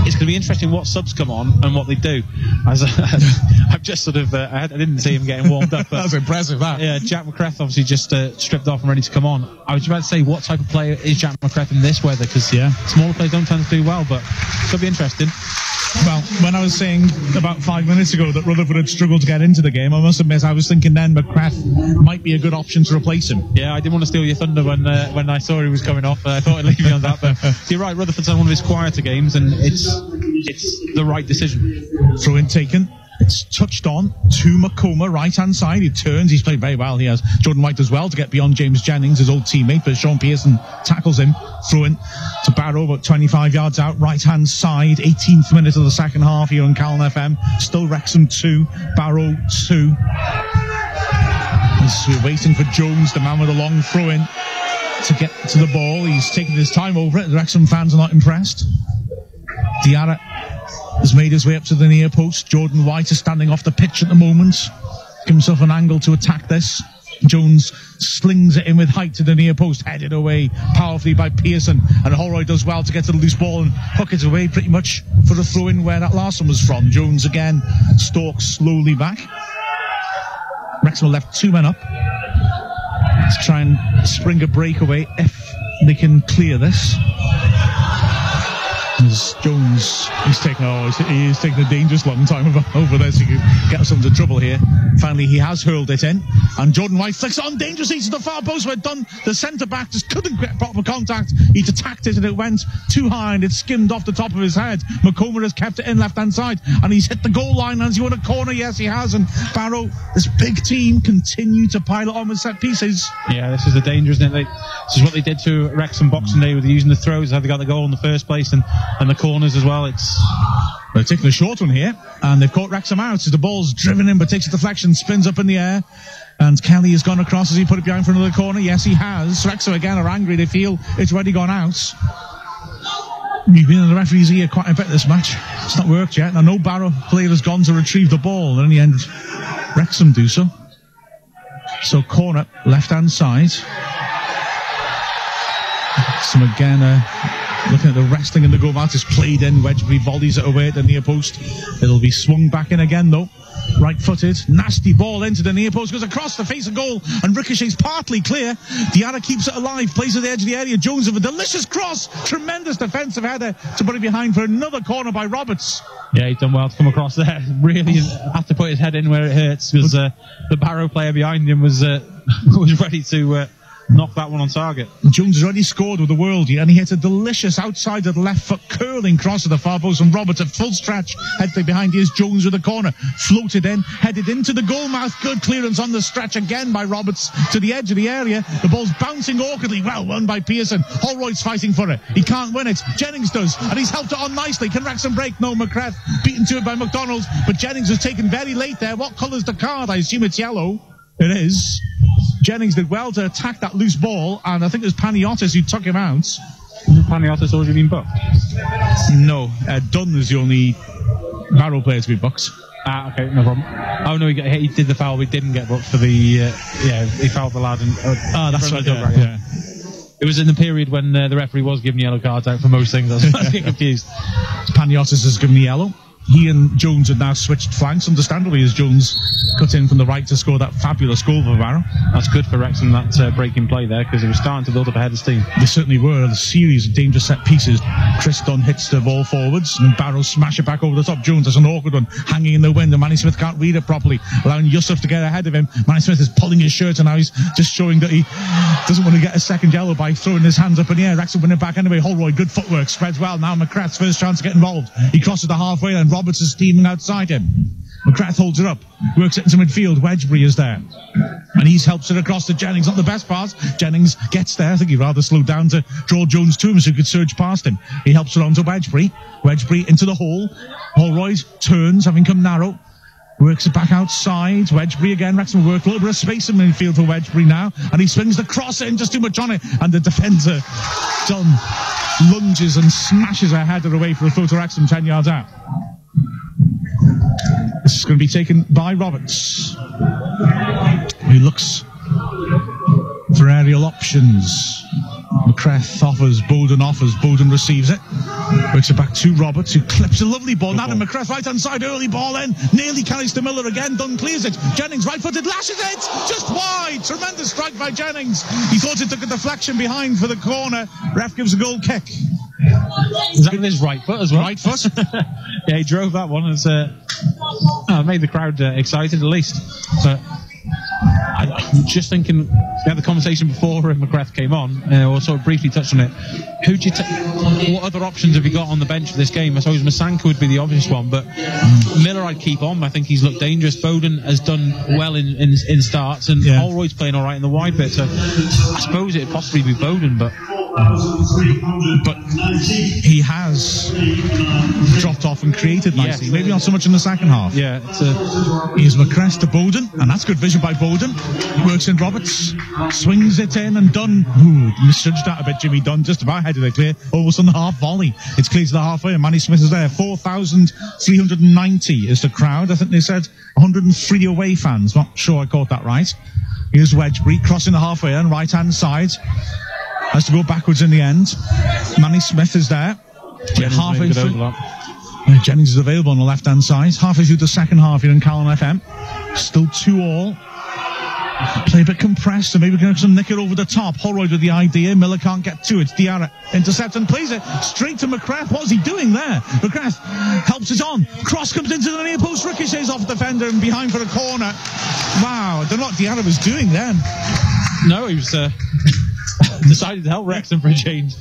S2: it's going to be interesting what subs come on and what they do. I've just sort of, I didn't see him getting warmed up. But,
S1: that was impressive, that.
S2: Yeah, Jack McCreth obviously just stripped off and ready to come on. I was about to say, what type of player is Jack McCreth in this weather? Because smaller players don't tend to do well, but it's going to be interesting.
S1: Well, when I was saying about 5 minutes ago that Rutherford had struggled to get into the game, I must admit I was thinking then McCreth might be a good option to replace him.
S2: Yeah, I didn't want to steal your thunder when I saw he was coming off. I thought I'd leave you on that, but you're right, Rutherford's on one of his quieter games, and it's the right decision.
S1: Throw in taken. It's touched on to McComa, right-hand side. He turns. He's played very well. He has Jordan White as well to get beyond James Jennings, his old teammate, but Sean Pearson tackles him. Throw in to Barrow, about 25 yards out, right-hand side. 18th minute of the second half here on Calon FM. Still Wrexham 2, Barrow 2. As we're waiting for Jones, the man with a long throw-in, to get to the ball. He's taking his time over it. The Wrexham fans are not impressed. Diarra has made his way up to the near post. Jordan White is standing off the pitch at the moment. Give himself an angle to attack this. Jones slings it in with height to the near post, headed away powerfully by Pearson, and Holroyd does well to get to the loose ball and hook it away pretty much for the throw-in where that last one was from. Jones again stalks slowly back. Wrexham left two men up to try and spring a breakaway if they can clear this. As Jones is taking a dangerous long time over this. He could get himself into trouble here. Finally, he has hurled it in, and Jordan White flicks it on dangerously to the far post where Dunn, the centre back, just couldn't get proper contact. He'd attacked it and it went too high and it skimmed off the top of his head. McComa has kept it in left hand side, and he's hit the goal line. Has he won a corner? Yes, he has. And Barrow, this big team, continue to pile it on with set pieces.
S2: Yeah, this is the danger, isn't it? This is what they did to Wrexham Boxing Day with using the throws, how they got the goal in the first place, and the corners as well.
S1: They're taking a short one here, and they've caught Wrexham out as the ball's driven in but takes a deflection, spins up in the air, and Kelly has gone across. Has he put it behind for another corner? Yes, he has. Wrexham again are angry. They feel it's already gone out. You've been in the referee's ear quite a bit this match. It's not worked yet. Now no Barrow player has gone to retrieve the ball, and in the end Wrexham do so. So corner, left hand side. Some again looking at the wrestling and the goal mouth is played in. Wedgbury volleys it away at the near post. It'll be swung back in again though. Right footed, nasty ball into the near post, goes across the face of goal and ricochets partly clear. Diarra keeps it alive, plays at the edge of the area. Jones with a delicious cross, tremendous defensive header to put it behind for another corner by Roberts.
S2: Yeah, he's done well to come across there. Really had to put his head in where it hurts, because the Barrow player behind him was ready to knock that one on target.
S1: Jones has already scored with the worldie, and he hit a delicious outside of the left foot curling cross to the far post from Roberts at full stretch. Headed behind, here's Jones with the corner, floated in, headed into the goal mouth. Good clearance on the stretch again by Roberts to the edge of the area. The ball's bouncing awkwardly, well won by Pearson. Holroyd's fighting for it, he can't win it. Jennings does, and he's helped it on nicely. Can Wrexham break? No. McCreth beaten to it by McDonald, but Jennings was taken very late there. What colour's the card? I assume it's yellow. It is. Jennings did well to attack that loose ball, and I think it was Panagiotis who took him out.
S2: Paniotis already been booked?
S1: No, Dunn is the only Barrow player to be booked.
S2: Ah, okay, no problem. Oh no, he did the foul. We didn't get booked for the. He fouled the lad.
S1: That's right.
S2: Yeah. It was in the period when the referee was giving yellow cards out for most things. I was getting confused.
S1: Paniotis has given the yellow. He and Jones have now switched flanks, understandably, as Jones cut in from the right to score that fabulous goal for Barrow.
S2: That's good for Wrexham, that breaking play there, because they were starting to build up ahead of steam.
S1: They certainly were. A series of dangerous set pieces. Chris Dunn hits the ball forwards, and Barrow smash it back over the top. Jones has an awkward one, hanging in the wind, and Manny Smith can't read it properly, allowing Yusuf to get ahead of him. Manny Smith is pulling his shirt, and now he's just showing that he doesn't want to get a second yellow by throwing his hands up in the air. Wrexham win it back anyway. Holroyd, good footwork, spreads well. Now McCrath's first chance to get involved. He crosses the halfway, and Roberts is steaming outside him. McCrath holds it up, works it into midfield. Wedgbury is there, and he helps it across to Jennings. Not the best pass. Jennings gets there. I think he rather slowed down to draw Jones to him so he could surge past him. He helps it on to Wedgbury. Wedgbury into the hole. Holroyd turns, having come narrow. Works it back outside. Wedgbury again. Wrexham work a little bit of space in midfield for Wedgbury now, and he swings the cross in, just too much on it, and the defender Dunn lunges and smashes a header away for a throw to Wrexham 10 yards out. This is going to be taken by Roberts, who looks for aerial options. McCrath offers, Bowden receives it, works it back to Roberts, who clips a lovely ball. Now to McCrath, right hand side, early ball in, nearly carries to Miller again. Dunn clears it. Jennings, right footed, lashes it, just wide. Tremendous strike by Jennings. He thought it took a deflection behind for the corner. Ref gives a goal kick.
S2: Is that with his right foot as well?
S1: Right foot.
S2: Yeah, he drove that one. It's made the crowd excited at least. But I'm just thinking, we had the conversation before McCrath came on, or sort of briefly touched on it. Who do you what other options have you got on the bench for this game? I suppose Masanka would be the obvious one, but Miller I'd keep on. I think he's looked dangerous. Bowden has done well in starts, and Holroyd's playing all right in the wide bit, so I suppose it'd possibly be Bowden, but
S1: he has dropped off and created nicely. Maybe not so much in the second half.
S2: Yeah,
S1: here's McCrath to Bowden, and that's good vision by Bowden. Works in Roberts, swings it in, and Dunn misjudged that a bit. Jimmy Dunn just about headed it clear, almost on the half volley. It's clear to the halfway, and Manny Smith is there. 4,390 is the crowd. I think they said 103 away fans. Not sure I caught that right. Here's Wedgbury crossing the halfway and right hand side. Has to go backwards in the end. Manny Smith is there. Halfway through. Jennings is available on the left hand side. Halfway through the second half here in Calon FM. Still 2-2. Play a bit compressed, so maybe we can have some nick it over the top. Holroyd with the idea. Miller can't get to it. Diarra intercepts and plays it straight to McCrath. What is he doing there? McCrath helps it on. Cross comes into the near post. Ricochets off the defender and behind for a corner. Wow, I don't know what Diarra was doing then.
S2: No, he was decided to help Wrexham for a change.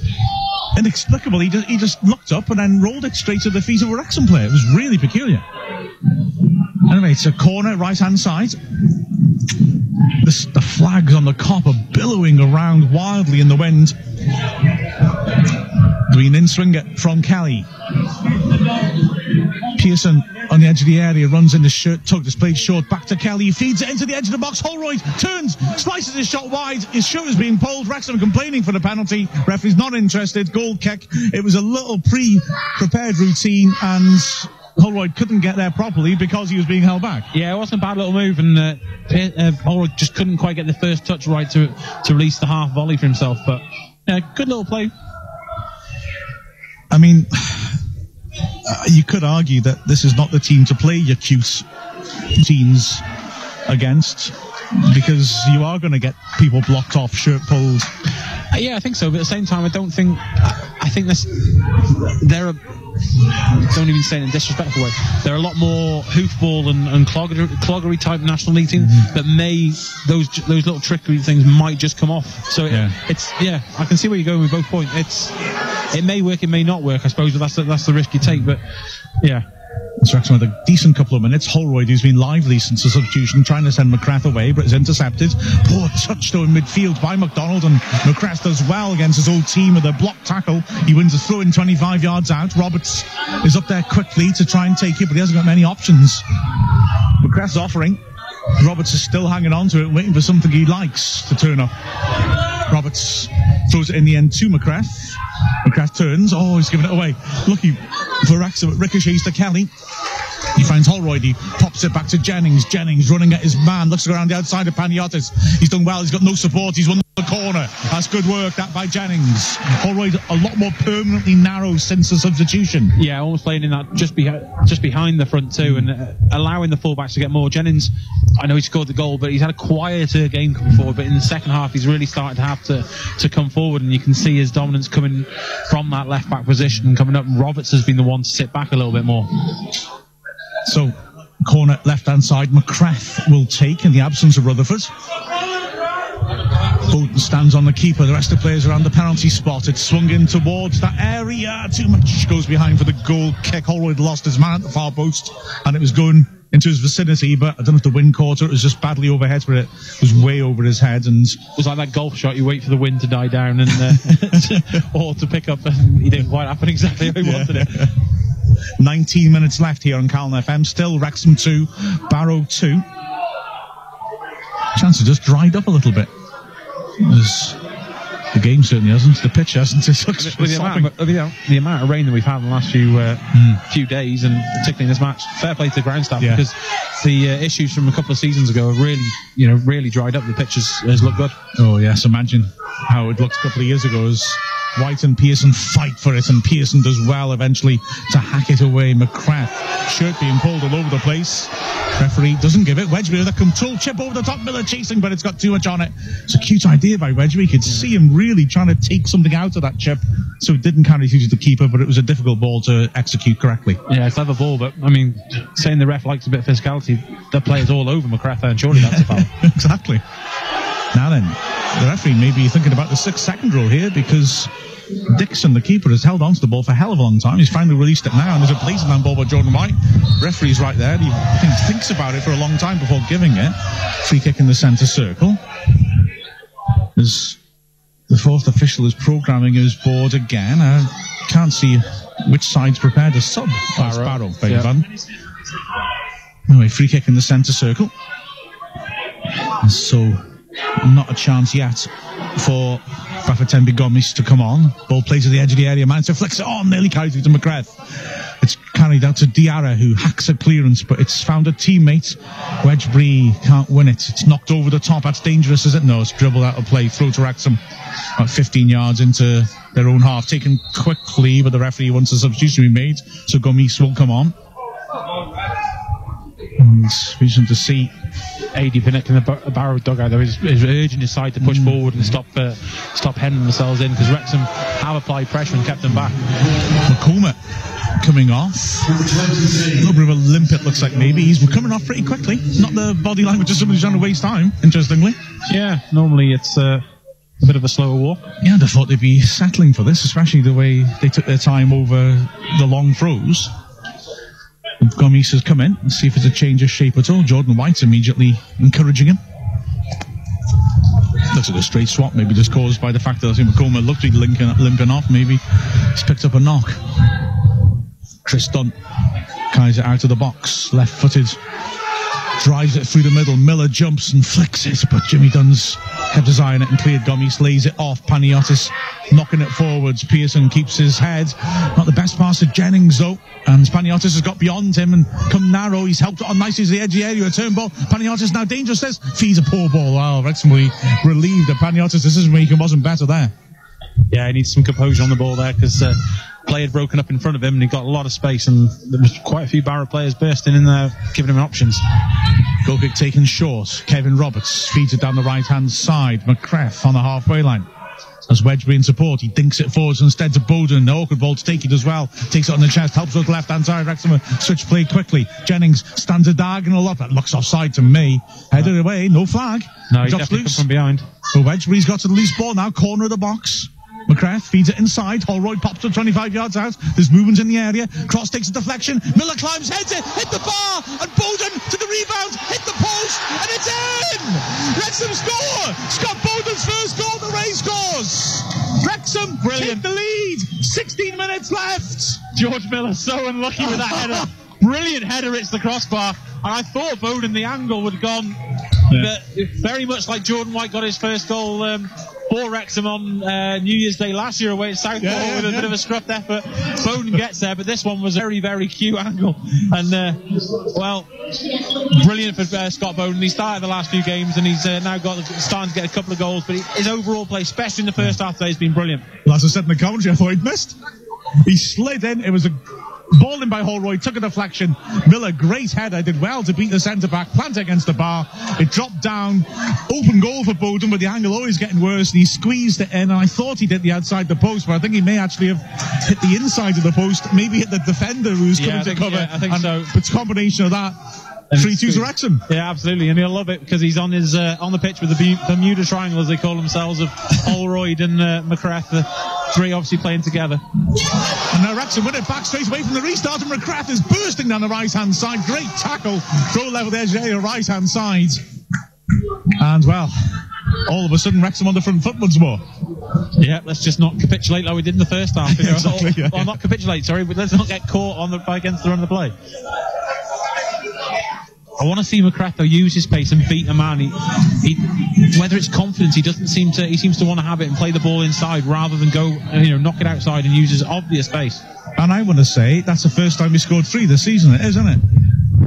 S1: Inexplicable. He just looked up and then rolled it straight to the feet of a Wrexham player. It was really peculiar. Anyway, it's a corner, right-hand side. The flags on the Kop are billowing around wildly in the wind. Green in swing it from Kelly. Pearson on the edge of the area, runs in the shirt tug, displayed short, back to Kelly, feeds it into the edge of the box. Holroyd turns, slices his shot wide. His shirt is being pulled. Wrexham complaining for the penalty. Referee's not interested. Goal kick. It was a little pre-prepared routine, and Holroyd couldn't get there properly because he was being held back.
S2: Yeah, it wasn't a bad little move, and Holroyd just couldn't quite get the first touch right to release the half volley for himself. But yeah, good little play.
S1: I mean, you could argue that this is not the team to play your cute teams against, because you are going to get people blocked off, shirt pulled.
S2: Yeah, I think so, but at the same time, I think don't even say it in a disrespectful way. There are a lot more hoofball and cloggery type national league teams that those little trickery things might just come off. So I can see where you're going with both points. It may work, it may not work, I suppose, but that's the risk you take. But yeah.
S1: It's Wrexham with a decent couple of minutes. Holroyd, who's been lively since the substitution, trying to send McCrath away, but is intercepted. Poor touch though in midfield by McDonald, and McCrath does well against his old team with a block tackle. He wins a throw in 25 yards out. Roberts is up there quickly to try and take it, but he hasn't got many options. McCrath's offering. Roberts is still hanging on to it, waiting for something he likes to turn up. Roberts throws it in the end to McCrath. McCrath turns. Oh, he's giving it away. Lucky for Wrexham. It ricochets to Kelly. He finds Holroyd. He pops it back to Jennings. Jennings running at his man. Looks around the outside of Panagiotis. He's done well. He's got no support. He's won the corner. That's good work, that by Jennings. Holroyd a lot more permanently narrow since the substitution.
S2: Yeah, almost playing in that just behind the front two and allowing the fullbacks to get more. Jennings, I know he scored the goal, but he's had a quieter game coming forward. But in the second half, he's really started to have to come forward, and you can see his dominance coming from that left back position and coming up. Roberts has been the one to sit back a little bit more.
S1: So, corner left-hand side, McCrath will take in the absence of Rutherford. Bowden stands on the keeper. The rest of the players are on the penalty spot. It's swung in towards that area. Too much goes behind for the goal kick. Holroyd lost his man at the far post, and it was going into his vicinity, but I don't know if the wind caught it. It was just badly overhead, but it was way over his head. And
S2: it was like that golf shot. You wait for the wind to die down and or to pick up, and he didn't quite happen exactly how he wanted it.
S1: 19 minutes left here on Calon FM. Still Wrexham 2, Barrow 2. Chance has just dried up a little bit. The game certainly hasn't. The pitch hasn't. It looks
S2: with the amount of rain that we've had in the last few days, and particularly in this match, fair play to the ground staff, because the issues from a couple of seasons ago have really dried up. The pitch has looked good.
S1: Oh yes, imagine how it looked a couple of years ago as White and Pearson fight for it, and Pearson does well eventually to hack it away. McCrath, shirt being pulled all over the place. Referee doesn't give it. Wedgbury with a control chip over the top. Miller chasing, but it's got too much on it. It's a cute idea by Wedgbury. You could see him really trying to take something out of that chip, so it didn't carry through to the keeper, but it was a difficult ball to execute correctly.
S2: Yeah, clever ball, but I mean, saying the ref likes a bit of physicality, the player's all over McCrath, and surely that's a foul.
S1: Exactly. Now then, the referee may be thinking about the 6-second rule here, because Dixon, the keeper, has held on to the ball for a hell of a long time. He's finally released it now, and there's a blazing man ball by Jordan White. Referee's right there. He thinks about it for a long time before giving it. Free kick in the centre circle. As the fourth official is programming his board again. I can't see which side's prepared to sub. Barrow. Anyway, free kick in the centre circle. So, not a chance yet for Bafetembi Gomis to come on. Ball plays to the edge of the area. Manager flicks it on, nearly carried through to McCrath. It's carried out to Diarra, who hacks a clearance, but it's found a teammate. Wedgbury can't win it. It's knocked over the top. That's dangerous, is it? No, it's dribbled out of play. Throw to Wrexham. About 15 yards into their own half. Taken quickly, but the referee wants a substitution to be made, so Gomis will come on. And it's reason to see
S2: AD Pinnock in the Barrow dugout, though, is urging his side to push forward and stop hemming themselves in, because Wrexham have applied pressure and kept them back.
S1: Makoma coming off. A little bit of a limp, it looks like, maybe. He's coming off pretty quickly. Not the body language of somebody who's trying to waste time, interestingly.
S2: Yeah, normally it's a bit of a slower walk.
S1: Yeah, I thought they'd be settling for this, especially the way they took their time over the long throws. Gomis has come in and see if it's a change of shape at all. Jordan White's immediately encouraging him. Looks like a straight swap, maybe just caused by the fact that I think Makoma looked to be limping off. Maybe he's picked up a knock. Chris Dunn carries it out of the box, left-footed, drives it through the middle. Miller jumps and flicks it, but Jimmy Dunn's kept his eye on it and cleared. Gomis lays it off. Panagiotis knocking it forwards. Pearson keeps his head. Not the best pass to Jennings, though. And Panagiotis has got beyond him and come narrow. He's helped it on nicely to the edge of the area. A turn ball. Panagiotis now dangerous. Says feeds a poor ball. Wow, Wrexham will be relieved that Panagiotis' decision-making wasn't better there.
S2: Yeah, he needs some composure on the ball there, because play had broken up in front of him and he got a lot of space, and there was quite a few Barrow players bursting in there, giving him options.
S1: Goal kick taken short. Kevin Roberts feeds it down the right-hand side. McCrath on the halfway line. As Wedgbury in support, he dinks it forwards instead to Bowden. The awkward ball to take it as well. Takes it on the chest, helps with the left-hand side. Wrexham switch play quickly. Jennings stands a diagonal up. That looks offside to me. Headed away, no flag.
S2: No, he definitely come from behind.
S1: So Wedgbury's got to the loose ball now, corner of the box. McCrath feeds it inside. Holroyd pops to 25 yards out. There's movement in the area. Cross takes a deflection. Miller climbs, heads it, hit the bar, and Bowden to the rebound, hit the post, and it's in! Wrexham score! Scott Bowden's first goal, the Ray scores! Wrexham take the lead! 16 minutes left!
S2: George Miller so unlucky with that header. Brilliant header, it's the crossbar. And I thought Bowden, the angle would have gone, but very much like Jordan White got his first goal for Wrexham on New Year's Day last year away at Southport with a bit of a scruffed effort. Bowden gets there, but this one was a very, very cute angle. And, brilliant for Scott Bowden. He started the last few games and he's now starting to get a couple of goals, but his overall play, especially in the first half today, has been brilliant.
S1: Well, as I said in the commentary, I thought he'd missed. He slid in. It was a ball in by Holroyd, took a deflection. Miller, great header, did well to beat the centre-back, plant against the bar. It dropped down. Open goal for Bowden, but the angle always getting worse, and he squeezed it in, and I thought he'd hit the outside the post, but I think he may actually have hit the inside of the post, maybe hit the defender who's coming to cover.
S2: Yeah, I think so.
S1: It's a combination of that. 3-2 to Wrexham.
S2: Yeah, absolutely, and he'll love it because he's on his on the pitch with the Bermuda Triangle, as they call themselves, of Holroyd and McCrath, the three obviously playing together.
S1: And now Wrexham win it back straight away from the restart, and McCrath is bursting down the right-hand side. Great tackle, throw level the edge of the right-hand side. And, well, all of a sudden Wrexham on the front foot once more.
S2: Yeah, let's just not capitulate like we did in the first half.
S1: Exactly, yeah.
S2: Well, not capitulate, sorry, but let's not get caught against the run of the play. I want to see McCrath, though, use his pace and beat a man. He whether it's confidence, he seems to want to have it and play the ball inside rather than go, knock it outside and use his obvious pace.
S1: And I want to say that's the first time we scored 3 this season. It is, isn't it?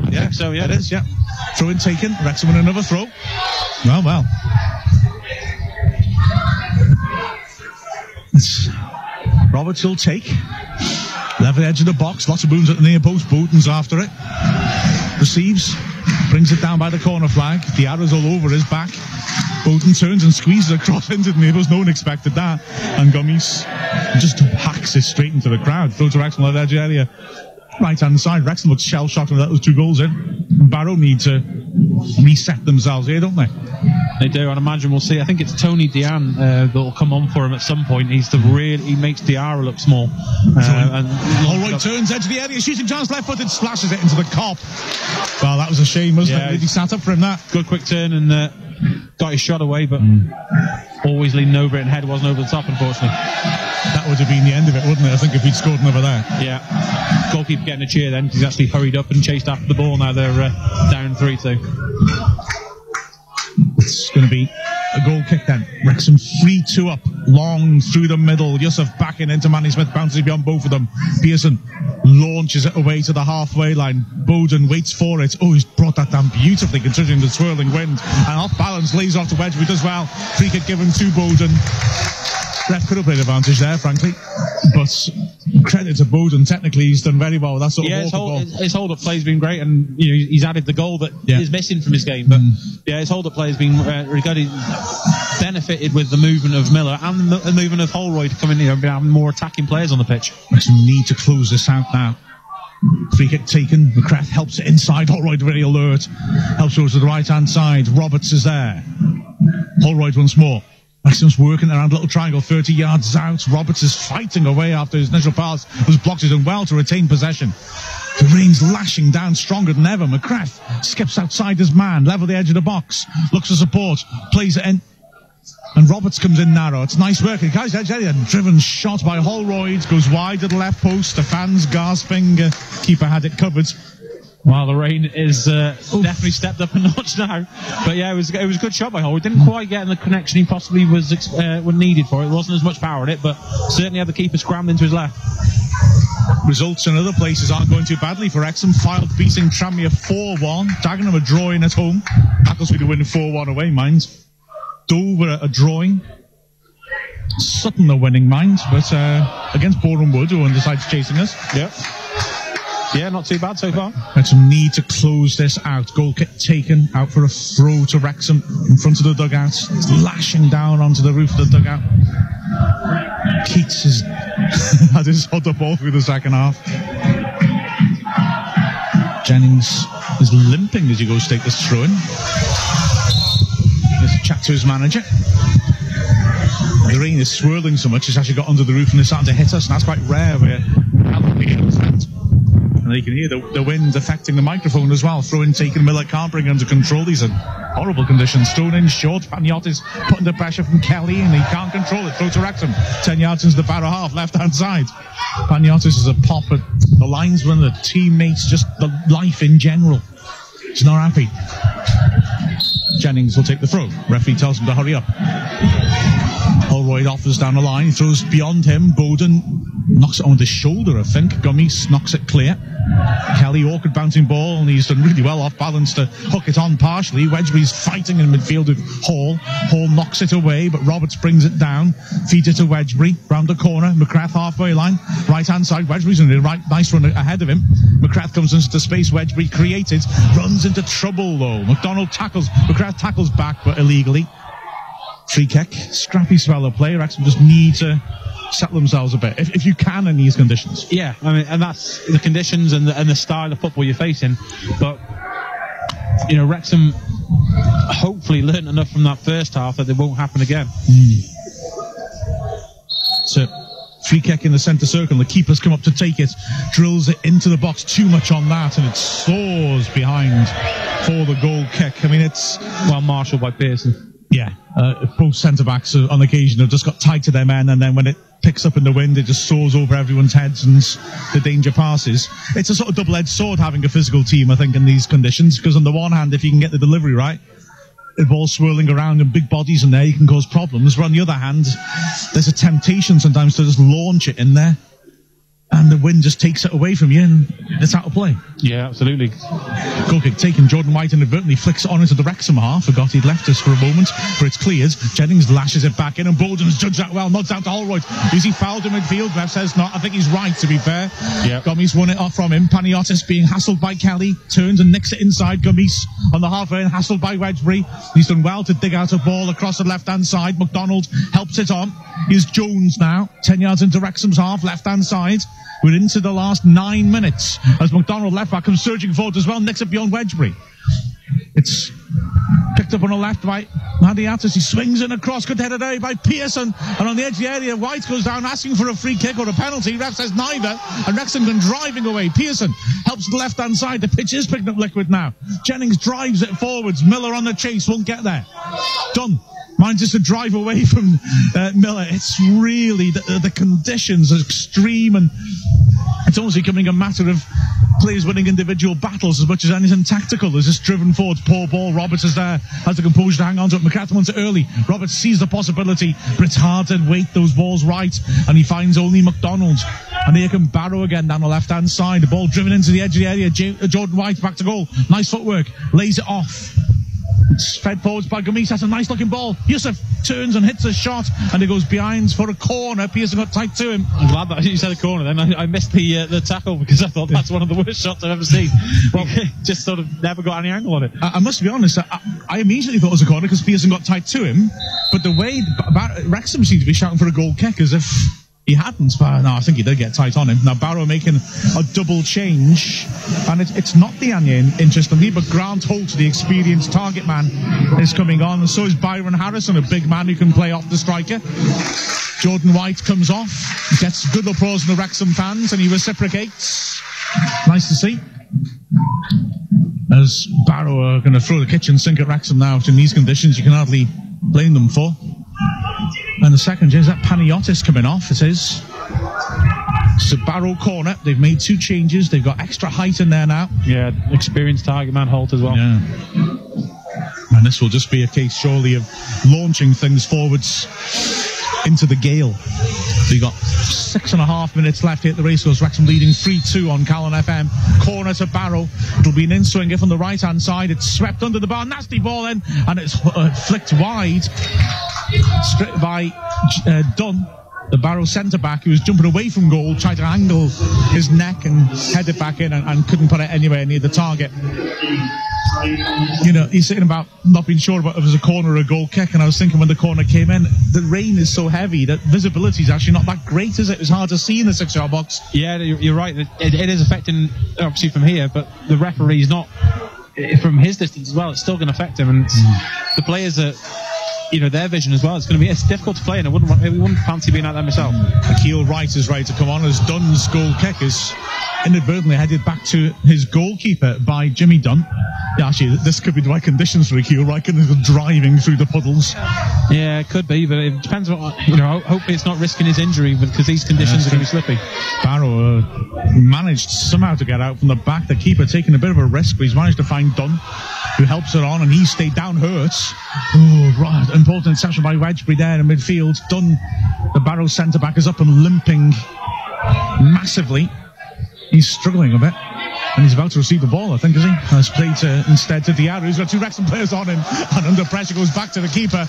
S2: I think so, yeah.
S1: It is, yeah. Throw in taken. Wrexham with another throw. Well. Roberts will take. Level edge of the box. Lots of booms at the near post. Bowden's after it. Receives. Brings it down by the corner flag. The arrow's all over his back. Bowden turns and squeezes across into the neighbours. No one expected that. And Gomis just hacks it straight into the crowd. Throws to Wrexham on the edge area. Right-hand side. Wrexham looks shell-shocked when that was 2 goals in. Barrow need to reset themselves here, don't they?
S2: They do, and imagine we'll see. I think it's Tony Diane that'll come on for him at some point. He makes Diarra look small.
S1: Holroyd turns edge of the area, shooting chance, left-footed, splashes it into the cop. Well, that was a shame, wasn't it? He sat up for him, that.
S2: Good quick turn and got his shot away, but always leaning over it and head wasn't over the top, unfortunately.
S1: That would have been the end of it, wouldn't it? I think if he'd scored another there.
S2: Yeah. Goalkeeper getting a cheer then, because he's actually hurried up and chased after the ball. Now they're down 3-2.
S1: It's going to be a goal kick then. Wrexham 3-2 up, long through the middle. Yusuf backing into Manny Smith, bounces beyond both of them. Pearson launches it away to the halfway line. Bowden waits for it. Oh, he's brought that down beautifully considering the swirling wind. And off balance, lays off to Wedgwood as well. Free kick given to Bowden. Ref could have played advantage there, frankly. But credit to Bowden. Technically, he's done very well with that sort of ball.
S2: His hold-up play has been great, and he's added the goal that is missing from his game. But his hold-up play has been benefited with the movement of Miller and the movement of Holroyd coming in, having more attacking players on the pitch.
S1: Wrexham need to close this out now. Free kick taken. McCrath helps it inside. Holroyd very alert. Helps over to the right-hand side. Roberts is there. Holroyd once more. Wrexham's working around a little triangle 30 yards out. Roberts is fighting away after his initial pass was blocked. He's done well to retain possession. The rain's lashing down stronger than ever. McCrath skips outside his man, level the edge of the box, looks for support, plays it in, and Roberts comes in narrow. It's nice work. Guy's edge area, driven shot by Holroyd, goes wide to the left post. The fans gasping. Keeper had it covered.
S2: Well, the rain is definitely stepped up a notch now. But yeah, it was a good shot by Holroyd. Didn't quite get in the connection he possibly was needed for it. It wasn't as much power in it, but certainly had the keeper scrambled into his left.
S1: Results in other places aren't going too badly for Wrexham. Fylde beating Tranmere 4-1. Dagenham a drawing at home. Macclesfield winning 4-1 away, mind. Dover a drawing. Sutton a winning, mind. But against Boreham Wood, who decides chasing us.
S2: Yeah. Yeah, not too bad so far.
S1: Wrexham need to close this out. Goal kick taken out for a throw to Wrexham in front of the dugout. It's lashing down onto the roof of the dugout. Keats has had his hot up all through the second half. Jennings is limping as he goes to take this throw in. There's a chat to his manager. The rain is swirling so much it's actually got under the roof and it's starting to hit us, and that's quite rare. And you can hear the wind affecting the microphone as well. Throw in taken. Miller can't bring under control. These are horrible conditions. Thrown in short. Paniotis put under pressure from Kelly and he can't control it. Throw to Wrexham. 10 yards into the Barrow half, left hand side. Paniotis is a pop at the linesman, the teammates, just the life in general. He's not happy. Jennings will take the throw. Referee tells him to hurry up. Alroyd offers down the line. He throws beyond him. Bowden knocks it on with his shoulder, I think. Gummies knocks it clear. Kelly, awkward bouncing ball, and he's done really well off balance to hook it on partially. Wedgbury's fighting in midfield with Hall. Hall knocks it away, but Roberts brings it down. Feeds it to Wedgbury. Round the corner. McGrath halfway line. Right hand side. Wedgbury's in a nice run ahead of him. McGrath comes into the space Wedgbury created. Runs into trouble though. McDonald tackles. McGrath tackles back, but illegally. Free kick. Scrappy spell of play. Wrexham just need to settle themselves a bit, if you can, in these conditions.
S2: Yeah, I mean, and that's the conditions and the style of football you're facing. But Wrexham hopefully learned enough from that first half that it won't happen again.
S1: So, free kick in the centre circle. The keeper's come up to take it, drills it into the box. Too much on that, and it soars behind for the goal kick. I mean, it's
S2: well marshalled by Pearson.
S1: Yeah, both centre-backs on occasion have just got tight to their men, and then when it picks up in the wind, it just soars over everyone's heads and the danger passes. It's a sort of double-edged sword having a physical team, I think, in these conditions, because on the one hand, if you can get the delivery right, the ball swirling around and big bodies in there, you can cause problems. But on the other hand, there's a temptation sometimes to just launch it in there, and the wind just takes it away from you, and it's out of play.
S2: Yeah, absolutely.
S1: Goal kick taken. Jordan White inadvertently flicks it on into the Wrexham half. Forgot he'd left us for a moment, but it's cleared. Jennings lashes it back in, and Bowden's judged that well. Nods down to Holroyd. Is he fouled in midfield? Ref says not. I think he's right, to be fair.
S2: Yeah.
S1: Gummies won it off from him. Paniotis being hassled by Kelly. Turns and nicks it inside. Gummies on the halfway and hassled by Wedgbury. He's done well to dig out a ball across the left-hand side. McDonald helps it on. Here's Jones now. 10 yards into Wrexham's half, left-hand side. We're into the last 9 minutes as McDonald left back comes surging forward as well, nicks it beyond Wedgbury. It's picked up on the left by Paniotis. He swings in across, good headed away by Pearson, and on the edge of the area White goes down asking for a free kick or a penalty. Ref says neither, and Wrexham been driving away. Pearson helps the left hand side. The pitch is picking up liquid now. Jennings drives it forwards. Miller on the chase, won't get there. Done. Mine's just a drive away from Miller. It's really, the conditions are extreme, and it's almost becoming a matter of players winning individual battles as much as anything tactical. There's just driven forward. Poor ball. Roberts is there, has the composure to hang on to it. McCrath wants it early. Roberts sees the possibility, but it's hard to weight those balls right, and he finds only McDonald. And here can Barrow again down the left-hand side. The ball driven into the edge of the area. Jordan White back to goal. Nice footwork. Lays it off. It's fed forwards by Gummies. That's a nice looking ball. Yusuf turns and hits a shot, and it goes behind for a corner. Pearson got tight to him.
S2: I'm glad that you said a corner then. I missed the tackle because I thought that's one of the worst shots I've ever seen. Well, just sort of never got any angle on it.
S1: I must be honest, I immediately thought it was a corner because Pearson got tight to him, but the way Wrexham seemed to be shouting for a goal kick as if he hadn't, but no, I think he did get tight on him. Now Barrow making a double change, and it's not the Anya, interestingly, but Grant Holt, the experienced target man, is coming on, and so is Byron Harrison, a big man who can play off the striker. Jordan White comes off, gets good applause from the Wrexham fans, and he reciprocates. Nice to see. As Barrow are going to throw the kitchen sink at Wrexham now, which in these conditions you can hardly blame them for. And the second is that Paniotis coming off, it is. It's a Barrow corner. They've made 2 changes. They've got extra height in there now.
S2: Yeah, experienced target man Holt as well.
S1: Yeah. And this will just be a case, surely, of launching things forwards into the gale. So you've got 6.5 minutes left here at the racecourse. Wrexham leading 3-2 on Calon FM. Corner to Barrow. It'll be an in-swinger from the right-hand side. It's swept under the bar. Nasty ball in, and it's flicked wide. Stripped by Dunn, the Barrow centre-back, who was jumping away from goal, tried to angle his neck and head it back in, and couldn't put it anywhere near the target. You know, he's saying about not being sure about if it was a corner or a goal kick, and I was thinking when the corner came in, the rain is so heavy that visibility is actually not that great, is it? It's hard to see in the 6-yard box.
S2: Yeah, you're right. It is affecting, obviously, from here, but the referee's not, from his distance as well, it's still going to affect him, and the players are, their vision as well. It's difficult to play, and I wouldn't fancy being out there myself.
S1: Akil Wright is ready to come on as Dunn's goal kick is inadvertently headed back to his goalkeeper by Jimmy Dunn. Yeah, actually, this could be the right conditions for Akil Wright, driving through the puddles.
S2: Yeah, it could be, but it depends on, hopefully it's not risking his injury because these conditions are going to be slippy.
S1: Barrow managed somehow to get out from the back. The keeper taking a bit of a risk, but he's managed to find Dunn. who helps it on, and he stayed down. Hurts. Oh, right. Important interception by Wedgbury there in midfield. Dunn, the Barrow centre-back, is up and limping massively. He's struggling a bit. And he's about to receive the ball, I think, is he? Has played instead to Diarra, who's got two Wrexham players on him. And under pressure goes back to the keeper.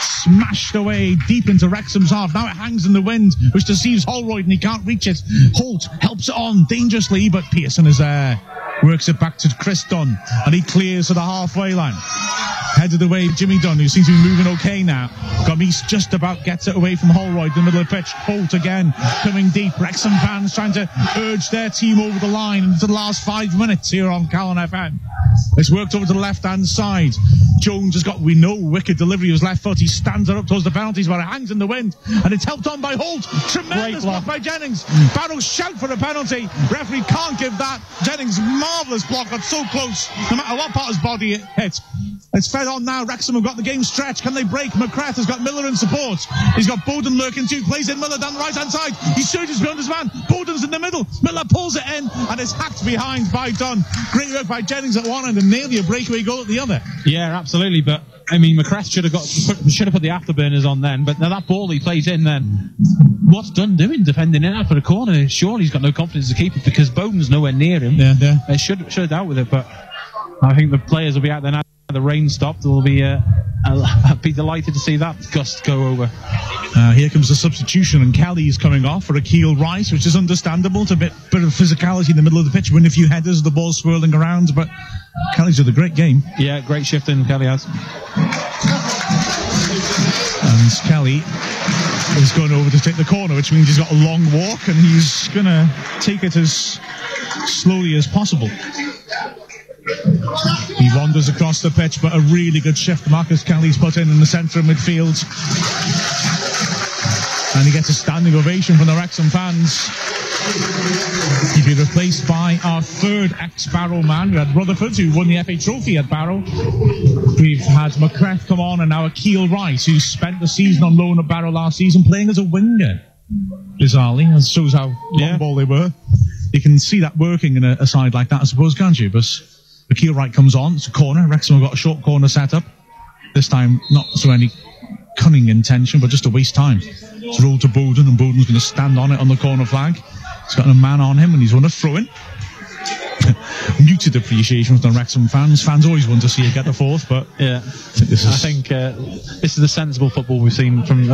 S1: Smashed away deep into Wrexham's half. Now it hangs in the wind, which deceives Holroyd, and he can't reach it. Holt helps it on dangerously, but Pearson is there. Works it back to Chris Dunn, and he clears to the halfway line. Headed away, Jimmy Dunn, who seems to be moving okay now. Gomis just about gets it away from Holroyd in the middle of the pitch. Holt again, coming deep. Wrexham fans trying to urge their team over the line into the last 5 minutes here on Calon FM. It's worked over to the left-hand side. Jones has got, we know, wicked delivery with his left foot. He stands it up towards the penalties, but it hangs in the wind, and it's helped on by Holt. Tremendous block by Jennings. Barrow shout for a penalty. Referee can't give that. Jennings, marvellous block, got so close, no matter what part of his body it hit. It's fed on now. Wrexham have got the game stretched. Can they break? McCrath has got Miller in support. He's got Bowden lurking too. Plays in Miller down the right-hand side. He surges beyond his man. Bowden's in the middle. Miller pulls it in, and it's hacked behind by Dunn. Great work by Jennings at one end and nearly a breakaway goal at the other.
S2: Yeah, absolutely. But I mean, McCrath should have put the afterburners on then. But now that ball he plays in, then what's Dunn doing defending it out for the corner? Surely he's got no confidence to keep it because Bowden's nowhere near him.
S1: Yeah.
S2: They should have dealt with it, but I think the players will be out there now. The rain stopped. We'll be delighted to see that gust go over.
S1: Here comes the substitution, and Kelly's coming off for Akil Rice, which is understandable. It's a bit of physicality in the middle of the pitch, win a few headers, the ball swirling around, but Kelly's had a great game.
S2: Yeah, great shifting Kelly has.
S1: And Kelly is going over to take the corner, which means he's got a long walk, and he's going to take it as slowly as possible. He wanders across the pitch, but a really good shift Marcus Kelly's put in the centre of midfield. And he gets a standing ovation from the Wrexham fans. He'll be replaced by our third ex-Barrow man. We had Rutherford, who won the FA Trophy at Barrow. We've had McCrath come on, and now Akil Rice, who spent the season on loan at Barrow last season, playing as a winger. Bizarrely, that shows how long ball they were. You can see that working in a side like that, I suppose, can't you? But Akil Wright comes on, it's a corner. Wrexham have got a short corner set up. This time, not so any cunning intention, but just to waste time. It's rolled to Bowden, and Bowden's going to stand on it on the corner flag. He's got a man on him, and he's won a throw-in. Muted appreciation from the Wrexham fans. Fans always want to see it get the fourth, but
S2: yeah, I think this is the sensible football we've seen from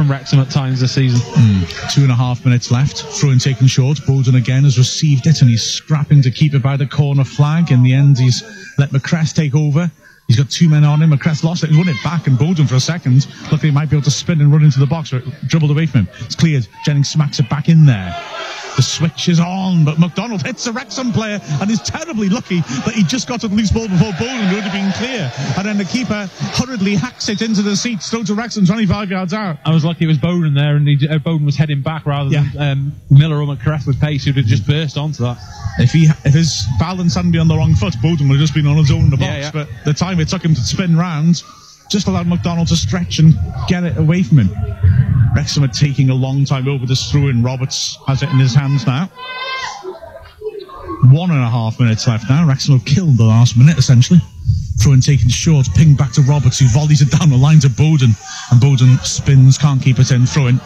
S2: Wrexham at times this season.
S1: 2.5 minutes left. Throw-in taken short. Bowden again has received it, and he's scrapping to keep it by the corner flag. In the end, he's let McCrath take over. He's got two men on him. McCrath lost it. He's won it back, and Bowden for a second looked like he might be able to spin and run into the box, but dribbled away from him. It's cleared. Jennings smacks it back in there. The switch is on, but McDonald hits a Wrexham player and is terribly lucky that he just got to the loose ball before Bowden would have been clear. And then the keeper hurriedly hacks it into the seats, throw to Wrexham 25 yards out.
S2: I was lucky it was Bowden there, and Bowden was heading back rather than Miller or McCrath with pace, who'd have just burst onto that.
S1: If his balance hadn't been on the wrong foot, Bowden would have just been on his own in the box. But the time it took him to spin round just allowed McDonald to stretch and get it away from him. Wrexham are taking a long time over this throw-in. Roberts has it in his hands now. 1.5 minutes left now. Wrexham have killed the last minute, essentially. Throw-in taken short, ping back to Roberts, who volleys it down the line to Bowden. And Bowden spins, can't keep it in. Throw-in.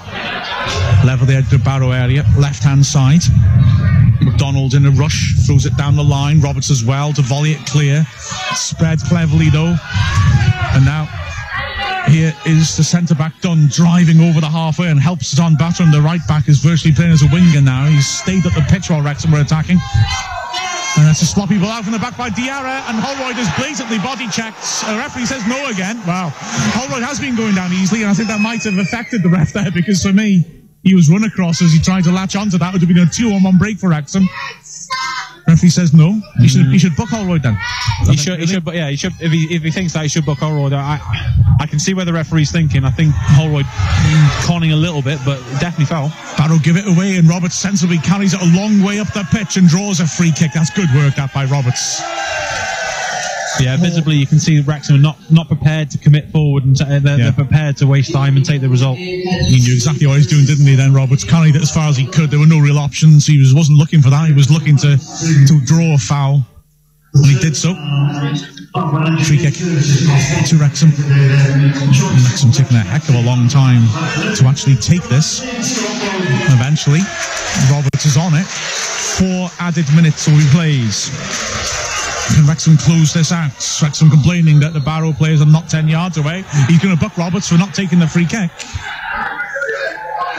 S1: Level the edge of the Barrow area, left-hand side. McDonald in a rush, throws it down the line. Roberts as well to volley it clear. Spread cleverly, though. And now, here is the centre-back Dunn driving over the halfway and helps it on batter, and the right-back is virtually playing as a winger now. He's stayed at the pitch while Wrexham were attacking. And that's a sloppy ball out from the back by Diarra, and Holroyd is blatantly body checked. A referee says no again. Wow. Holroyd has been going down easily, and I think that might have affected the ref there, because for me, he was run across as he tried to latch onto that. It would have been a 2-on-1 break for Wrexham. Referee says no. He should book Holroyd then.
S2: He should. If he thinks that, he should book Holroyd. I can see where the referee's thinking. I think Holroyd conning a little bit, but definitely foul.
S1: Barrow give it away, and Roberts sensibly carries it a long way up the pitch and draws a free kick. That's good work, that by Roberts.
S2: Yeah, visibly you can see Wrexham are not prepared to commit forward, and they're prepared to waste time and take the result.
S1: He knew exactly what he was doing, didn't he? Then Roberts carried it as far as he could. There were no real options. He wasn't looking for that. He was looking to draw a foul. And he did so. Free kick to Wrexham. Wrexham taking a heck of a long time to actually take this. And eventually, Roberts is on it. 4 added minutes till he plays. Can Wrexham close this out? Wrexham complaining that the Barrow players are not 10 yards away. He's going to book Roberts for not taking the free kick.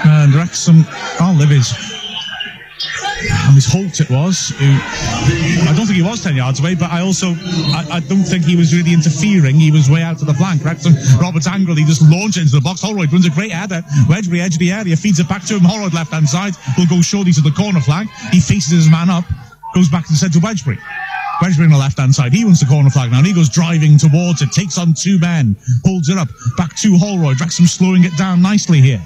S1: And Wrexham are livid. And his Holt it was, who, I don't think he was 10 yards away, but I don't think he was really interfering. He was way out to the flank. Wrexham, Roberts angrily just launched it into the box. Holroyd runs a great header. Wedgbury, edge of the area, feeds it back to him. Holroyd left hand side will go surely to the corner flag. He faces his man up, goes back instead to Wedgbury. Wedgbury on the left hand side, he wants the corner flag now, and he goes driving towards it, takes on 2 men, holds it up, back to Holroyd. Wrexham slowing it down nicely here.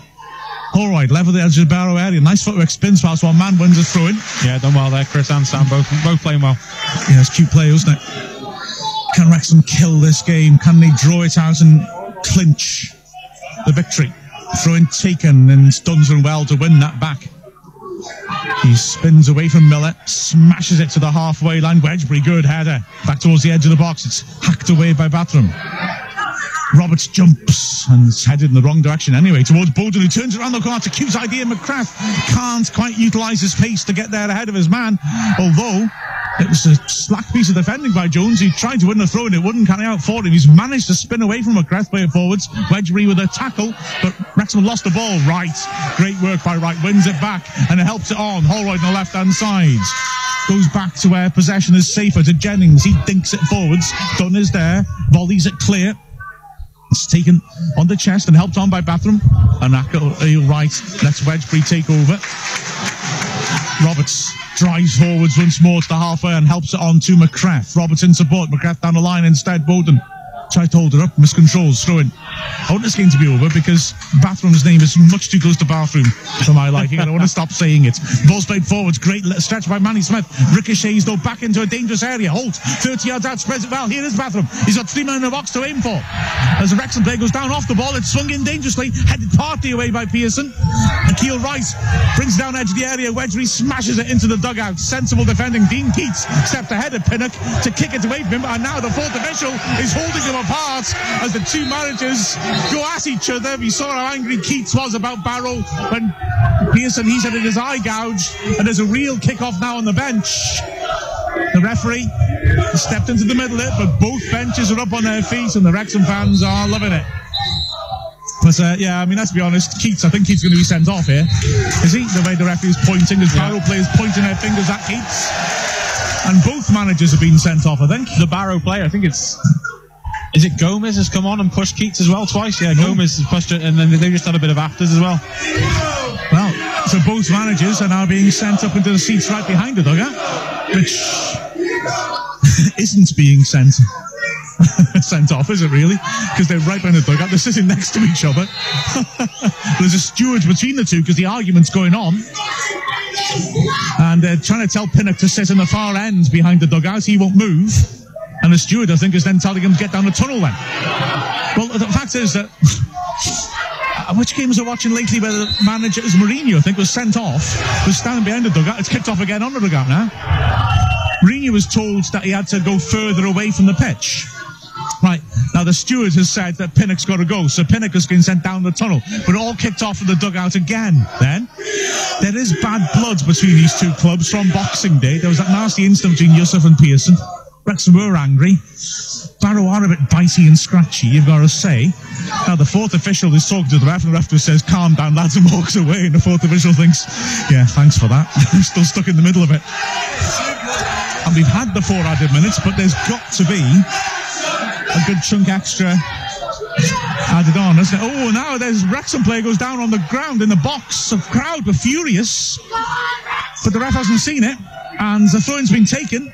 S1: Holroyd, level the edge of the Barrow area, nice footwork, spins past one man, wins his throw in.
S2: Yeah, done well there, Chris and Sam, both playing well.
S1: Yeah, it's cute play, isn't it? Can Wrexham kill this game? Can they draw it out and clinch the victory? Throw-in taken, and Dunn's done well to win that back. He spins away from Miller, smashes it to the halfway line. Wedgbury, good header. Back towards the edge of the box. It's hacked away by Bathram. Roberts jumps and is headed in the wrong direction anyway, towards Bowden, who turns around the corner to Q's idea. McCrath can't quite utilise his pace to get there ahead of his man, although it was a slack piece of defending by Jones. He tried to win the throw and it wouldn't carry out for him. He's managed to spin away from McCrath, play it forwards. Wedgbury with a tackle, but Wrexham lost the ball. Wright, great work by Wright, wins it back and it helps it on. Holroyd on the left hand side goes back to where possession is safer, to Jennings. He dinks it forwards. Dunn is there, volleys it clear. It's taken on the chest and helped on by Bathram. And Wright lets Wedgbury take over. Roberts drives forwards once more to the halfway and helps it on to McCrath. Roberts in support, McCrath down the line instead. Bowden tried to hold it up, miscontrols, throw-in. I want this game to be over because Bathram's name is much too close to bathroom for my liking, and I want to stop saying it. Ball's played forwards, great stretch by Manny Smith. Ricochets though back into a dangerous area. Holt, 30 yards out, spreads it well. Here is Bathram. He's got 3 men in the box to aim for. As the Wrexham player goes down off the ball, it's swung in dangerously, headed partly away by Pearson. Akil Rice brings down edge of the area. Wedgbury smashes it into the dugout. Sensible defending. Dean Keats stepped ahead of Pinnock to kick it away from him, and now the 4th official is holding him apart as the 2 managers go at each other. We saw how angry Keats was about Barrow when Pearson, he said it is eye gouged, and there's a real kick-off now on the bench. The referee stepped into the middle of it, but both benches are up on their feet and the Wrexham fans are loving it. But yeah, I mean, let's be honest, I think Keats going to be sent off here. Is he? The way the referee is pointing, as Barrow players pointing their fingers at Keats. And both managers have been sent off, I think.
S2: The Barrow player, I think it's... Is it Gomez has come on and pushed Keats as well twice? Yeah, Gomez has pushed it, and then they just had a bit of afters as well.
S1: Well, so both managers are now being sent up into the seats right behind the dugout, which isn't being sent off, is it really? Because they're right behind the dugout, they're sitting next to each other. There's a steward between the two because the argument's going on. And they're trying to tell Pinnock to sit in the far end behind the dugout. He won't move. And the steward, I think, is then telling him to get down the tunnel then. Well, the fact is that... which games are watching lately where the manager, is Mourinho, I think, was sent off, was standing behind the dugout. It's kicked off again on the dugout now. Mourinho was told that he had to go further away from the pitch. Right, now the steward has said that Pinnock's got to go, so Pinnock has been sent down the tunnel. But it all kicked off in the dugout again then. There is bad blood between these two clubs from Boxing Day. There was that nasty incident between Yusuf and Pearson. Wrexham were angry. Barrow are a bit bitey and scratchy, you've got to say. Now the 4th official is talking to the ref, and the ref just says, calm down lads, and walks away, and the 4th official thinks, yeah, thanks for that. I'm still stuck in the middle of it. And we've had the 4 added minutes, but there's got to be a good chunk extra added on, isn't it? Oh, now there's Wrexham player goes down on the ground in the box. The crowd were furious, but the ref hasn't seen it, and the throw-in's been taken.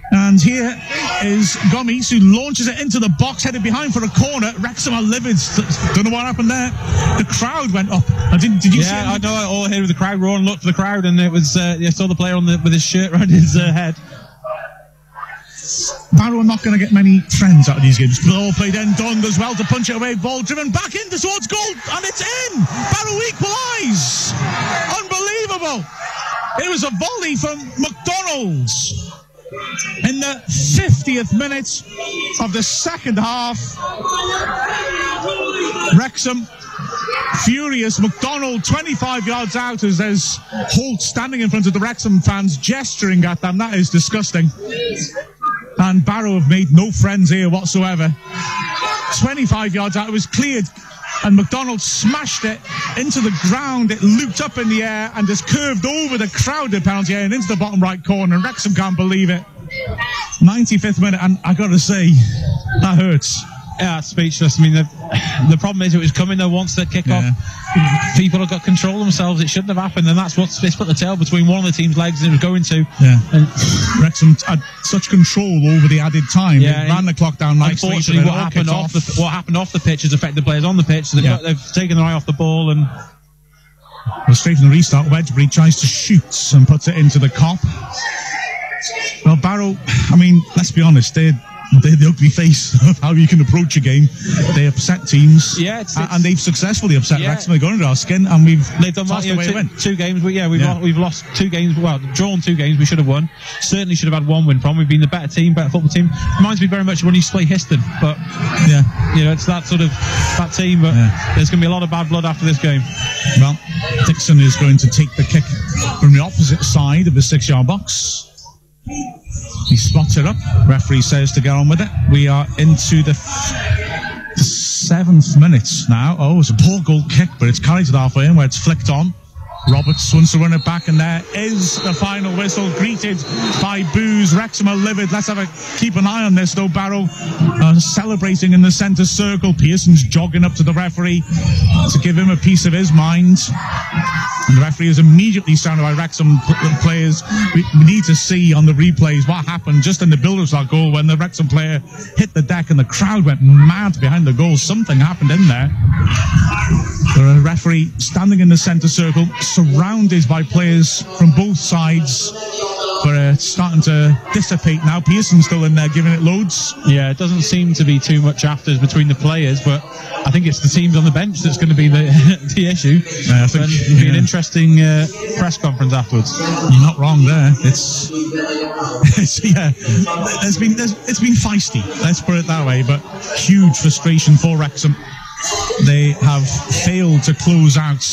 S1: And here is Gomes, who launches it into the box, headed behind for a corner. Wrexham are livid. Don't know what happened there. The crowd went up. Did you see it?
S2: Yeah, I know. I all heard with the crowd roaring, looked for the crowd, and it was, I saw the player with his shirt around his head.
S1: Barrow are not going to get many friends out of these games. Ball played in. Dunn does well to punch it away. Ball driven back into towards goal, and it's in. Barrow equalise. Unbelievable. It was a volley from McDonald's. In the 50th minute of the second half, Wrexham furious. McDonald 25 yards out as there's Holt standing in front of the Wrexham fans gesturing at them. That is disgusting. And Barrow have made no friends here whatsoever. 25 yards out, it was cleared, and McDonald smashed it into the ground. It looped up in the air and just curved over the crowded penalty area and into the bottom right corner, and Wrexham can't believe it. 95th minute, and I gotta say, that hurts.
S2: Yeah, it's speechless. I mean, the problem is it was coming though once the kick-off. People have got control of themselves. It shouldn't have happened, and that's what's put the tail between one of the team's legs and it was going to.
S1: Yeah. And Wrexham had such control over the added time. Yeah, they ran the clock down nicely.
S2: Unfortunately, what happened off the pitch has affected players on the pitch. So they've taken their eye off the ball and.
S1: Well, straight from the restart, Wedgbury tries to shoot and puts it into the cop. Well, Barrow, I mean, let's be honest, they're the ugly face of how you can approach a game. They upset teams, and they've successfully upset Wrexham. They've gone under our skin, and they've done
S2: tossed away a win. 2 games, we've lost 2 games. Well, drawn 2 games. We should have won. Certainly should have had 1 win from. We've been the better team, better football team. Reminds me very much of when you used to play Histon, but it's that sort of that team. But there's going to be a lot of bad blood after this game.
S1: Well, Dixon is going to take the kick from the opposite side of the 6-yard box. He spots it up. Referee says to get on with it. We are into the 7th minute now. Oh, it's a poor goal kick, but it's carried to the halfway in where it's flicked on. Roberts wants to run it back, and there is the final whistle, greeted by boos. Wrexham are livid. Let's keep an eye on this, though. Barrow celebrating in the centre circle. Pearson's jogging up to the referee to give him a piece of his mind. And the referee is immediately surrounded by Wrexham players. We need to see on the replays what happened just in the build-up to that goal when the Wrexham player hit the deck and the crowd went mad behind the goal. Something happened in there. The referee standing in the centre circle, surrounded by players from both sides, but it's starting to dissipate now. Pearson's still in there giving it loads.
S2: Yeah, it doesn't seem to be too much afters between the players, but I think it's the teams on the bench that's going to be the issue.
S1: Yeah, I think
S2: it'll be an interesting press conference afterwards.
S1: You're not wrong there. It's been feisty, let's put it that way, but huge frustration for Wrexham. They have failed to close out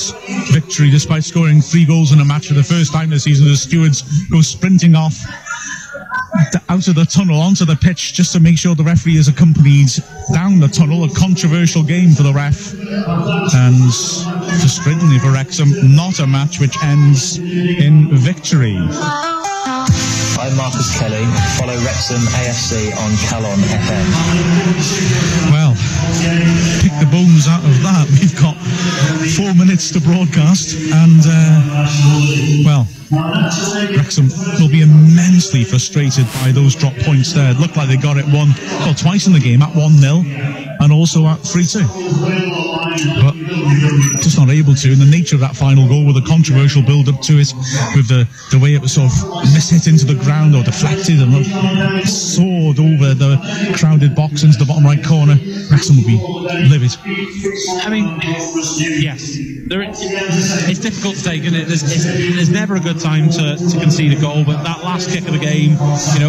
S1: victory despite scoring 3 goals in a match for the first time this season. The stewards go sprinting off out of the tunnel onto the pitch just to make sure the referee is accompanied down the tunnel. A controversial game for the ref, and frustratingly for Wrexham, not a match which ends in victory.
S3: I'm Marcus Kelly. Follow Wrexham AFC on Calon FM.
S1: Well, pick the bones out of that. We've got 4 minutes to broadcast, and Wrexham will be immensely frustrated by those drop points there. It looked like they got it twice in the game, at 1-0 and also at 3-2. But just not able to. And the nature of that final goal with a controversial build-up to it, with the way it was sort of mishit into the ground or deflected and soared over the crowded box into the bottom right corner, Wrexham will be livid.
S2: I mean, yes, it's difficult to take, isn't it? There's never a good time to concede a goal, but that last kick of the game,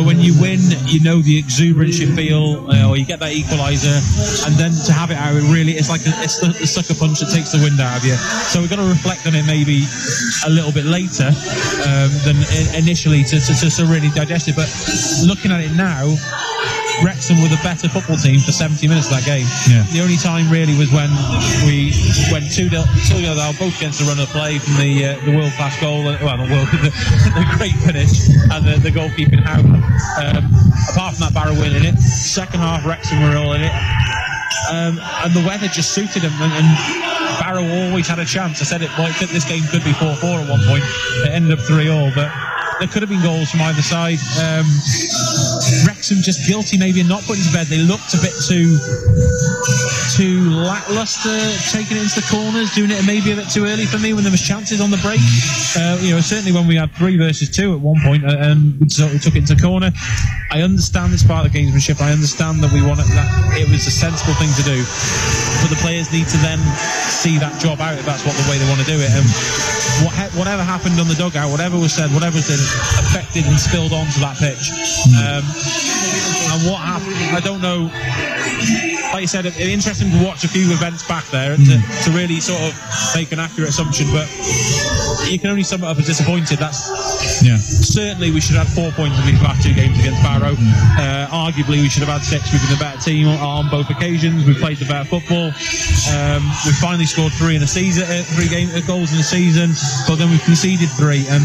S2: when you win, the exuberance you feel, or you get that equaliser, and then to have it out, it's like it's the sucker punch that takes the wind out of you. So we've got to reflect on it maybe a little bit later than initially to really digest it. But looking at it now, Wrexham were the better football team for 70 minutes of that game.
S1: Yeah.
S2: The only time really was when we went 2-0 both against the run of play from the world-class goal, the great finish and the goalkeeping out. Apart from that, Barrow winning it. Second half, Wrexham were all in it. And the weather just suited them, and Barrow always had a chance. I said this game could be 4-4 at one point. It ended up 3-3, but there could have been goals from either side. Wrexham just guilty maybe in not putting to bed. They looked a bit too lacklustre, taking it into the corners, doing it maybe a bit too early for me when there was chances on the break. Certainly when we had 3 versus 2 at one point and we took it into corner. I understand it's part of the gamesmanship. I understand that it was a sensible thing to do, but the players need to then see that job out if that's the way they want to do it. And whatever happened on the dugout, whatever was said, whatever was affected and spilled onto that pitch. And what happened, I don't know. Like you said, it's interesting to watch a few events back there to really sort of make an accurate assumption, but you can only sum it up as disappointed. Certainly we should have 4 points in these last 2 games against Barrow. Arguably we should have had 6. We've been a better team on both occasions. We've played the better football. We finally scored 3 goals in a season, but then we've conceded 3, and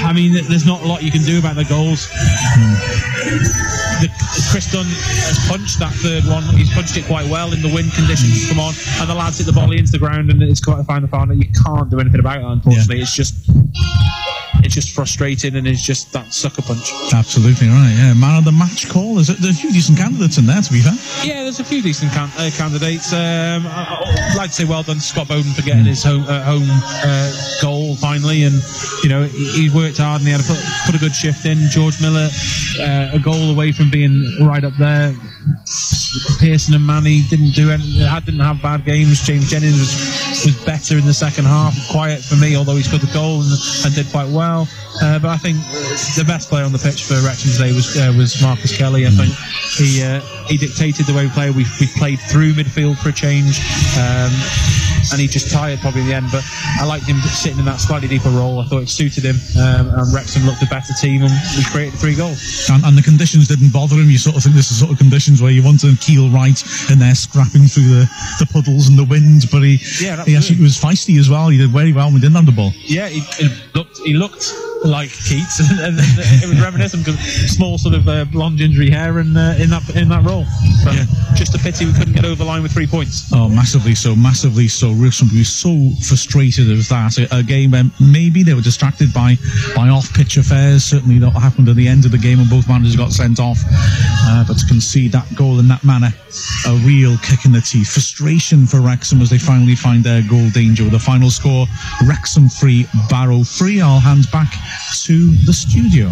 S2: I mean, there's not a lot you can do about the goals. Chris Dunn has punched that third one. He's punched it quite well in the wind conditions. Come on, and the lads hit the volley into the ground, and it's quite a final that you can't do anything about it. Unfortunately, it's just frustrating, and it's just that sucker punch.
S1: Absolutely right. Yeah, man of the match call. There's a few decent candidates in there, to be fair.
S2: Yeah, there's a few decent candidates. I'd like to say well done to Scott Bowden for getting his home goal finally, and he worked hard and he had to put a good shift in. George Miller, a goal away from being right up there. Pearson and Manny didn't have bad games. James Jennings was better in the second half. Quiet for me, although he scored the goal and did quite well. But I think the best player on the pitch for Wrexham today was Marcus Kelly. I think he dictated the way we play. We played through midfield for a change, and he just tired probably in the end. But I liked him sitting in that slightly deeper role. I thought it suited him, and Wrexham looked a better team, and we created 3 goals.
S1: And the conditions didn't bother him. You sort of think this is sort of conditions where you want to keel right, and they're scrapping through the puddles and the wind. But he actually was feisty as well. He did very well when he didn't have the ball.
S2: Yeah, he looked like Keats, and it was reminiscent because small sort of blonde gingery hair and in that role. But just a pity we couldn't get over the line with 3 points.
S1: Oh, massively so. Wrexham was so frustrated of that. A game where maybe they were distracted by off-pitch affairs. Certainly that happened at the end of the game when both managers got sent off. But to concede that goal in that manner, a real kick in the teeth. Frustration for Wrexham as they finally find their goal danger with a final score: Wrexham 3, Barrow 3. I'll hand back to the studio.